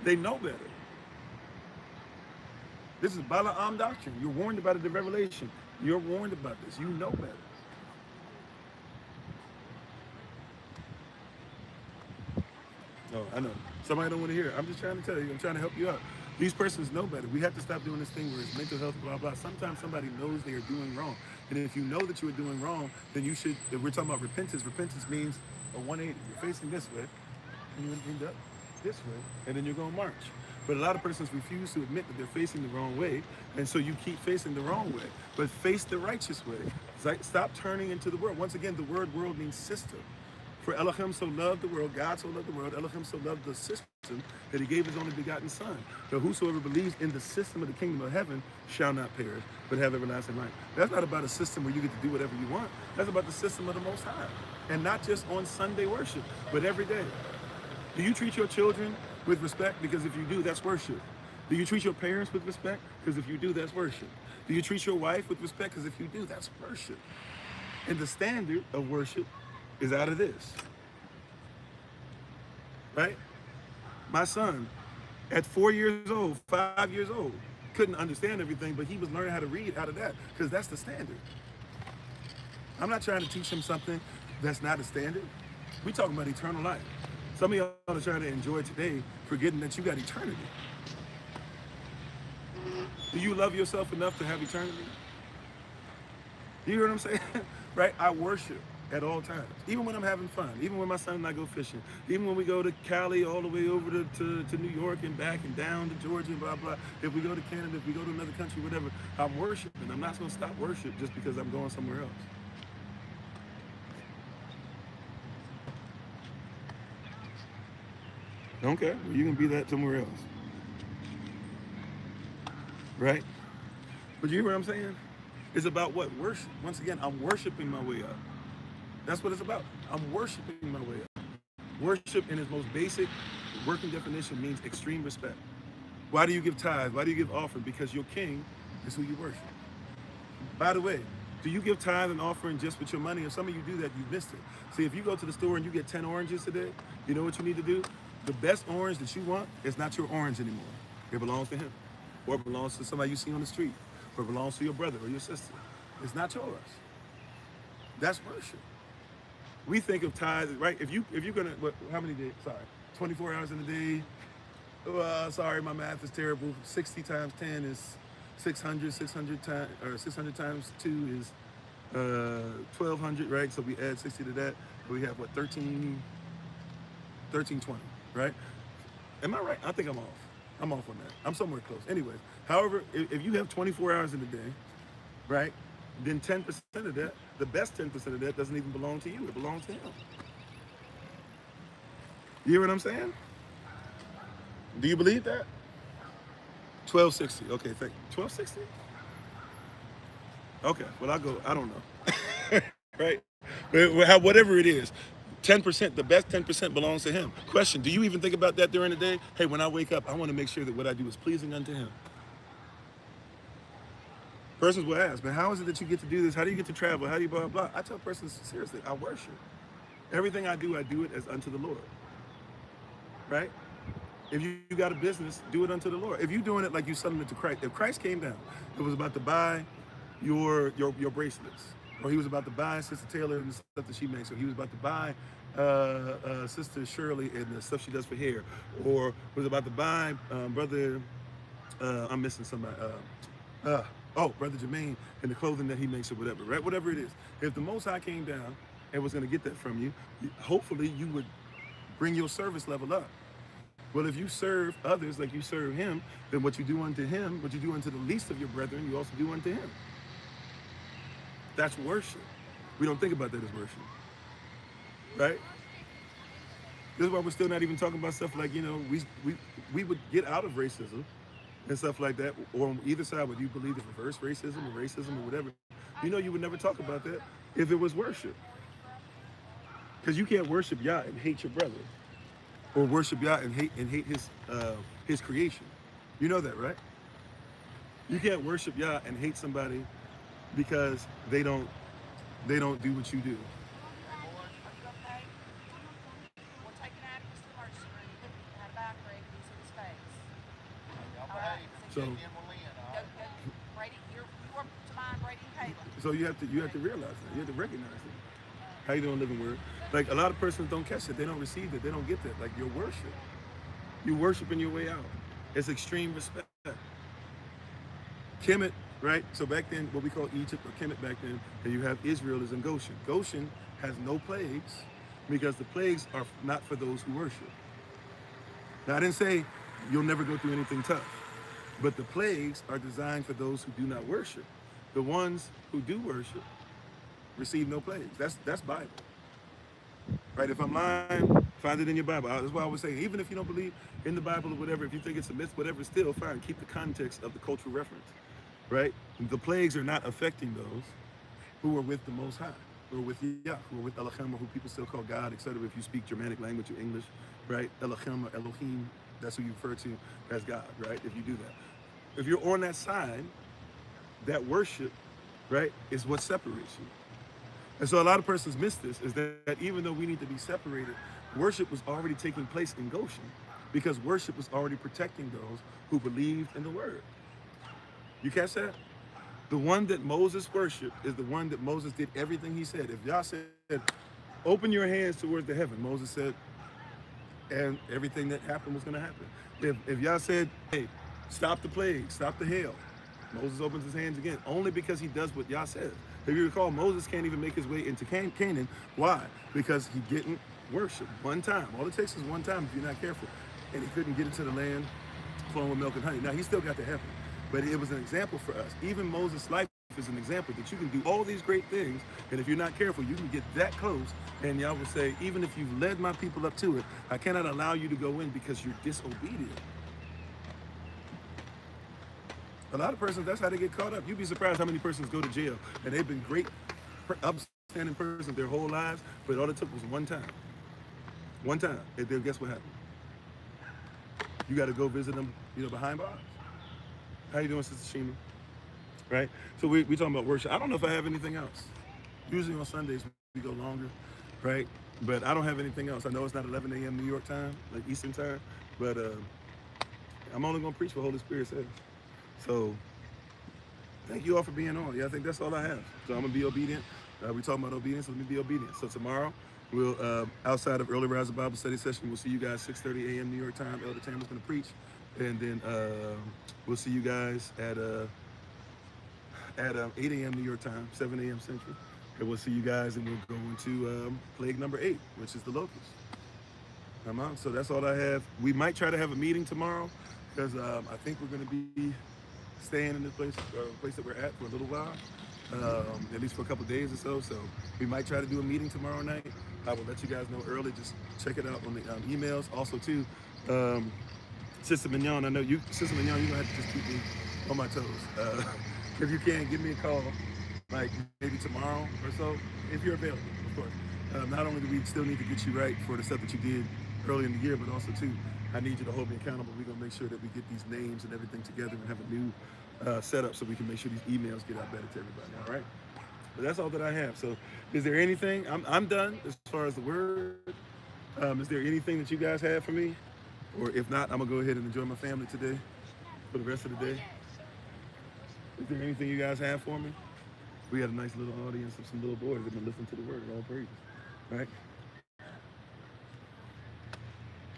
They know better. This is Balaam doctrine. You're warned about it in Revelation. You're warned about this. You know better. Oh, I know. Somebody don't want to hear it. I'm just trying to tell you. I'm trying to help you out. These persons know better. We have to stop doing this thing where it's mental health, blah, blah. Sometimes somebody knows they are doing wrong. And if you know that you are doing wrong, then you should, if we're talking about repentance, repentance means a 180. You're facing this way, and you end up this way, and then you're going to march. But a lot of persons refuse to admit that they're facing the wrong way, and so you keep facing the wrong way. But face the righteous way. Stop turning into the world. Once again, the word world means system. For Elohim so loved the world, God so loved the world, Elohim so loved the system that he gave his only begotten son. So whosoever believes in the system of the kingdom of heaven shall not perish, but have everlasting life. That's not about a system where you get to do whatever you want. That's about the system of the Most High. And not just on Sunday worship, but every day. Do you treat your children with respect? Because if you do, that's worship. Do you treat your parents with respect? Because if you do, that's worship. Do you treat your wife with respect? Because if you do, that's worship. And the standard of worship is out of this, right? My son, at 4 years old, 5 years old, couldn't understand everything, but he was learning how to read out of that, because that's the standard. I'm not trying to teach him something that's not a standard. We're talking about eternal life. Some of y'all are trying to enjoy today, forgetting that you got eternity. Do you love yourself enough to have eternity? You hear what I'm saying? Right? I worship at all times, even when I'm having fun, even when my son and I go fishing, even when we go to Cali all the way over to New York and back and down to Georgia and blah, blah. If we go to Canada, if we go to another country, whatever, I'm worshiping. I'm not going to stop worship just because I'm going somewhere else. Okay, well, you can be that somewhere else. Right? But you hear what I'm saying? It's about what? Worship. Once again, I'm worshiping my way up. That's what it's about. I'm worshiping my way up. Worship in its most basic working definition means extreme respect. Why do you give tithes? Why do you give offering? Because your king is who you worship. By the way, do you give tithe and offering just with your money? If some of you do that, you've missed it. See, if you go to the store and you get 10 oranges today, you know what you need to do? The best orange that you want is not your orange anymore. It belongs to him. Or it belongs to somebody you see on the street. Or it belongs to your brother or your sister. It's not yours. That's worship. We think of tithe, right? If you're gonna, how many days? Sorry, 24 hours in a day. Sorry, my math is terrible. 60 times 10 is 600. 600 times, or 600 times 2 is 1,200, right? So we add 60 to that. We have what, 1320, right? Am I right? I think I'm off. I'm off on that. I'm somewhere close. Anyways, however, if you have 24 hours in a day, right? Then 10% of that, the best 10% of that doesn't even belong to you. It belongs to him. You hear what I'm saying? Do you believe that? 1260. Okay, thank you. 1260? Okay, well, I'll go. I don't know. Right? Whatever it is, 10%, the best 10% belongs to him. Question, do you even think about that during the day? Hey, when I wake up, I want to make sure that what I do is pleasing unto him. Persons will ask, man, how is it that you get to do this? How do you get to travel? How do you blah, blah, blah? I tell persons, seriously, I worship. Everything I do it as unto the Lord. Right? If you got a business, do it unto the Lord. If you're doing it like you're selling it to Christ, if Christ came down, it was about to buy your bracelets, or he was about to buy Sister Taylor and the stuff that she makes, or he was about to buy Sister Shirley and the stuff she does for hair, or was about to buy Brother, I'm missing somebody, Brother Jermaine and the clothing that he makes or whatever, right? Whatever it is. If the Most High came down and was going to get that from you, hopefully you would bring your service level up. Well, if you serve others like you serve him, then what you do unto him, what you do unto the least of your brethren, you also do unto him. That's worship. We don't think about that as worship, right? This is why we're still not even talking about stuff like, we would get out of racism and stuff like that, or on either side, whether you believe in reverse racism or whatever, you would never talk about that if it was worship. Because you can't worship Yah and hate your brother, or worship Yah and hate his creation. You know that, right? You can't worship Yah and hate somebody because they don't do what you do. So you have to realize that. You have to recognize that. How you doing, Living Word? Like, a lot of persons don't catch it. They don't receive it. They don't get that. Like, your worship. You worshiping your way out. It's extreme respect. Kemet, right? So back then, what we call Egypt or Kemet back then, and you have Israel is in Goshen. Goshen has no plagues because the plagues are not for those who worship. Now, I didn't say you'll never go through anything tough, but the plagues are designed for those who do not worship. The ones who do worship receive no plagues. That's Bible. Right? If I'm lying, find it in your Bible. That's why I was saying, even if you don't believe in the Bible or whatever, if you think it's a myth, whatever, still fine. Keep the context of the cultural reference. Right? The plagues are not affecting those who are with the Most High, who are with Yah, who are with Elohim, or who people still call God, etc. If you speak Germanic language or English, right? Elohim or Elohim, that's who you refer to as God, right? If you do that. If you're on that side, that worship, right, is what separates you. And so a lot of persons miss this, is that even though we need to be separated, worship was already taking place in Goshen, because worship was already protecting those who believed in the word. You catch that? The one that Moses worshiped is the one that Moses did everything he said. If Yah said, open your hands towards the heaven, Moses said, and everything that happened was going to happen. If Yah said, hey, stop the plague, stop the hail, Moses opens his hands again, only because he does what Yah says. If you recall, Moses can't even make his way into Canaan. Why? Because he didn't worship one time. All it takes is one time if you're not careful. And he couldn't get into the land flowing with milk and honey. Now, he still got to heaven, but it was an example for us. Even Moses' life is an example that you can do all these great things, and if you're not careful, you can get that close, and Yah will say, even if you've led my people up to it, I cannot allow you to go in because you're disobedient. A lot of persons, that's how they get caught up. You'd be surprised how many persons go to jail, and they've been great, upstanding persons their whole lives, but all it took was one time. One time. And then guess what happened? You got to go visit them behind bars. How you doing, Sister Shima? Right? So we talking about worship. I don't know if I have anything else. Usually on Sundays we go longer, right? But I don't have anything else. I know it's not 11 a.m. New York time, like Eastern time, but I'm only going to preach what Holy Spirit says. So thank you all for being on. Yeah, I think that's all I have. So I'm going to be obedient. We talking about obedience, so let me be obedient. So tomorrow, we'll, outside of Early Rise Bible Study Session, we'll see you guys 6:30 a.m. New York time. Elder Tamer's going to preach. And then we'll see you guys at 8 a.m. New York time, 7 a.m. Central. And we'll see you guys, and we'll go into plague number 8, which is the locust. So that's all I have. We might try to have a meeting tomorrow because I think we're going to be staying in this place that we're at for a little while, at least for a couple of days or so. So we might try to do a meeting tomorrow night. I will let you guys know early. Just check it out on the emails. Also, too, Sister Mignon, I know you, Sister Mignon, you're going to have to just keep me on my toes. If you can, give me a call, like maybe tomorrow or so, if you're available, of course. Not only do we still need to get you right for the stuff that you did early in the year, but also too, I need you to hold me accountable. We're gonna make sure that we get these names and everything together and have a new setup so we can make sure these emails get out better to everybody. All right. But that's all that I have. So, is there anything? I'm done as far as the word. Is there anything that you guys have for me? Or if not, I'm gonna go ahead and enjoy my family today for the rest of the day. Is there anything you guys have for me? We had a nice little audience of some little boys that been listening to the word. All praises. All right.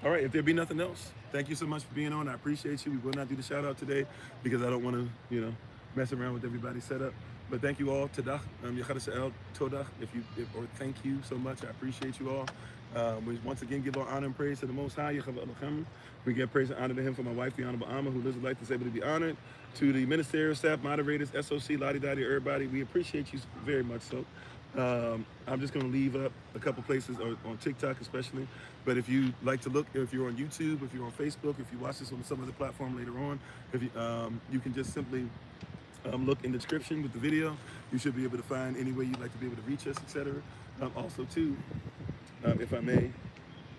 All right, if there be nothing else, thank you so much for being on. I appreciate you. We will not do the shout out today because I don't want to, mess around with everybody's setup. But thank you all. Todach, Todach, or thank you so much. I appreciate you all. We once again give our honor and praise to the Most High. We give praise and honor to Him for my wife, the Honorable Amma, who lives a life that's able to be honored. To the ministerial staff, moderators, SOC, Lottie Dottie, everybody, we appreciate you very much so. I'm just going to leave up a couple places on TikTok especially. But if you like to look, if you're on YouTube, if you're on Facebook, if you watch this on some other platform later on, if you can just simply look in the description with the video. You should be able to find any way you'd like to be able to reach us, etc. Also, too, if I may,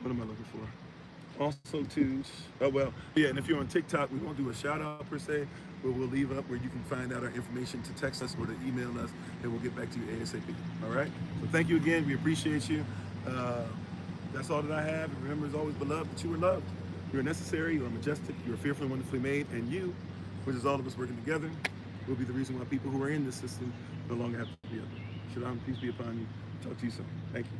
what am I looking for? Also, too, and if you're on TikTok, we won't do a shout out per se, but we'll leave up where you can find out our information to text us or to email us, and we'll get back to you ASAP. All right? So thank you again. We appreciate you. That's all that I have. And remember, as always, beloved, that you are loved. You are necessary. You are majestic. You are fearfully and wonderfully made. And you, which is all of us working together, will be the reason why people who are in this system no longer have to be other. Shalom, peace be upon you. Talk to you soon. Thank you.